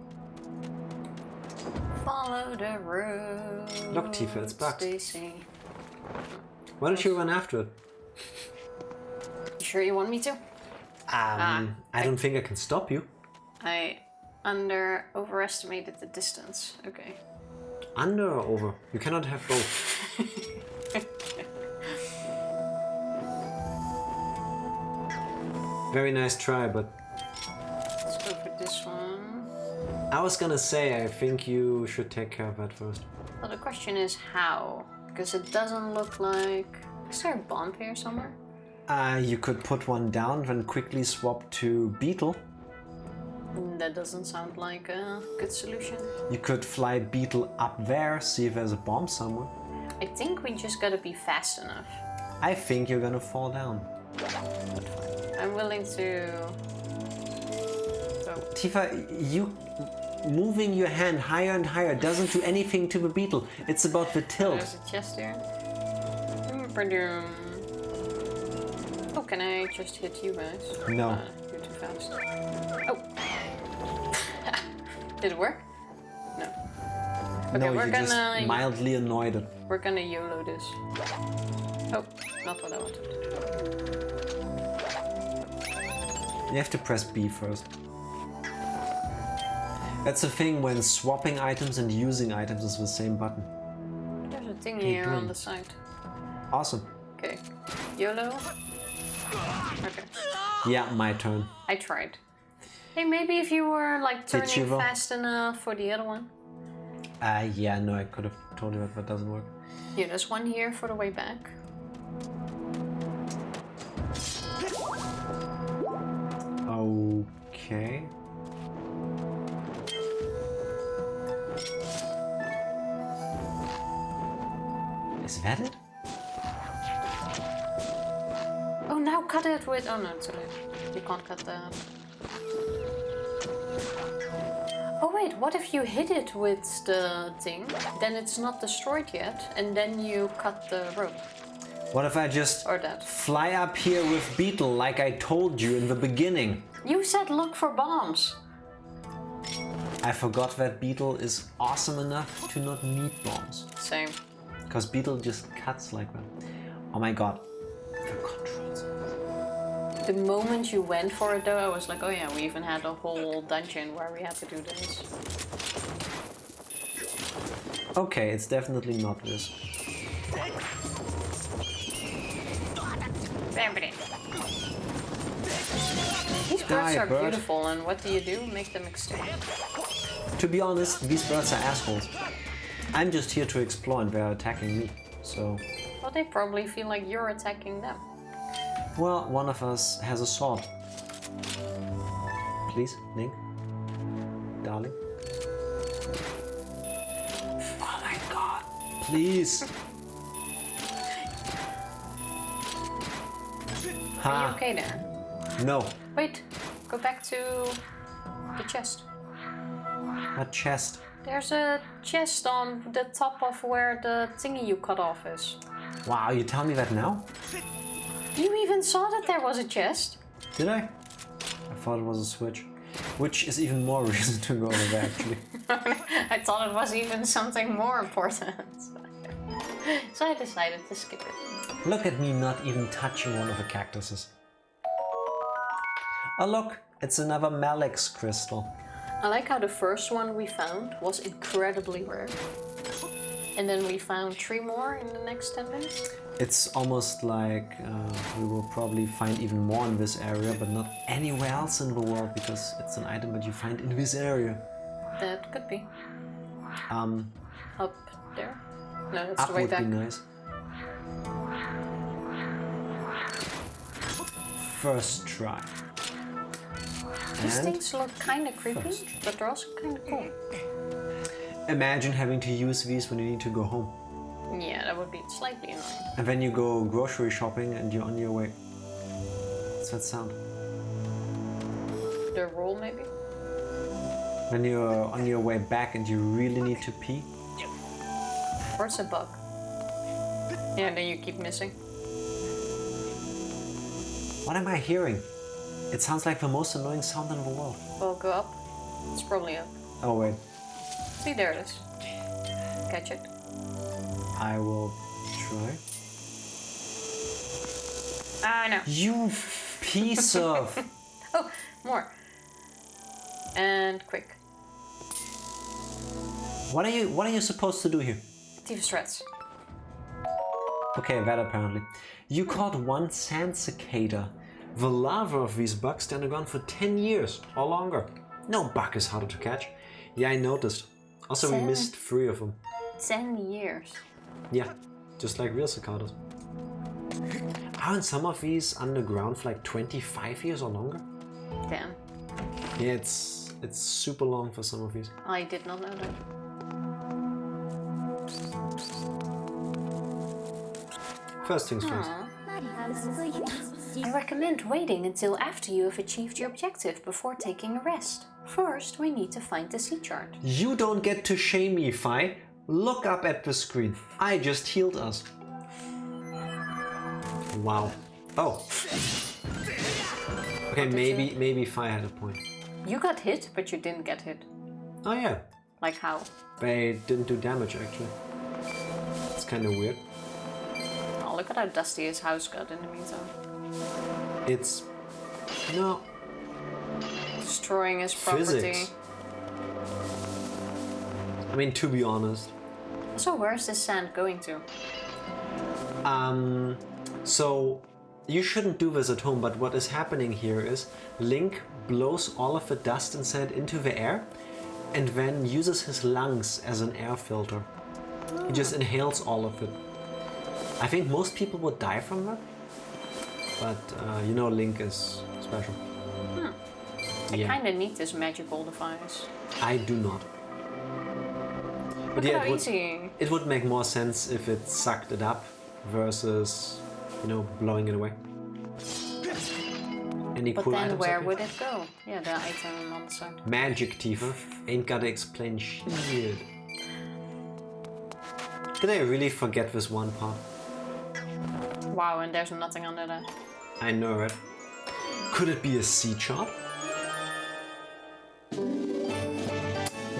Follow the road. Look, Tifa, it's bugs. Stacy. Why don't you run after it? You sure you want me to? I don't think I can stop you. I overestimated the distance. Okay. Under or over? You cannot have both. Very nice try, but Let's go for this one. I was gonna say I think you should take care of that first. Well, the question is how? Because it doesn't look like... Is there a bomb here somewhere? You could put one down, then quickly swap to Beetle. That doesn't sound like a good solution. You could fly Beetle up there, see if there's a bomb somewhere. I think we just gotta be fast enough. I think you're gonna fall down. I'm willing to... go. Tifa, you moving your hand higher and higher doesn't do anything to the Beetle. It's about the tilt. There's a chest here. Oh, can I just hit you guys? No. You're too fast. Oh! Did it work? No. Okay, No, we're you gonna... just mildly annoyed it. We're gonna YOLO this. Oh, not what I wanted to do. You have to press B first. That's the thing when swapping items and using items is the same button. There's a thing Keep here on doing. the side. Awesome. Okay. YOLO. Okay. Yeah, my turn. I tried. Hey, maybe if you were like Did you turning roll? fast enough for the other one. Yeah, no, I could have told you that doesn't work. Here, there's one here for the way back. Okay. Is that it? Oh, now cut it with... Oh no, it's too late. You can't cut that. Oh wait, what if you hit it with the thing? Then it's not destroyed yet, and then you cut the rope. What if I just Or that. fly up here with Beetle like I told you in the beginning? You said look for bombs. I forgot that Beetle is awesome enough to not need bombs. Same. Because Beetle just cuts like that. Oh my god. The controls. The moment you went for it though, I was like, oh yeah, we even had a whole dungeon where we had to do this. Okay, it's definitely not this. These birds Die, are bird. beautiful, and what do you do? Make them extinct. To be honest, these birds are assholes. I'm just here to explore and they're attacking me, so... Well, they probably feel like you're attacking them. Well, one of us has a sword. Please, Link. Darling. Oh my god. Please. Are you Ha. okay there? No. Wait, go back to the chest. What chest? There's a chest on the top of where the thingy you cut off is. Wow, you tell me that now? You even saw that there was a chest? Did I? I thought it was a switch. Which is even more reason to go over there, actually. I thought it was even something more important. So I decided to skip it. Look at me not even touching one of the cactuses. Oh look, it's another Malix crystal. I like how the first one we found was incredibly rare. And then we found 3 more in the next 10 minutes. It's almost like we will probably find even more in this area, but not anywhere else in the world, because it's an item that you find in this area. That could be. Up there? No, that's Up the way would back. be nice. First try. These And things look kind of creepy, but they're also kind of cool. imagine having to use these when you need to go home. Yeah, that would be slightly annoying. And then you go grocery shopping and you're on your way. What's that sound? The roll, maybe? When you're on your way back and you really need to pee. Or it's a bug. Yeah, and then you keep missing. What am I hearing? It sounds like the most annoying sound in the world. Well, go up. It's probably up. Oh wait, See, there it is. Catch it. I will try. Ah, no. You piece of... Oh, more. And quick. What are you supposed to do here? Thieves' threats. Okay, that apparently. You caught one sand cicada. The larvae of these bugs stay underground for 10 years or longer. No bug is harder to catch. Yeah, I noticed. Also, we missed 3 of them. 10 years. Yeah, just like real cicadas. Aren't some of these underground for like 25 years or longer? Damn. Yeah, it's super long for some of these. I did not know that. First things first. I recommend waiting until after you have achieved your objective before taking a rest. First, we need to find the sea chart. You don't get to shame me, Fi. Look up at the screen. I just healed us. Wow. Oh. Okay, maybe Fi had a point. You got hit, but you didn't get hit. Oh yeah. Like how? They didn't do damage actually. It's kind of weird. Oh, look at how dusty his house got in the meantime. It's... no. Destroying his property. Physics. I mean, to be honest. So where's this sand going to? So you shouldn't do this at home, but what is happening here is Link blows all of the dust and sand into the air and then uses his lungs as an air filter. He just inhales all of it. I think most people would die from that, but you know Link is special. I kind of need this magical device. I do not. But Look yeah, how easy. it would make more sense if it sucked it up versus, you know, blowing it away. Any But cool then items where up here? would it go? Yeah, the item on the side. Magic Tifa. Ain't gotta explain shit. Did I really forget this one part? Wow, and there's nothing under that. I know, right? Could it be a sea chart?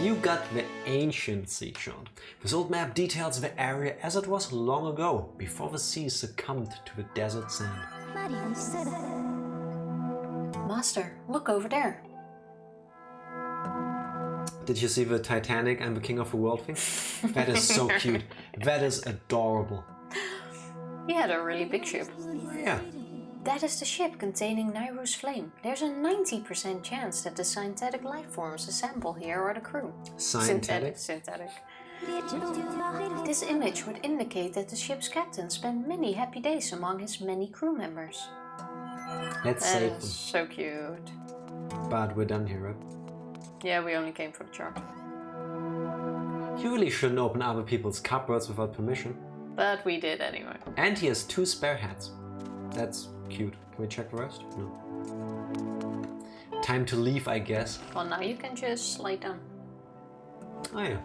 You got the ancient sea chart. This old map details the area as it was long ago, before the sea succumbed to the desert sand. Master, look over there. Did you see the Titanic I'm the king of the world thing? That is so cute. That is adorable. He had a really big ship. Yeah. That is the ship containing Nayru's flame. There's a 90% chance that the synthetic life forms assemble here are the crew. Synthetic? Synthetic. This image would indicate that the ship's captain spent many happy days among his many crew members. Let's That save is them. so cute. But we're done here, right? Yeah, we only came for the chart. You really shouldn't open other people's cupboards without permission. But we did anyway. And he has 2 spare heads. That's cute. Can we check the rest? No. Time to leave, I guess. Well, now you can just slide down. Oh yeah.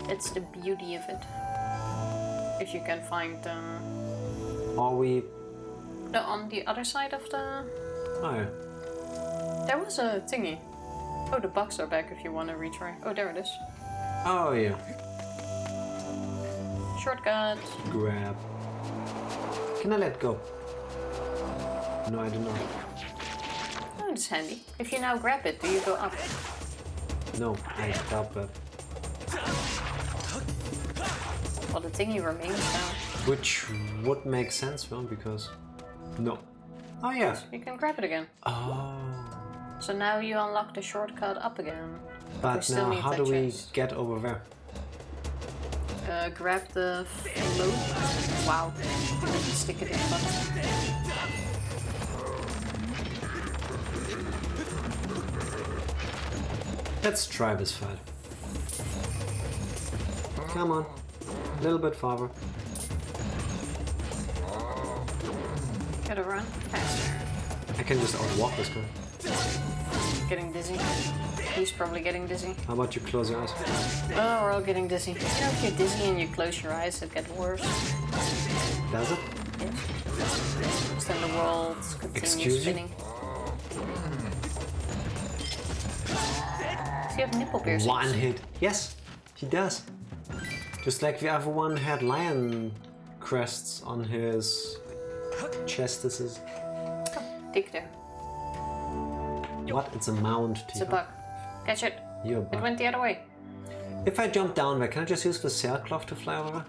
That's the beauty of it. If you can find Are we... no, on the other side of the... Oh yeah. There was a thingy. Oh, the bugs are back if you want to retry. Oh, there it is. Oh yeah. Shortcut. Grab. Can I let go? No, I do not. Oh, it's handy. If you now grab it, do you go up? No, I doubt that. Well, the thingy remains down. Which would make sense, well, because... No. Oh yeah. You can grab it again. Oh. So now you unlock the shortcut up again. But now, how do we get over there? Grab the float. Wow. Stick it in the button. Let's try this fight. Come on. A little bit farther. Gotta run faster. I can just outwalk this guy. Getting dizzy. He's probably getting dizzy. How about you close your eyes? Oh, we're all getting dizzy. You know, if you're dizzy and you close your eyes, it gets worse. Does it? Yes. So then the world continues spinning. Does he have nipple piercings? One hit. Yes, he does. Just like the other one had lion crests on his chestises. Dig there. What? It's a mound. It's a bug. Catch it. You're a It bug. went the other way. If I jump down there, can I just use the Skyloft to fly over?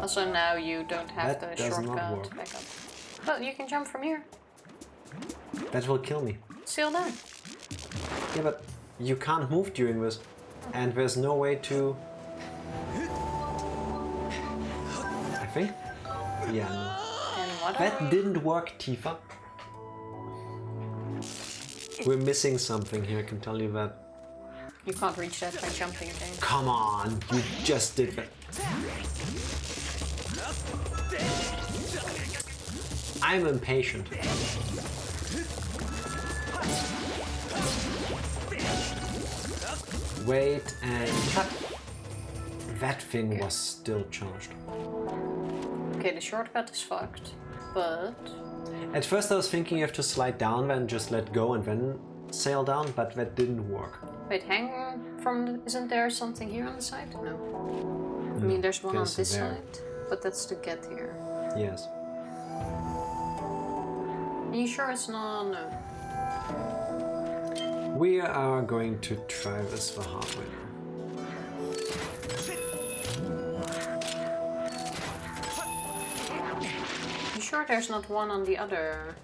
Also, now you don't have That the does not shortcut work. back up. Well, you can jump from here. That will kill me. Still down. Yeah, but you can't move during this. And there's no way to... I think? Yeah, no. And what are That we? didn't work, Tifa. We're missing something here, I can tell you that. You can't reach that by jumping again. Come on, you just did that. I'm impatient. Wait and cut. That thing was still charged. Okay, the shortcut is fucked, but... At first I was thinking you have to slide down and just let go and then sail down, but that didn't work. Wait, hang from... Isn't there something here on the side? No. I mean, there's one on there's this there. side, but that's to get here. Yes. Are you sure it's not... No. We are going to try this the hard way. You sure there's not one on the other?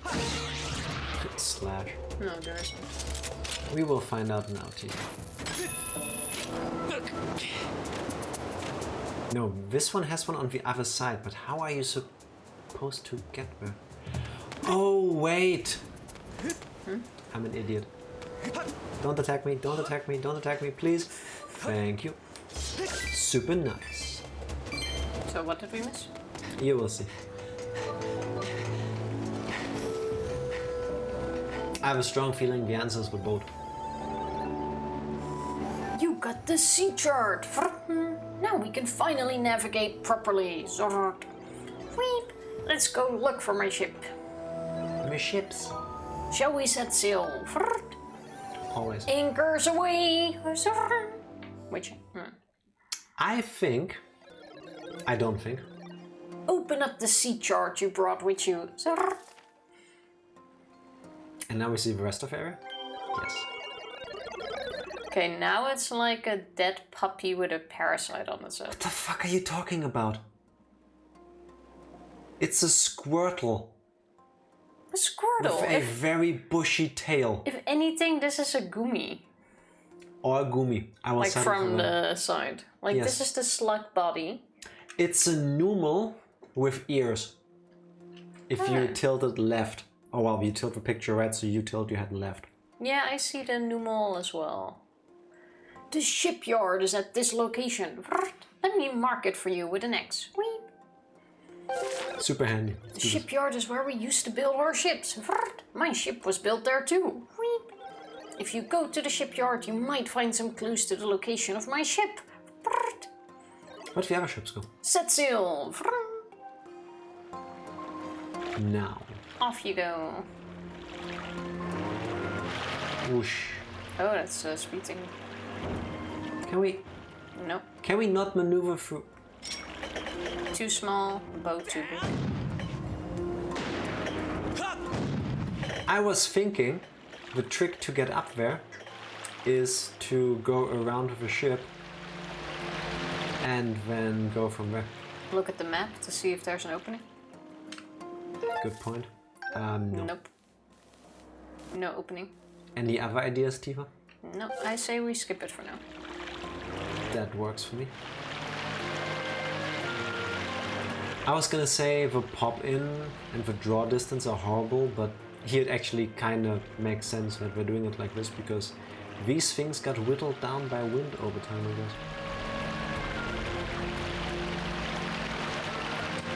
Slash. No, there isn't. We will find out now, T. No, this one has one on the other side, but how are you supposed to get there? Oh, wait! I'm an idiot. Don't attack me, don't attack me, don't attack me, please. Thank you. Super nice. So what did we miss? You will see. I have a strong feeling the answers were both. You got the sea chart! Now we can finally navigate properly. Zord. Weep. Let's go look for my ship. My ships. Shall we set sail? Always. Anchors away! Which? I don't think. Open up the sea chart you brought with you. And now we see the rest of the area? Yes. Okay, now it's like a dead puppy with a parasite on its head. What the fuck are you talking about? It's a Squirtle. A Squirtle? With a very bushy tail. If anything, this is a Goomy. Or a Goomy. I will Like settle from for that. the side. Like Yes. this is the slug body. It's a Numal with ears. If you tilt it left. Oh well, you tilt the picture right, so you tilt your head left. Yeah, I see the Numal as well. The shipyard is at this location. Let me mark it for you with an X. Weep. Super handy. The shipyard is where we used to build our ships. My ship was built there too. If you go to the shipyard, you might find some clues to the location of my ship. What if the other ships go? Set sail. Now. Off you go. Whoosh. Oh, that's speed thing. Can we? No. Can we not maneuver through? Too small, boat too big. I was thinking the trick to get up there is to go around with a ship and then go from there. Look at the map to see if there's an opening. Good point. No. Nope. No opening. Any other ideas, Tifa? No, I say we skip it for now. That works for me. I was gonna say the pop in and the draw distance are horrible, but here it actually kind of makes sense that we're doing it like this because these things got whittled down by wind over time,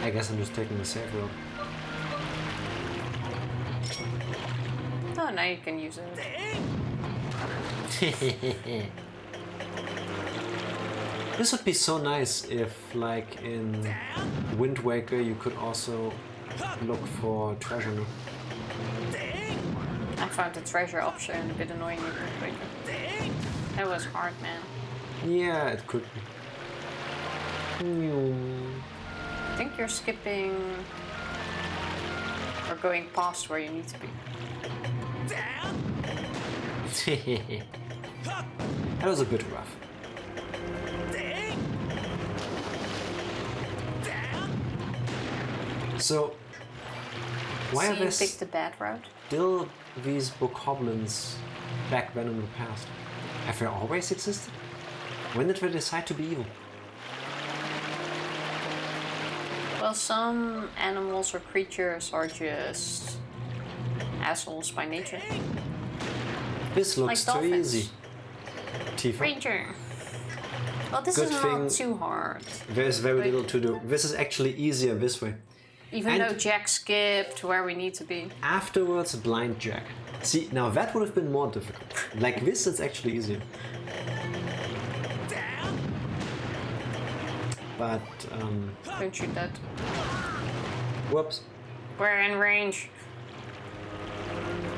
I guess I'm just taking the safe road. Oh, now you can use it. This would be so nice if, like in Wind Waker, you could also look for treasure. No? I found the treasure option a bit annoying in Wind Waker. That was hard, man. Yeah, it could be. I think you're skipping or going past where you need to be. That was a bit rough. So, why so are there you picked the bad route? still these bokoblins back then in the past? Have they always existed? When did they decide to be evil? Well, some animals or creatures are just assholes by nature. This looks Like too dolphins. easy. Tifa. Ranger. Well, this Good is thing- not too hard. There's very little to do. This is actually easier this way. Even And- though Jack skipped where we need to be. Afterwards, blind Jack. See, now that would have been more difficult. Like this, it's actually easier. But, Don't shoot that. whoops. We're in range.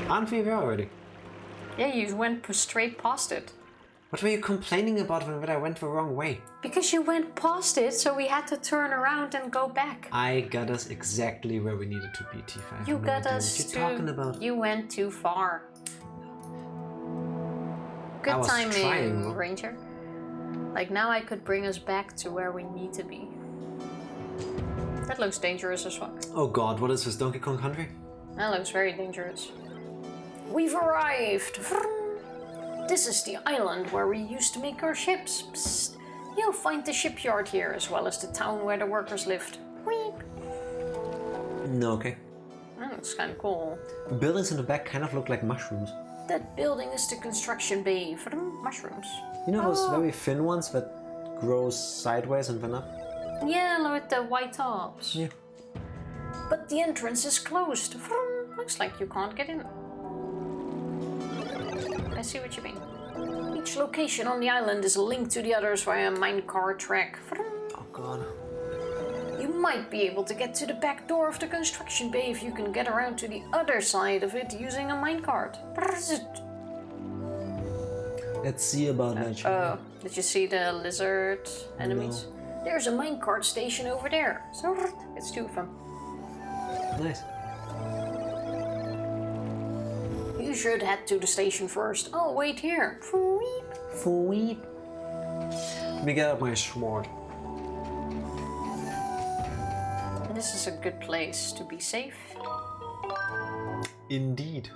Aren't we there already? Yeah, you went straight past it. What were you complaining about when I went the wrong way? Because you went past it, so we had to turn around and go back. I got us exactly where we needed to be, Tifa. I have You no got idea us what to... you're talking about. You went too far. Good I was timing, trying, though. Ranger. Like now I could bring us back to where we need to be. That looks dangerous as fuck. Oh god, what is this, Donkey Kong Country? That looks very dangerous. We've arrived! This is the island where we used to make our ships. Psst. You'll find the shipyard here as well as the town where the workers lived. Weep. No, okay. That looks kind of cool. The buildings in the back kind of look like mushrooms. That building is the construction bay for the mushrooms. You know those very thin ones that grow sideways and then up? Yeah, with the white tops. Yeah. But the entrance is closed. Looks like you can't get in. I see what you mean. Each location on the island is linked to the others via a minecart track. Oh god. You might be able to get to the back door of the construction bay if you can get around to the other side of it using a minecart. Let's see about that. Oh, did you see the lizard enemies? No. There's a minecart station over there. So it's two of them. Nice. You should head to the station first. I'll wait here. Sweet. Let me get out my sword. This is a good place to be safe. Indeed.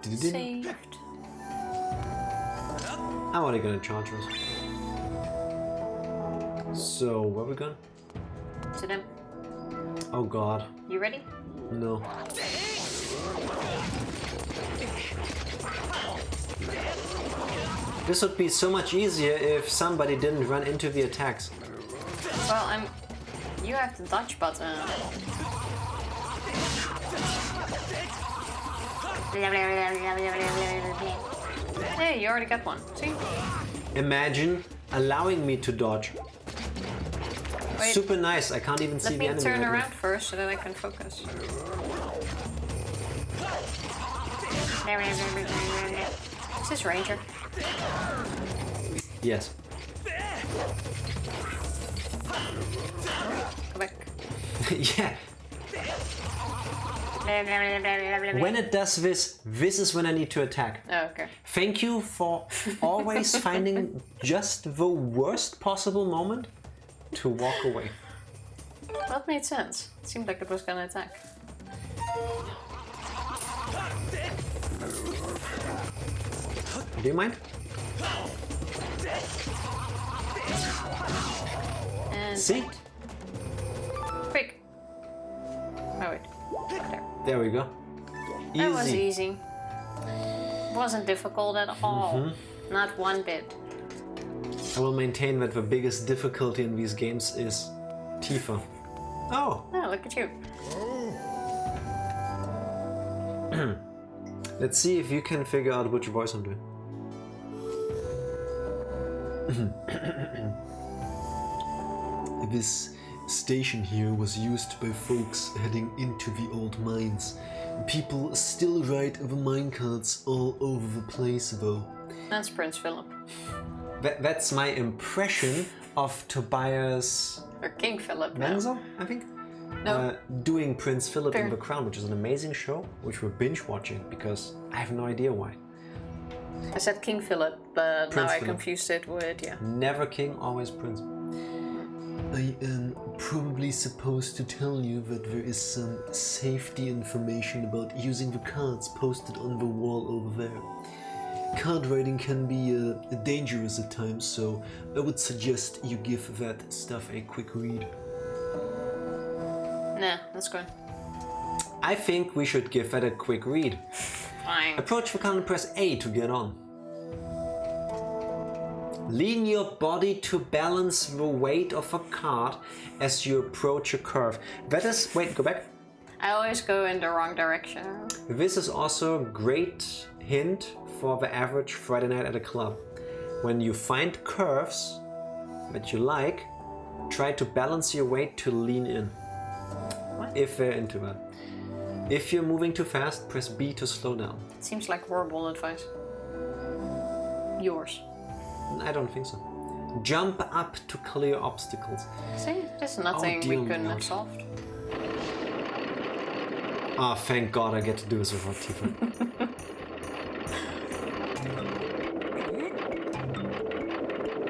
Saved. I'm already gonna charge us. So, where we going? To them. Oh god. You ready? No. This would be so much easier if somebody didn't run into the attacks. Well, you have the dodge button. Hey, you already got one. See? Imagine allowing me to dodge. Wait, super nice. I can't even see the enemy. let me turn right around now. first so that I can focus. Is this Ranger? Yes. Go back. Yeah. When it does this, this is when I need to attack. Oh, okay. Thank you for always finding just the worst possible moment to walk away. That made sense. It seemed like it was gonna attack. Do you mind? And See? quick. Oh wait. There. There we go. Easy. That was easy. Wasn't difficult at all. Not one bit. I will maintain that the biggest difficulty in these games is Tifa. Oh! Oh, look at you. Let's see if you can figure out which voice I'm doing. This station here was used by folks heading into the old mines. People still ride the minecarts all over the place though. That's Prince Philip. That's my impression of Tobias Or King Philip. No. Menzel, I think? No. Doing Prince Philip in Fair. The Crown, which is an amazing show, which we're binge watching because I have no idea why. I said King Philip, but Prince now I Philip. confused it with, yeah. Never king, always prince. I am probably supposed to tell you that there is some safety information about using the cards posted on the wall over there. Card writing can be dangerous at times, so I would suggest you give that stuff a quick read. Nah, that's good. I think we should give that a quick read. Fine. Approach the card and press A to get on. Lean your body to balance the weight of a card as you approach a curve. That is... Wait, go back. I always go in the wrong direction. This is also a great hint for the average Friday night at a club. When you find curves that you like, try to balance your weight to lean in. What? If they're into that. If you're moving too fast, press B to slow down. Seems like horrible advice. Yours. I don't think so. Jump up to clear obstacles. See, there's nothing dear we couldn't Lord. have solved. Ah, thank God I get to do this without Tifa.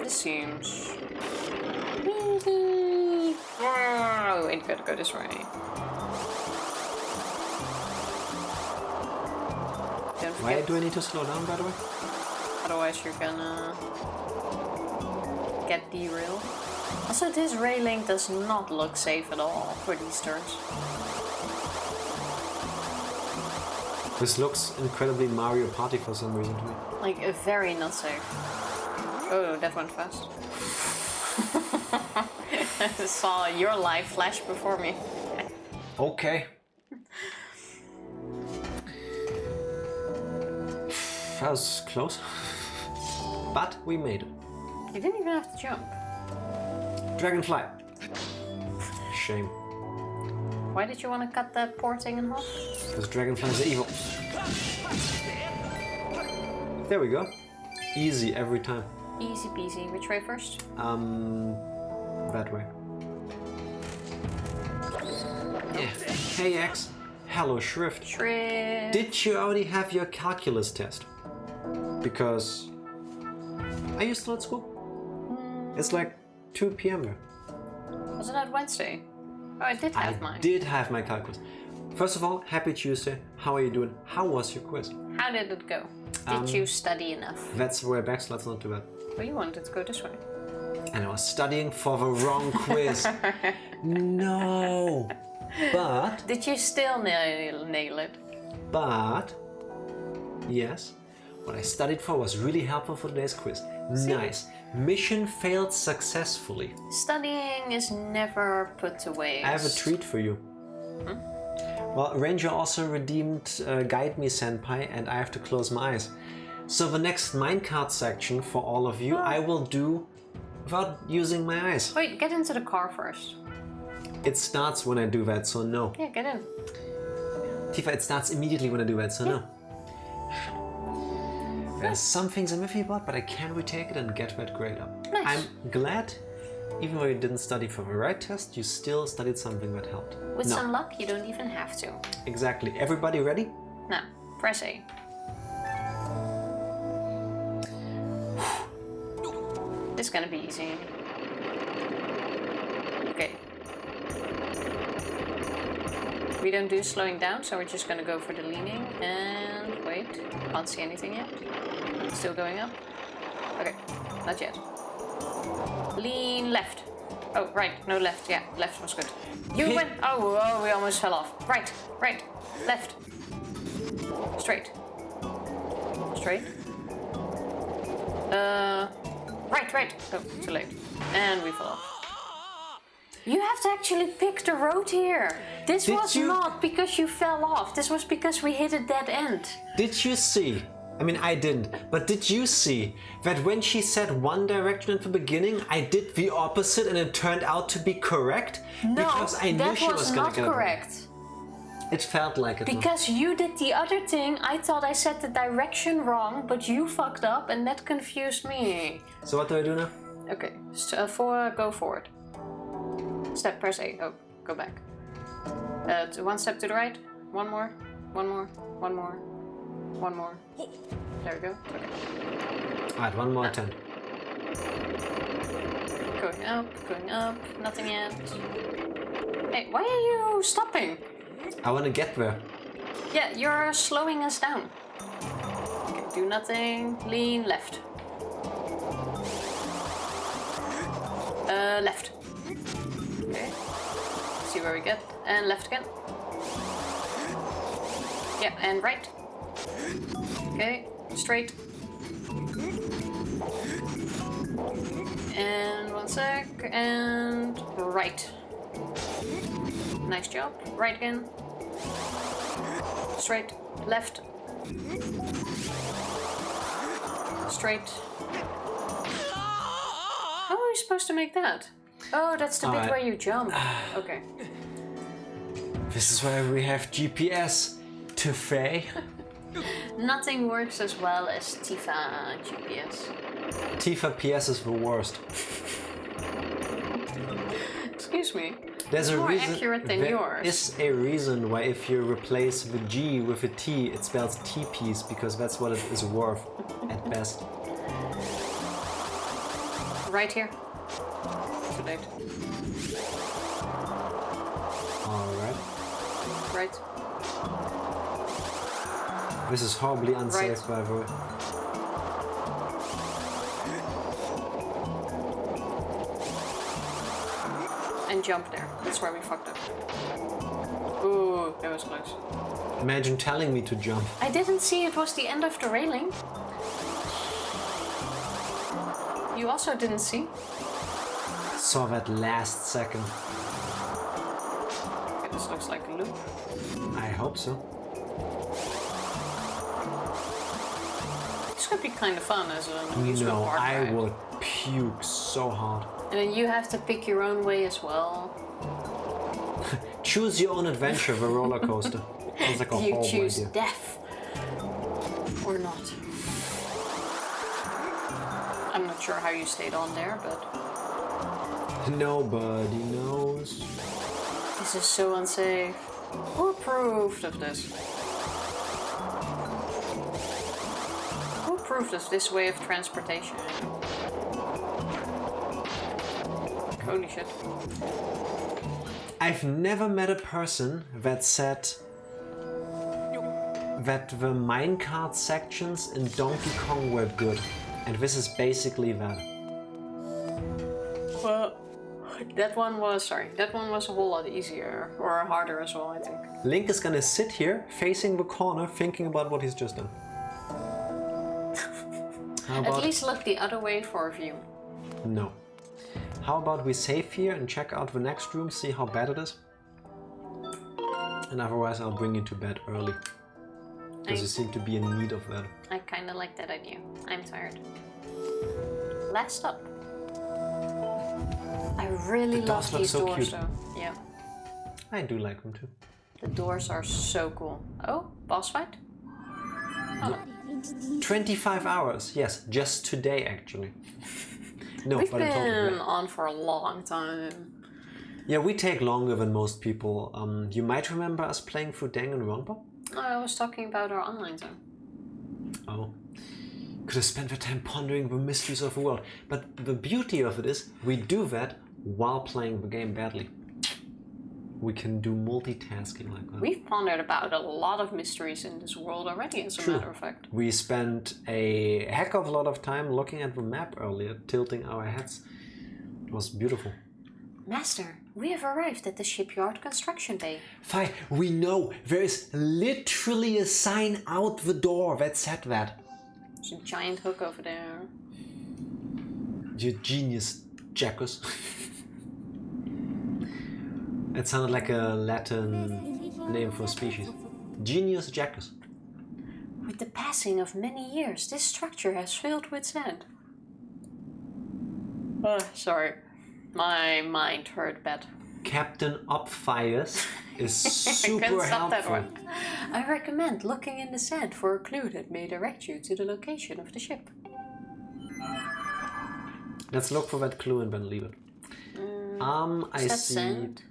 This seems... Oh, wait, gotta go this way. Don't Why forget, do I need to slow down, by the way? otherwise you're gonna get derailed. Also, this railing does not look safe at all for these turns. This looks incredibly Mario Party for some reason to me. Like, very not safe. Oh, that went fast. I saw your life flash before me. Okay. That was close. But we made it. You didn't even have to jump. Dragonfly. Shame. Why did you want to cut that poor thing in half? Because dragonflies are evil. There we go. Easy every time. Easy peasy. Which way first? That way. Yeah. Hey X. Hello Shrift. Shrift. Did you already have your calculus test? Because... Are you still at school? It's like 2 p.m. there. Was it on Wednesday? Oh, I did have mine. I did have my calculus. First of all, happy Tuesday. How are you doing? How was your quiz? How did it go? Did you study enough? That's the way back, so let's not do that. Well, you wanted to go this way. And I was studying for the wrong quiz. No! But... Did you still nail it? But... Yes. What I studied for was really helpful for today's quiz. Nice. Mission failed successfully. Studying is never put to waste. I have a treat for you. Well, Ranger also redeemed Guide Me Senpai, and I have to close my eyes. So the next minecart section for all of you, I will do without using my eyes. Wait, get into the car first. It starts when I do that, so no. Yeah, get in. Tifa, it starts immediately when I do that, so no. There's some things I'm iffy about, but I can retake it and get that grade up. Nice. I'm glad, even though you didn't study for the right test, you still studied something that helped. With some luck, you don't even have to. Exactly. Everybody ready? Now, press A. This is gonna be easy. Okay. We don't do slowing down, so we're just gonna go for the leaning. And wait, can't see anything yet. Still going up. Okay, not yet. Lean left. Oh, right, no left. Yeah, left was good. You went. Oh, we almost fell off. Right, left. Straight. Right. Oh, too late. And we fell off. You have to actually pick the road here. This was not because you fell off. This was because we hit a dead end. Did you see? I mean, I didn't. But did you see that when she said one direction at the beginning, I did the opposite and it turned out to be correct? No, because I knew she was not gonna correct. It felt like it. Because you did the other thing, I thought I said the direction wrong, but you fucked up and that confused me. So what do I do now? Okay, go forward. Step, press A. Oh, go back. One step to the right. One more. There we go. Okay. Alright, one more attempt. Going up. Nothing yet. Hey, why are you stopping? I want to get there. Yeah, you're slowing us down. Okay, do nothing. Lean left. Left. Okay. See where we get. And left again. Yeah, and right. Okay, straight. And one sec. And right. Nice job. Right again. Straight. Left. Straight. How are we supposed to make that? Oh, that's the bit where you jump. Okay. This is why we have GPS to Faye. Nothing works as well as Tifa GPS. Tifa PS is the worst. Excuse me. There's it's a more reason. accurate than yours. There is a reason why if you replace the G with a T, it spells T-piece, because that's what it is worth at best. Right here. Too late. Alright. Right. This is horribly unsafe, by the way. And jump there. That's where we fucked up. Ooh, that was close. Imagine telling me to jump. I didn't see it was the end of the railing. You also didn't see? Saw that last second. Okay, this looks like a loop. I hope so. This could be kind of fun as an amusement No, park I ride. would puke so hard. And then you have to pick your own way as well. Choose your own adventure, the roller coaster. Sounds like a Do you horrible choose idea. death or not? I'm not sure how you stayed on there, but Nobody knows. this is so unsafe. Who approved of this? Who approved of this way of transportation? Holy shit. I've never met a person that said that the minecart sections in Donkey Kong were good. And this is basically that. Well, that one was a whole lot easier, or harder as well, I think. Link is gonna sit here, facing the corner, thinking about what he's just done. How about... At least look the other way for a view. No. How about we save here and check out the next room, see how bad it is? And otherwise I'll bring you to bed early. Because you seem to be in need of that. I kinda like that idea. I'm tired. Last stop. I really love these doors though. Yeah. I do like them too. The doors are so cool. Oh, boss fight? Oh. No. 25 hours, yes, just today actually. No, We've but been on for a long time. Yeah, we take longer than most people. You might remember us playing through Danganronpa? No, I was talking about our online zone. Oh. Could have spent the time pondering the mysteries of the world. But the beauty of it is, we do that while playing the game badly. We can do multitasking like that. We've pondered about a lot of mysteries in this world already, as a matter of fact. We spent a heck of a lot of time looking at the map earlier, tilting our heads. It was beautiful. Master, we have arrived at the shipyard construction bay. Fi, we know there is literally a sign out the door that said that. There's a giant hook over there. You genius, Jackus. It sounded like a Latin name for a species. Genius Jackus. With the passing of many years, this structure has filled with sand. Sorry. My mind hurt bad. Captain Opfius is super I stop helpful. That one. I recommend looking in the sand for a clue that may direct you to the location of the ship. Let's look for that clue and then leave it. I Is that see. sand?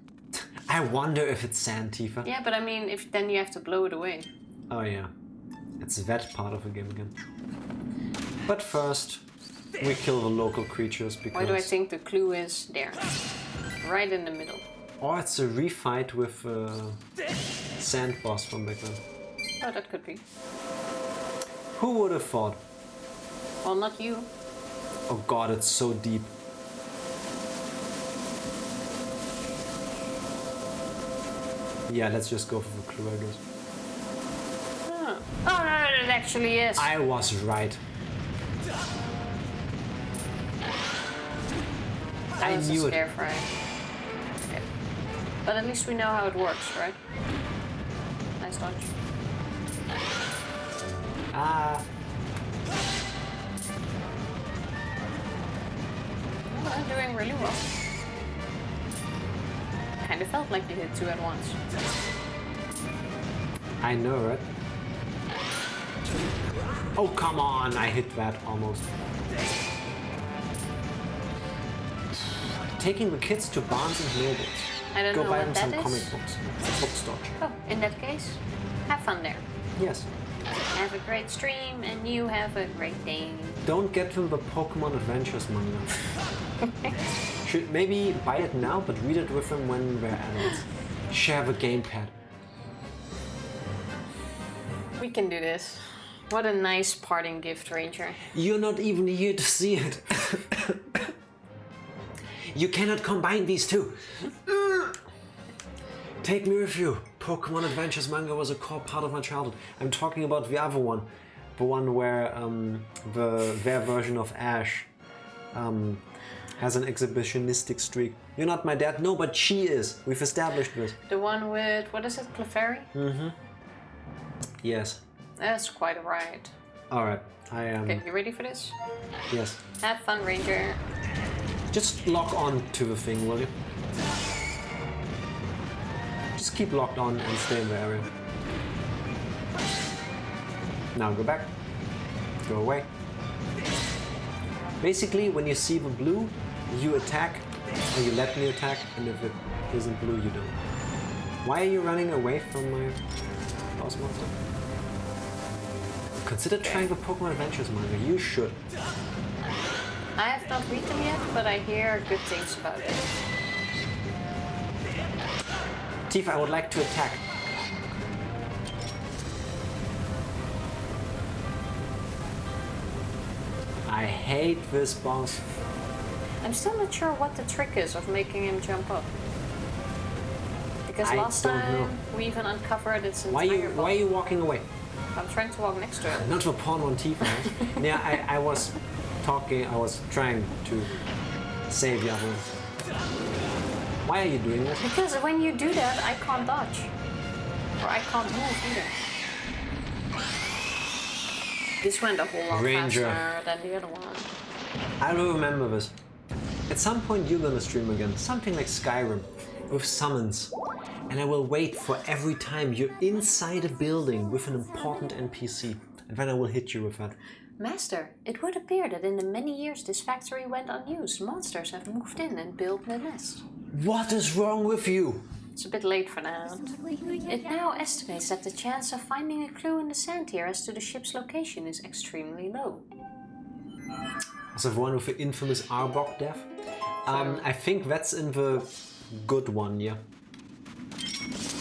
I wonder if it's sand, Tifa. Yeah, but I mean, if then you have to blow it away. Oh yeah, it's that part of the game again. But first, we kill the local creatures because... Why do I think the clue is there? Right in the middle. Or it's a refight with sand boss from back then. Oh, that could be. Who would have thought? Well, not you. Oh god, it's so deep. Yeah, let's just go for the clue, I guess. Oh, no, it actually is. I was right. I knew it. Scare fry. Okay. But at least we know how it works, right? Nice dodge. Ah. Well, I'm doing really well. Kind of felt like you hit two at once. I know, right? Oh, come on! I hit that almost. Taking the kids to Barnes and Nobles. I don't Go know buy what them that some is. comic books. Bookstore. Oh, in that case, have fun there. Yes. Have a great stream, and you have a great day. Don't get them the Pokemon Adventures manga. Should maybe buy it now, but read it with them when they're adults. Share the gamepad. We can do this. What a nice parting gift, Ranger. You're not even here to see it. You cannot combine these two. Take me with you. Pokemon Adventures manga was a core part of my childhood. I'm talking about the other one. The one where their version of Ash has an exhibitionistic streak. You're not my dad? No, but she is. We've established this. The one with, what is it, Clefairy? Mm-hmm. Yes. That's quite a ride. Alright, I am... Okay, you ready for this? Yes. Have fun, Ranger. Just lock on to the thing, will you? Just keep locked on and stay in the area. Now go back. Go away. Basically, when you see the blue, you attack, or you let me attack, and if it isn't blue, you don't. Why are you running away from my boss monster? Consider trying the Pokemon Adventures manga. You should. I have not read them yet, but I hear good things about it. Tifa, I would like to attack. I hate this boss. I'm still not sure what the trick is of making him jump up. Because last time we even uncovered its entire Why are you walking away? I'm trying to walk next to it. Not for porn on Tifa. Yeah, I was trying to save you. Why are you doing this? Because when you do that, I can't dodge. Or I can't move either. This went a whole lot faster than the other one. I will remember this. At some point you're gonna stream again. Something like Skyrim, with summons. And I will wait for every time you're inside a building with an important NPC. And then I will hit you with that. Master, it would appear that in the many years this factory went unused, monsters have moved in and built a nest. What is wrong with you? It's a bit late for that. It now estimates that the chance of finding a clue in the sand here as to the ship's location is extremely low. Was the one with the infamous Arbok death? I think that's in the good one, yeah.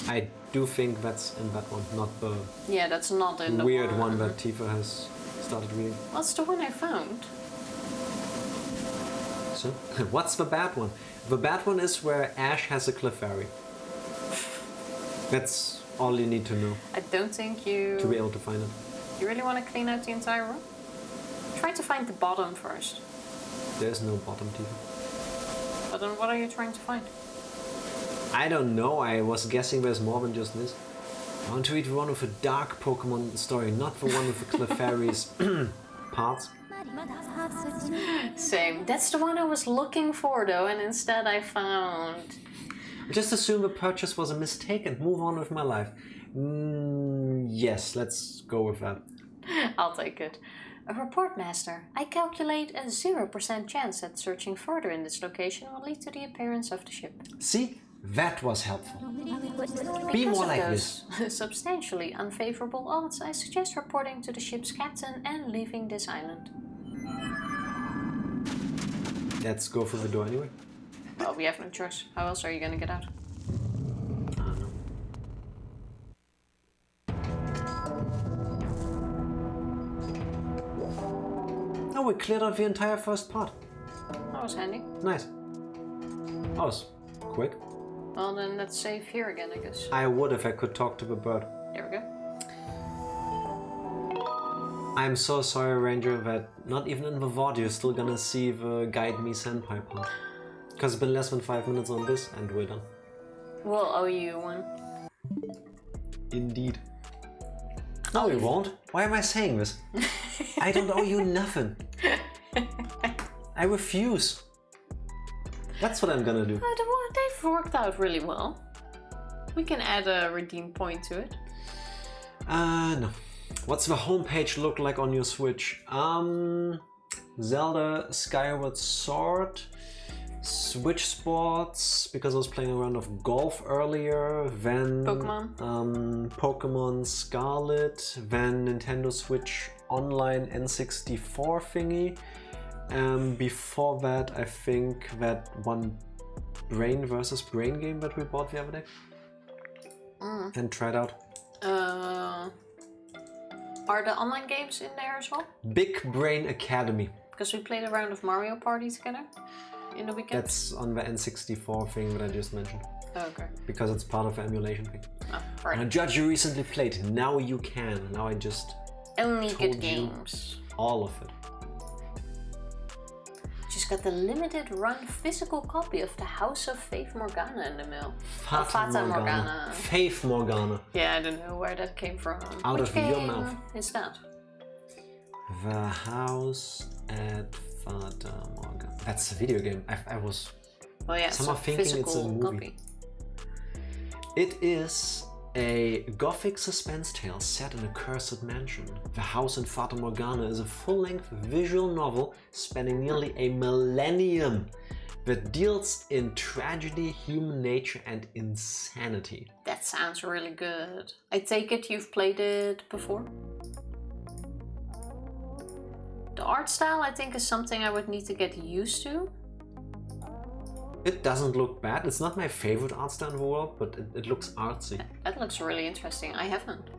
I do think that's in that one, not the yeah, that's not in the weird one that Tifa has started reading. What's the one I found? So, what's the bad one? The bad one is where Ash has a Clefairy. That's all you need to know. I don't think you... to be able to find it. You really want to clean out the entire room? Try to find the bottom first. There's no bottom, Tifa. But then what are you trying to find? I don't know, I was guessing there's more than just this. I want to read the one with a dark Pokemon story, not the one with the Clefairy's parts. Same. That's the one I was looking for though, and instead I found... Just assume the purchase was a mistake and move on with my life. Yes, let's go with that. I'll take it. A report, Master. I calculate a 0% chance that searching further in this location will lead to the appearance of the ship. See? That was helpful. Because Be more of like those this. substantially unfavorable odds, I suggest reporting to the ship's captain and leaving this island. Let's go through the door anyway. Well, we have no choice. How else are you gonna get out? I don't know. Oh, we cleared out the entire first part. That was handy. Nice. That was quick. Well, then let's save here again, I guess. I would if I could talk to the bird. There we go. I'm so sorry, Ranger, that not even in the VOD you're still gonna see the Guide Me Senpai part. Because it's been less than 5 minutes on this and we're done. We'll owe you one. Indeed. No, we won't. Why am I saying this? I don't owe you nothing. I refuse. That's what I'm gonna do. Oh, they've worked out really well. We can add a redeem point to it. No. What's the homepage look like on your Switch? Zelda, Skyward Sword, Switch Sports, because I was playing a round of golf earlier, then Pokemon Scarlet, then Nintendo Switch Online N64 thingy. Before that, I think that one Brain versus Brain game that we bought the other day and tried out. Are the online games in there as well? Big Brain Academy. Because we played a round of Mario Party together in the weekend. That's on the N64 thing that I just mentioned. Oh, okay. Because it's part of the emulation thing. Oh, right. And a judge you recently played. Now you can. Now I just only told good games. All of it. Just got the limited run physical copy of the House of Faith Morgana in the mail. Fata Morgana. Faith Morgana. Yeah, I don't know where that came from. Out Which of game your mouth. is that? The House at Fata Morgana. That's a video game. I was somehow thinking it's a movie. Copy. It is a gothic suspense tale set in a cursed mansion. The House in Fata Morgana is a full-length visual novel spanning nearly a millennium that deals in tragedy, human nature, and insanity. That sounds really good. I take it you've played it before? The art style, I think, is something I would need to get used to. It doesn't look bad. It's not my favorite art style in the world, but it looks artsy. That looks really interesting. I haven't.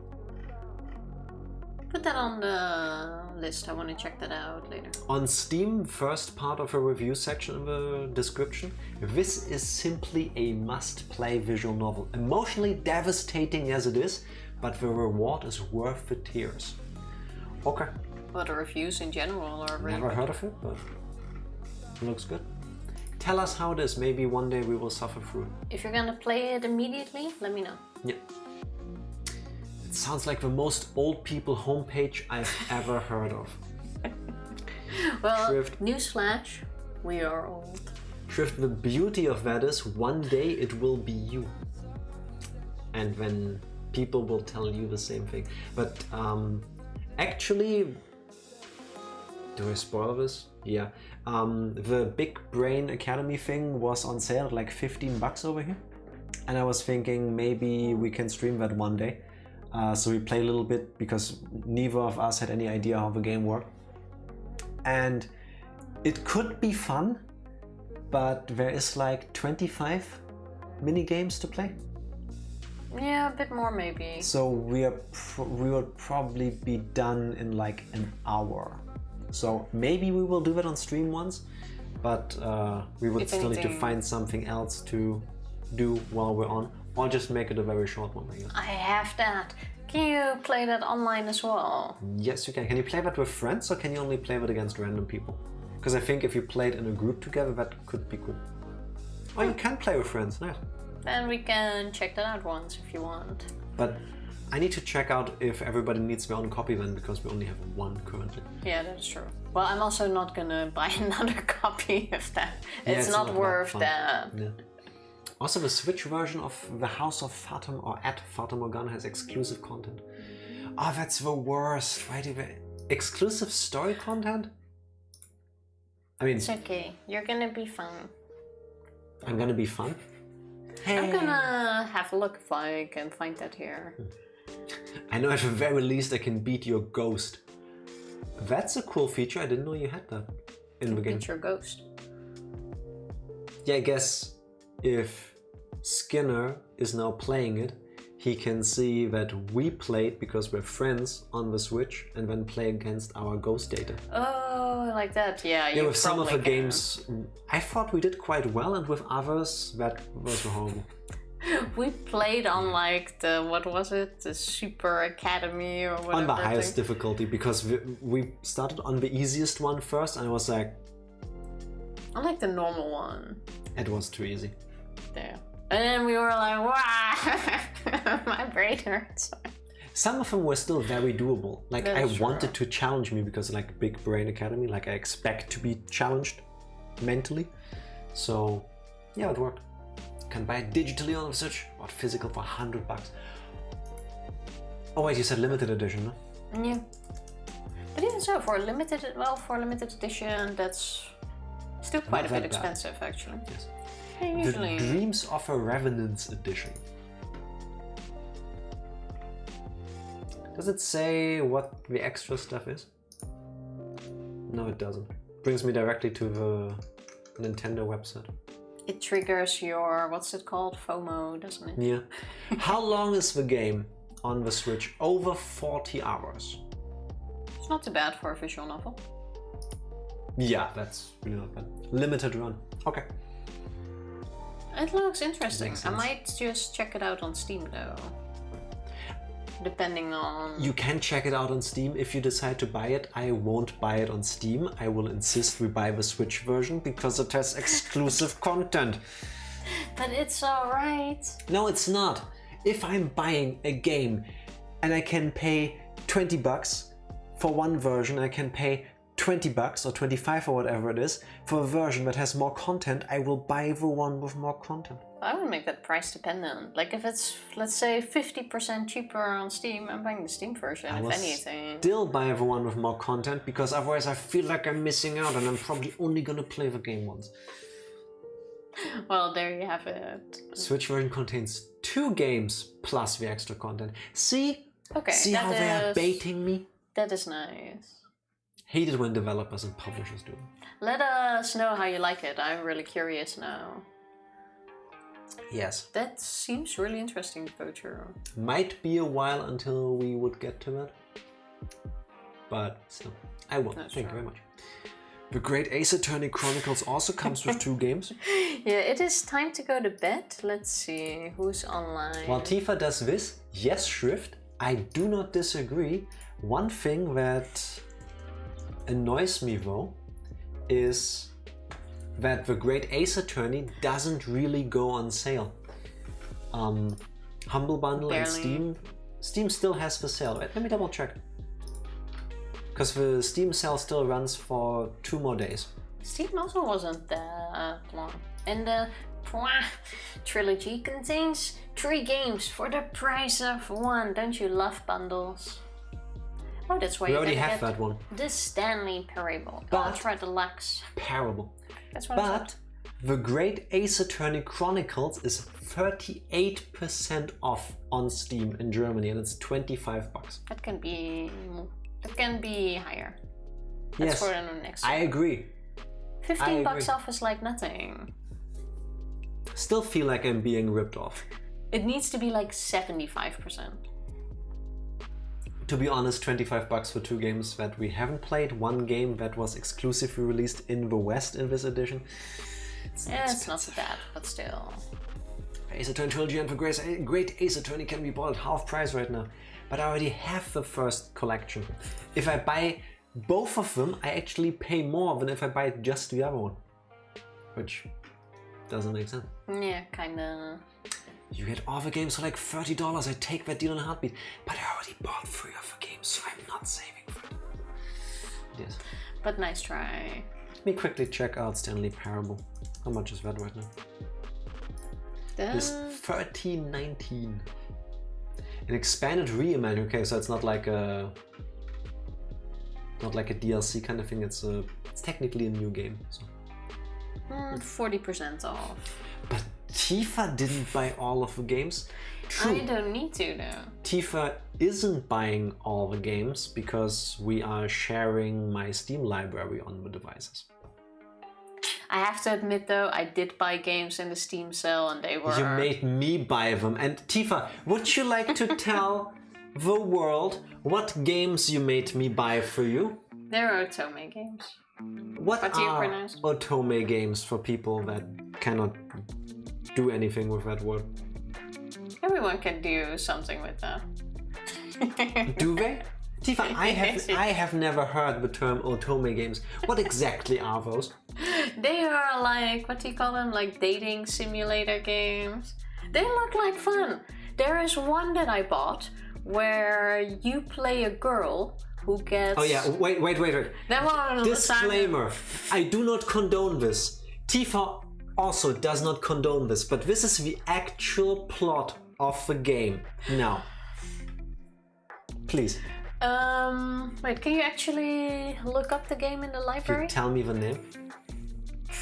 Put that on the list. I want to check that out later. On Steam, first part of a review section in the description, this is simply a must-play visual novel. Emotionally devastating as it is, but the reward is worth the tears. Okay. Well, the reviews in general are really Never heard of it, but it looks good. Tell us how it is. Maybe one day we will suffer through it. If you're gonna play it immediately, let me know. Yeah. It sounds like the most old people homepage I've ever heard of. Well, Shrift. newsflash, we are old. Shrift, the beauty of that is one day it will be you. And then people will tell you the same thing. But actually, do I spoil this? Yeah. The Big Brain Academy thing was on sale at like $15 over here. And I was thinking maybe we can stream that one day. So we play a little bit because neither of us had any idea how the game worked. And it could be fun, but there is like 25 mini games to play. Yeah, a bit more maybe. So we will probably be done in like an hour. So maybe we will do that on stream once, but we would still need to find something else to do while we're on, or just make it a very short one, I guess. I have that. Can you play that online as well? Yes, you can. Can you play that with friends, or can you only play that against random people? Because I think if you played in a group together, that could be cool. Oh, you can play with friends, nice. Then we can check that out once if you want. But I need to check out if everybody needs their own copy then, because we only have one currently. Yeah, that is true. Well, I'm also not gonna buy another copy of that. Yeah, it's not worth that. Yeah. Also, the Switch version of The House of Fata or at Fata Morgana has exclusive content. Oh, that's the worst. Why do they... Exclusive story content? I mean... It's okay. You're gonna be fine. I'm gonna be fun? Hey. I'm gonna have a look if I can find that here. I know at the very least I can beat your ghost. That's a cool feature. I didn't know you had that in the game. Beat your ghost. Yeah, I guess if Skinner is now playing it, he can see that we played because we're friends on the Switch and then play against our ghost data. Oh, like that. Yeah, yeah, with some of the games, I thought we did quite well, and with others, that was horrible. We played on like the, what was it? The Super Academy or whatever. On the highest difficulty, because we started on the easiest one first, and I was like... I like the normal one. It was too easy. There. And then we were like, wow, my brain hurts. Some of them were still very doable. Like, I wanted true. to challenge me because like Big Brain Academy, like I expect to be challenged mentally. So, yeah, it worked. You can buy it digitally on the Switch, or physical for $100. Oh wait, you said limited edition, no? Yeah. But even so, for a limited, edition, that's still quite a bit expensive, actually. Yes. Yeah, usually. The Dreams of a Revenant's edition. Does it say what the extra stuff is? No, it doesn't. Brings me directly to the Nintendo website. It triggers your, what's it called? FOMO, doesn't it? Yeah. How long is the game on the Switch? Over 40 hours. It's not too bad for a visual novel. Yeah, that's really not bad. Limited run. Okay. It looks interesting. I might just check it out on Steam though. Depending on... You can check it out on Steam if you decide to buy it. I won't buy it on Steam. I will insist we buy the Switch version because it has exclusive content. But it's alright. No, it's not. If I'm buying a game and I can pay $20 for one version, I can pay $20 or 25 or whatever it is for a version that has more content, I will buy the one with more content. I would make that price dependent. Like if it's, let's say, 50% cheaper on Steam, I'm buying the Steam version, if anything. Still buy the one with more content, because otherwise I feel like I'm missing out and I'm probably only gonna play the game once. Well, there you have it. Switch version contains 2 games plus the extra content. See? Okay, see how they are baiting me? That is nice. Hate it when developers and publishers do it. Let us know how you like it. I'm really curious now. Yes. That seems really interesting to go through. Might be a while until we would get to that. But still, I will. Thank you very much. The Great Ace Attorney Chronicles also comes with 2 games. Yeah, it is time to go to bed. Let's see who's online. While Tifa does this, yes, Shrift, I do not disagree. One thing that annoys me though is that the Great Ace Attorney doesn't really go on sale. Humble Bundle and Steam still has the sale. Wait, let me double check. Because the Steam sale still runs for 2 more days. Steam also wasn't that long. And the trilogy contains 3 games for the price of 1. Don't you love bundles? Oh, that's why we you already get have that one. The Stanley Parable. But Ultra Deluxe. Parable. That's what But the Great Ace Attorney Chronicles is 38% off on Steam in Germany, and it's $25. That can be higher. That's Yes, for the next I year. agree. $15 off is like nothing. Still feel like I'm being ripped off. It needs to be like 75%. To be honest, $25 for 2 games that we haven't played. 1 game that was exclusively released in the West in this edition. It's not so bad, but still. Ace Attorney Trilogy and the Great Ace Attorney can be bought at half price right now. But I already have the first collection. If I buy both of them, I actually pay more than if I buy just the other one. Which doesn't make sense. Yeah, kinda. You get all the games for like $30. I take that deal in a heartbeat. But I already bought 3 of the games, so I'm not saving for it. Yes. But nice try. Let me quickly check out Stanley Parable. How much is that right now? It's $13.19. An expanded reimagine. Okay, so it's not like a DLC kind of thing. It's technically a new game. So 40% off. But Tifa didn't buy all of the games. True. I don't need to though. Tifa isn't buying all the games because we are sharing my Steam library on the devices. I have to admit though, I did buy games in the Steam sale and they were... You made me buy them. And Tifa, would you like to tell the world what games you made me buy for you? They're Otome games. What do you are pronounce? Otome games for people that cannot do anything with that word? Everyone can do something with that. Do they? Tifa, I have never heard the term Otome games. What exactly are those? They are like, what do you call them? Like dating simulator games. They look like fun. There is one that I bought where you play a girl who gets... Oh yeah, wait. That one. Disclaimer, I do not condone this. Tifa also does not condone this, but this is the actual plot of the game. Now, please. Wait, can you actually look up the game in the library? Can you tell me the name?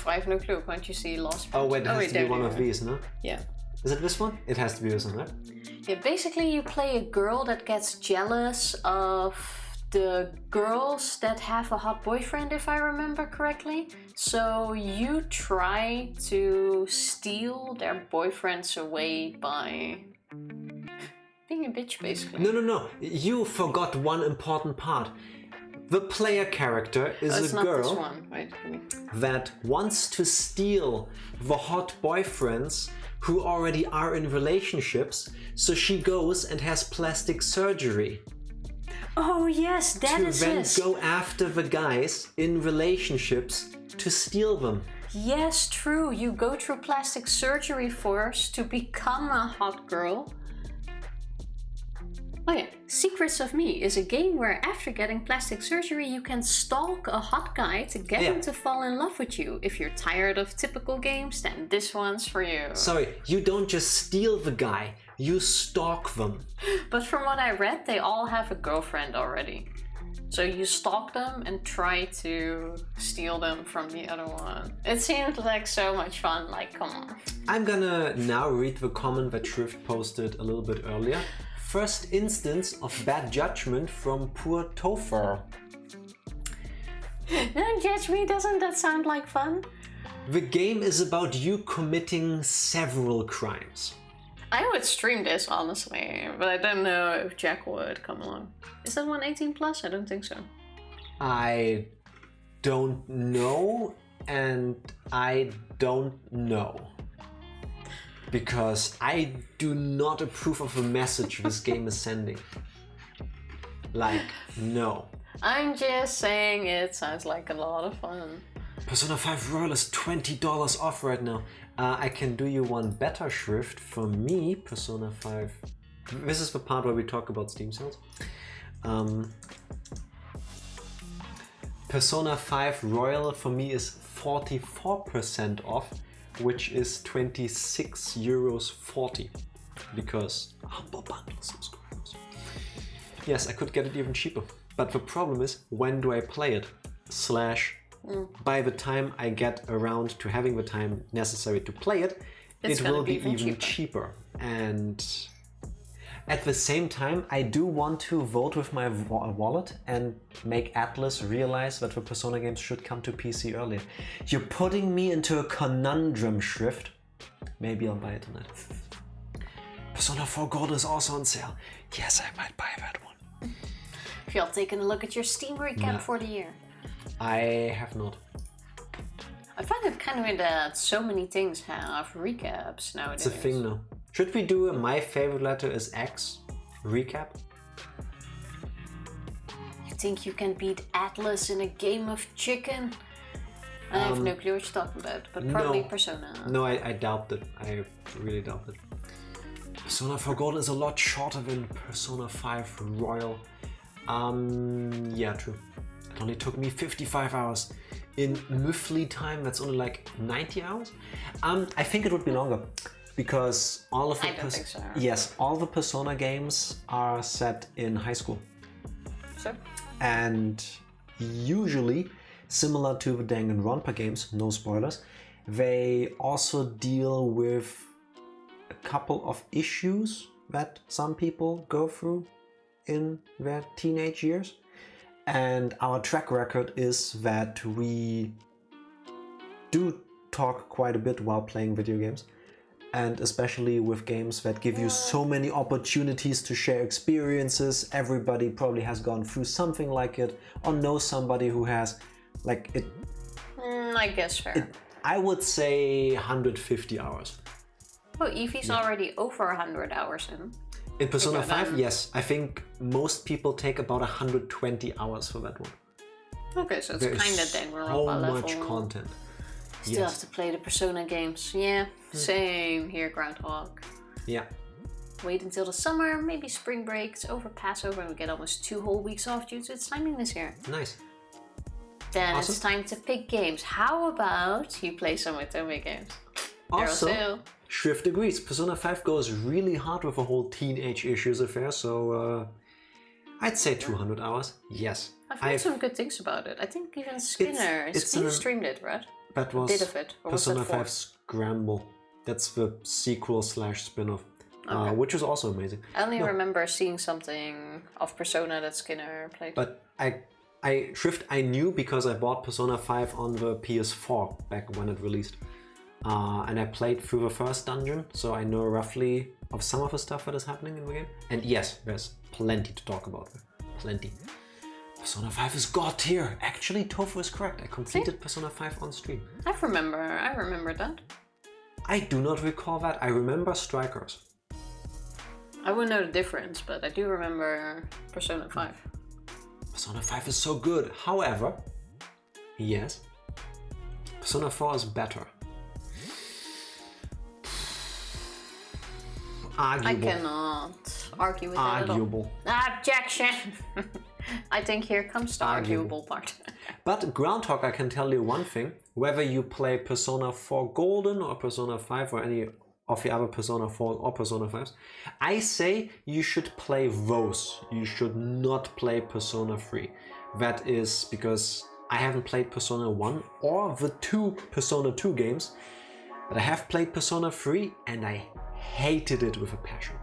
I have no clue. Can't you see Lost? Oh wait, it has to be one of these, no? Yeah. Is it this one? It has to be this one, right? Yeah, basically you play a girl that gets jealous of the girls that have a hot boyfriend, if I remember correctly. So you try to steal their boyfriends away by being a bitch, basically. No. You forgot one important part. The player character is a girl that wants to steal the hot boyfriends who already are in relationships, so she goes and has plastic surgery. Oh yes, that is it. To then go after the guys in relationships to steal them. Yes, true. You go through plastic surgery first to become a hot girl. Oh yeah, Secrets of Me is a game where after getting plastic surgery you can stalk a hot guy to get him to fall in love with you. If you're tired of typical games, then this one's for you. Sorry, you don't just steal the guy, you stalk them. But from what I read, they all have a girlfriend already. So you stalk them and try to steal them from the other one. It seemed like so much fun, like come on. I'm gonna now read the comment that Shrift posted a little bit earlier. First instance of bad judgment from poor Topher. Don't judge me, doesn't that sound like fun? The game is about you committing several crimes. I would stream this, honestly, but I don't know if Jack would come along. Is that one 18 plus? I don't think so. I don't know, and I don't know. Because I do not approve of the message this game is sending. Like, no. I'm just saying it sounds like a lot of fun. Persona 5 Royal is $20 off right now. I can do you one better shrift. For me, Persona 5... This is the part where we talk about Steam sales. Persona 5 Royal for me is 44% off, which is €26.40. Because humble bundles is gross. Yes, I could get it even cheaper. But the problem is, when do I play it? By the time I get around to having the time necessary to play it, it will be even cheaper. And at the same time, I do want to vote with my wallet and make Atlas realize that the Persona games should come to PC earlier. You're putting me into a conundrum, Shrift. Maybe I'll buy it tonight. Persona 4 Gold is also on sale. Yes, I might buy that one. Have y'all taken a look at your Steam recap for the year? I have not. I find it kind of weird that so many things have recaps nowadays. It's a thing now. Should we do a My Favorite Letter is X recap? You think you can beat Atlas in a game of chicken? I have no clue what you're talking about, but probably no. Persona. No, I doubt it. I really doubt it. Persona 4 Gold is a lot shorter than Persona 5 Royal. Yeah, true. It only took me 55 hours. In Müfli time, that's only like 90 hours. I think it would be longer because all of the all the Persona games are set in high school. Sure. And usually, similar to the Danganronpa games, no spoilers, they also deal with a couple of issues that some people go through in their teenage years. And our track record is that we do talk quite a bit while playing video games. And especially with games that give you so many opportunities to share experiences. Everybody probably has gone through something like it or knows somebody who has. Like it. I guess fair. I would say 150 hours. Oh, Eevee's already over 100 hours in. In Persona 5, yes. I think most people take about 120 hours for that one. Okay, so it's kind of Danganronpa level. So much content. Still have to play the Persona games. Yeah, same here, Groundhog. Yeah. Wait until the summer, maybe spring break. It's over Passover and we get almost 2 whole weeks off due to its timing this year. Nice. Then it's time to pick games. How about you play some Otome games? Also, Shrift agrees. Persona 5 goes really hard with the whole teenage issues affair, so I'd say 200 hours. Yes. I've heard some good things about it. I think even Skinner streamed it, right? That was a bit of it. Or Persona was 5 Scramble. That's the sequel / spin-off, which was also amazing. I only remember seeing something of Persona that Skinner played. But Shrift I knew because I bought Persona 5 on the PS4 back when it released. And I played through the first dungeon, so I know roughly of some of the stuff that is happening in the game. And yes, there's plenty to talk about there. Plenty. Persona 5 is god tier. Actually, Tofu is correct. I completed Persona 5 on stream. I remember that. I do not recall that. I remember Strikers. I wouldn't know the difference, but I do remember Persona 5. Persona 5 is so good. However, yes, Persona 4 is better. Arguable. I cannot argue with that at all. Arguable. Objection! I think here comes the arguable part. But Groundhog, I can tell you one thing. Whether you play Persona 4 Golden or Persona 5 or any of the other Persona 4 or Persona 5s, I say you should play those. You should not play Persona 3. That is because I haven't played Persona 1 or the 2 Persona 2 games, but I have played Persona 3 and I hated it with a passion.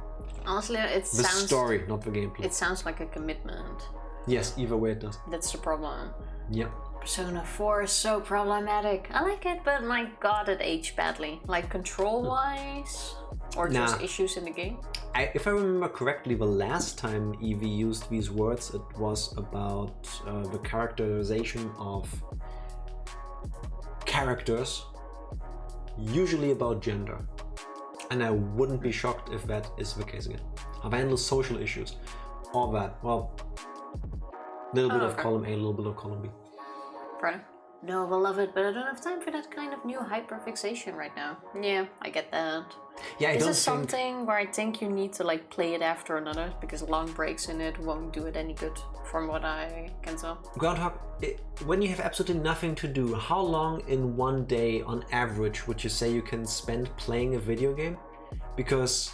Honestly, the story, not the gameplay. It sounds like a commitment. Yes, either way it does. That's the problem. Yep. Persona 4 is so problematic. I like it, but my god, it aged badly. Like control-wise, or just issues in the game. If I remember correctly, the last time Eevee used these words, it was about the characterization of characters, usually about gender. And I wouldn't be shocked if that is the case again. I've handled social issues. All that. Well, Little bit of column A, a little bit of column B. Right. No, beloved, but I don't have time for that kind of new hyperfixation right now. Yeah, I get that. Yeah, Is this something where I think you need to like play it after another because long breaks in it won't do it any good, from what I can tell. Groundhog, when you have absolutely nothing to do, how long in one day on average would you say you can spend playing a video game? Because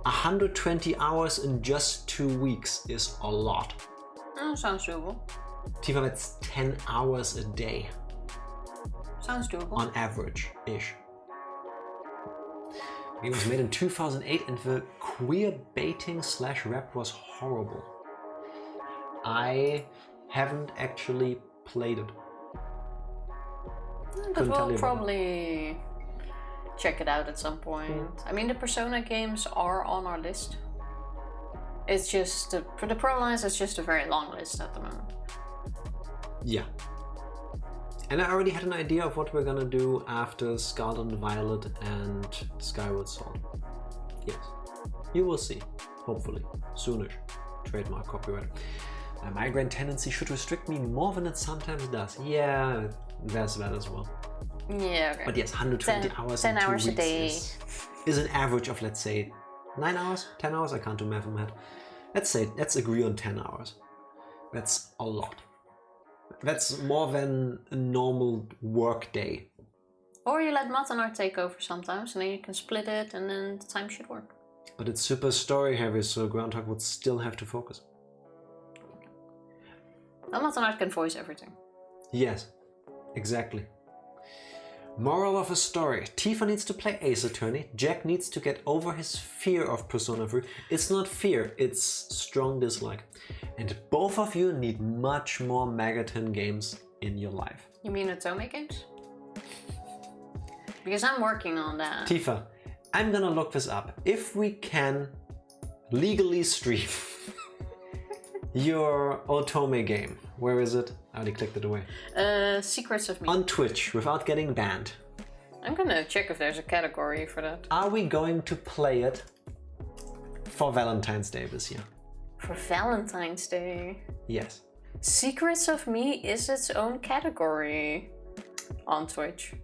120 hours in just 2 weeks is a lot. Oh, sounds doable. Tifa, that's 10 hours a day. Sounds doable. On average-ish. It was made in 2008 and the queer baiting / rap was horrible. I haven't actually played it. But we'll probably check it out at some point. I mean, the Persona games are on our list. It's just, for the problem is it's just a very long list at the moment. Yeah. And I already had an idea of what we're gonna do after Scarlet and Violet and Skyward Sword. Yes. You will see. Hopefully. Soonish. Trademark, copyright. My migraine tendency should restrict me more than it sometimes does. Yeah, there's that as well. Yeah, okay. But yes, 120 hours 10 in 2 hours weeks a day. is an average of, let's say, 9 hours? 10 hours? I can't do math in my head. Let's agree on 10 hours. That's a lot. That's more than a normal work day. Or you let Matanar take over sometimes, and then you can split it, and then the time should work. But it's super story heavy, so Groundhog would still have to focus. Well, Matanar can voice everything. Yes, exactly. Moral of a story. Tifa needs to play Ace Attorney. Jack needs to get over his fear of Persona 3. It's not fear, it's strong dislike. And both of you need much more Megaton games in your life. You mean Otome games? Because I'm working on that. Tifa, I'm gonna look this up. If we can legally stream your Otome game, where is it? I already clicked it away. Secrets of Me. On Twitch, without getting banned. I'm gonna check if there's a category for that. Are we going to play it for Valentine's Day this year? For Valentine's Day? Yes. Secrets of Me is its own category on Twitch.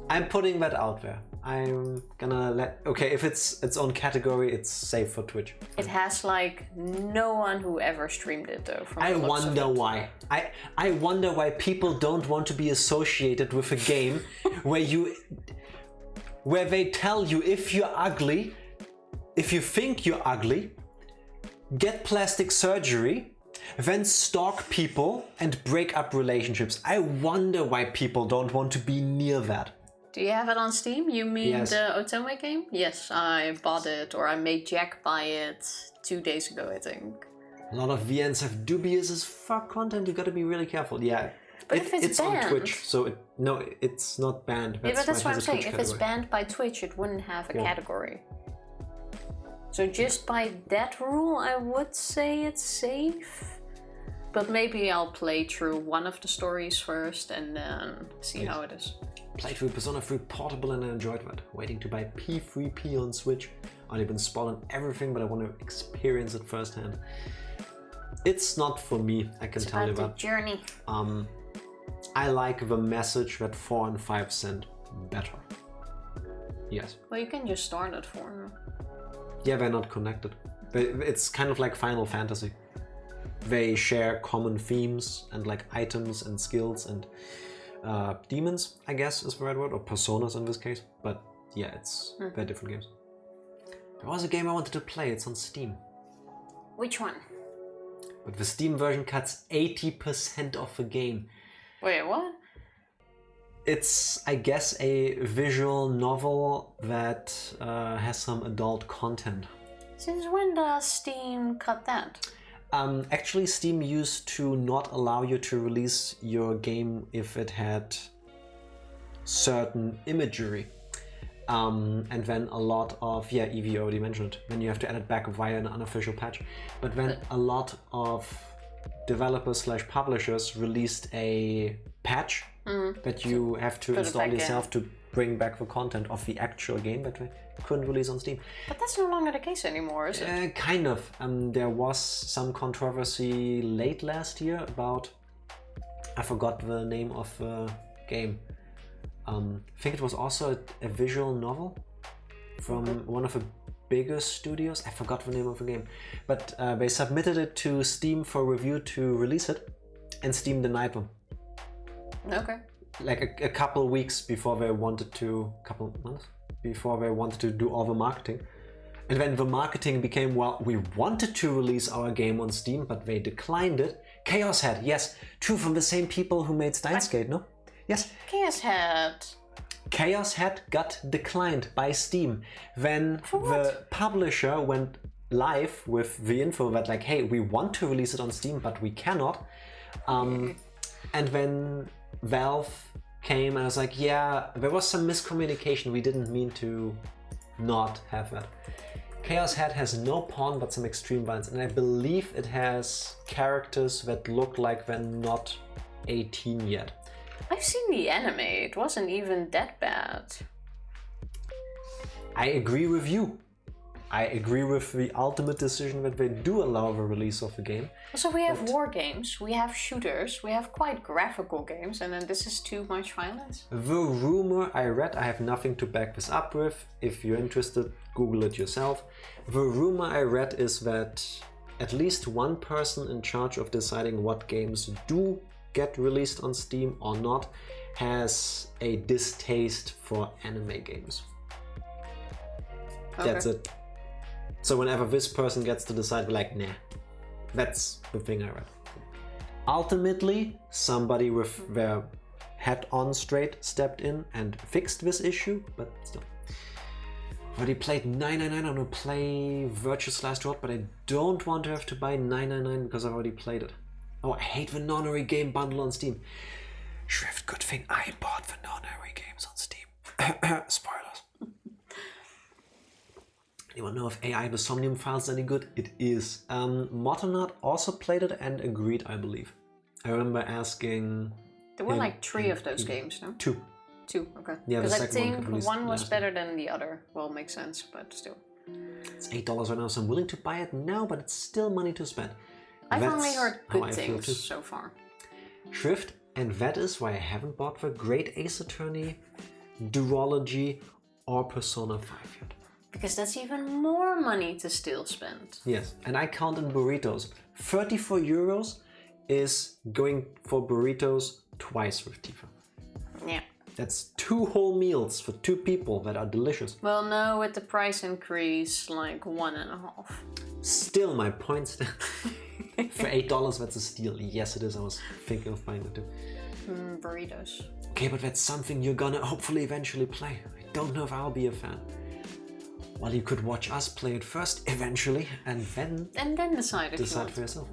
I'm putting that out there. I'm gonna let... Okay, if it's its own category, it's safe for Twitch. It has like no one who ever streamed it though. I wonder why. I wonder why people don't want to be associated with a game where they tell you if you're ugly, if you think you're ugly, get plastic surgery, then stalk people and break up relationships. I wonder why people don't want to be near that. Do you have it on Steam? You mean Yes. the Otome game? Yes, I bought it, or I made Jack buy it 2 days ago, I think. A lot of VNs have dubious as fuck content. You gotta be really careful. Yeah, But if it's banned, on Twitch, so no, it's not banned. yeah, but that's why what it I'm has a saying. Twitch If it's category. banned by Twitch, it wouldn't have a category. So just by that rule, I would say it's safe. But maybe I'll play through one of the stories first and then see how it is. Played through Persona 3 Portable and I enjoyed that. Waiting to buy P3P on Switch. I've been spoiling everything, but I want to experience it firsthand. It's not for me, I can tell you that. It's about the journey. I like the message that 4 and 5 sent better. Yes. Well, you can just start at 4 now. Yeah, they're not connected. It's kind of like Final Fantasy. They share common themes and like items and skills and demons, I guess is the right word, or personas in this case. But yeah, they're different games. There was a game I wanted to play, it's on Steam. Which one? But the Steam version cuts 80% of the game. Wait, what? It's, I guess, a visual novel that has some adult content. Since when does Steam cut that? Actually, Steam used to not allow you to release your game if it had certain imagery. And then a lot of, Evie already mentioned, then you have to add it back via an unofficial patch. But then a lot of developers / publishers released a patch that you have to install yourself to bring back the content of the actual game that we couldn't release on Steam. But that's no longer the case anymore, is it? Kind of. There was some controversy late last year about, I forgot the name of the game. I think it was also a visual novel from one of the bigger studios. I forgot the name of the game. But they submitted it to Steam for review to release it, and Steam denied them. Okay. Like a couple weeks before they wanted to, couple months before they wanted to do all the marketing. And when the marketing became, well, we wanted to release our game on Steam, but they declined it. Chaos Head, yes, true, from the same people who made Steins Gate, no? Yes. Chaos Head got declined by Steam when the publisher went live with the info that like, hey, we want to release it on Steam, but we cannot. And when Valve came and I was like, yeah, there was some miscommunication. We didn't mean to not have that. Chaos Head has no pawn but some extreme violence, and I believe it has characters that look like they're not 18 yet. I've seen the anime, it wasn't even that bad. I agree with you. I agree with the ultimate decision that they do allow the release of the game. So we have war games, we have shooters, we have quite graphical games, and then this is too much violence. The rumor I read, I have nothing to back this up with. If you're interested, Google it yourself. The rumor I read is that at least one person in charge of deciding what games do get released on Steam or not has a distaste for anime games. Okay. That's it. So whenever this person gets to decide, we're like, nah, that's the thing I read. Ultimately, somebody with their head on straight stepped in and fixed this issue, but still. I've already played 999, I'm gonna play Virtuous Last Reward, but I don't want to have to buy 999 because I've already played it. Oh, I hate the non-Ori game bundle on Steam. Shrift, good thing I bought the non-Ori games on Steam. Spoilers. Anyone know if AI the Somnium Files any good? It is. Motonat also played it and agreed, I believe. I remember asking... There were like 3 of those games, no? 2. 2, okay. Yeah, because I think one was better than the other. Well, makes sense, but still. It's $8 right now, so I'm willing to buy it now, but it's still money to spend. I've only heard good things so far. Shrift, and that is why I haven't bought the Great Ace Attorney, Duology, or Persona 5 yet. Because that's even more money to still spend. Yes, and I count in burritos. 34 euros is going for burritos twice with Tifa. Yeah. That's 2 whole meals for 2 people that are delicious. Well, no, with the price increase, like 1.5. Still, my point stands. For $8, that's a steal. Yes, it is. I was thinking of buying it too. Burritos. Okay, but that's something you're gonna hopefully eventually play. I don't know if I'll be a fan. Well, you could watch us play it first, eventually, and then decide if you want for yourself.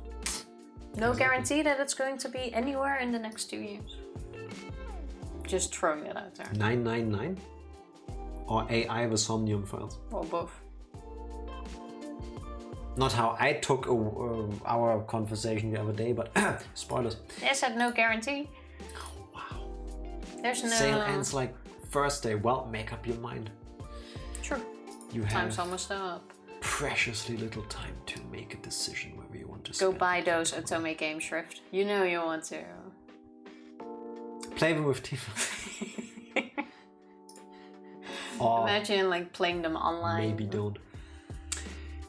No guarantee that it's going to be anywhere in the next 2 years. Just throwing it out there. 999? Or AI the Somnium Files? Or both. Not how I took our conversation the other day, but spoilers. I said no guarantee. Oh, wow. There's no... Sale ends like Thursday. Well, make up your mind. True. You have Time's almost up. Preciously little time to make a decision whether you want to spend. Go buy those Otome Game Shrift. You know you want to. Play them with Tifa. Or imagine like playing them online. Maybe don't.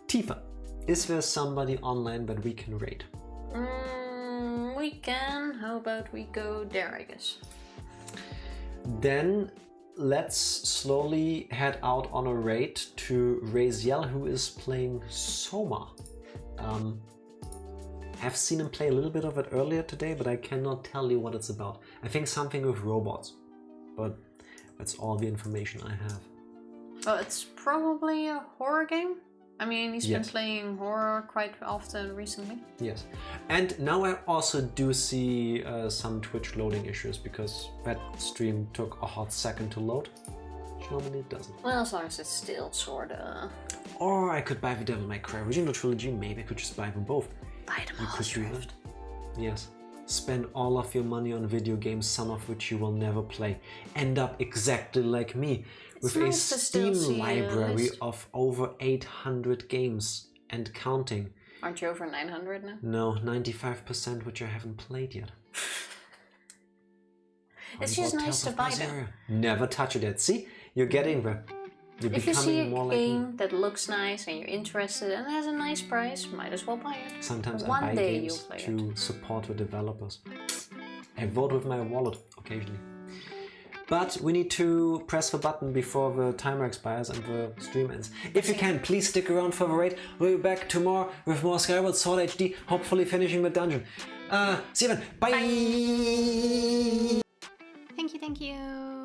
Tifa, is there somebody online that we can raid? We can. How about we go there, I guess. Then let's slowly head out on a raid to Raziel, who is playing Soma. I've seen him play a little bit of it earlier today, but I cannot tell you what it's about. I think something with robots, but that's all the information I have. Well, it's probably a horror game. I mean, he's been playing horror quite often recently. Yes. And now I also do see some Twitch loading issues because that stream took a hot second to load. Which normally it doesn't. Well, as long as it's still sorta... Or I could buy the Devil May Cry original trilogy. Maybe I could just buy them both. Buy them all, Shrift. Yes. spend all of your money on video games, some of which you will never play. End up exactly like me, with a Steam library of over 800 games and counting. Aren't you over 900 now? No, 95% which I haven't played yet. It's just nice to buy them. Never touch it yet. See? You're getting there. You're if you see a more game like that looks nice and you're interested and has a nice price, might as well buy it. Sometimes One I buy day games you'll play to support the developers. I vote with my wallet occasionally. But we need to press the button before the timer expires and the stream ends. If you can, please stick around for the raid. We'll be back tomorrow with more Skyward Sword HD, hopefully finishing the dungeon. See you then. Bye! Thank you, thank you.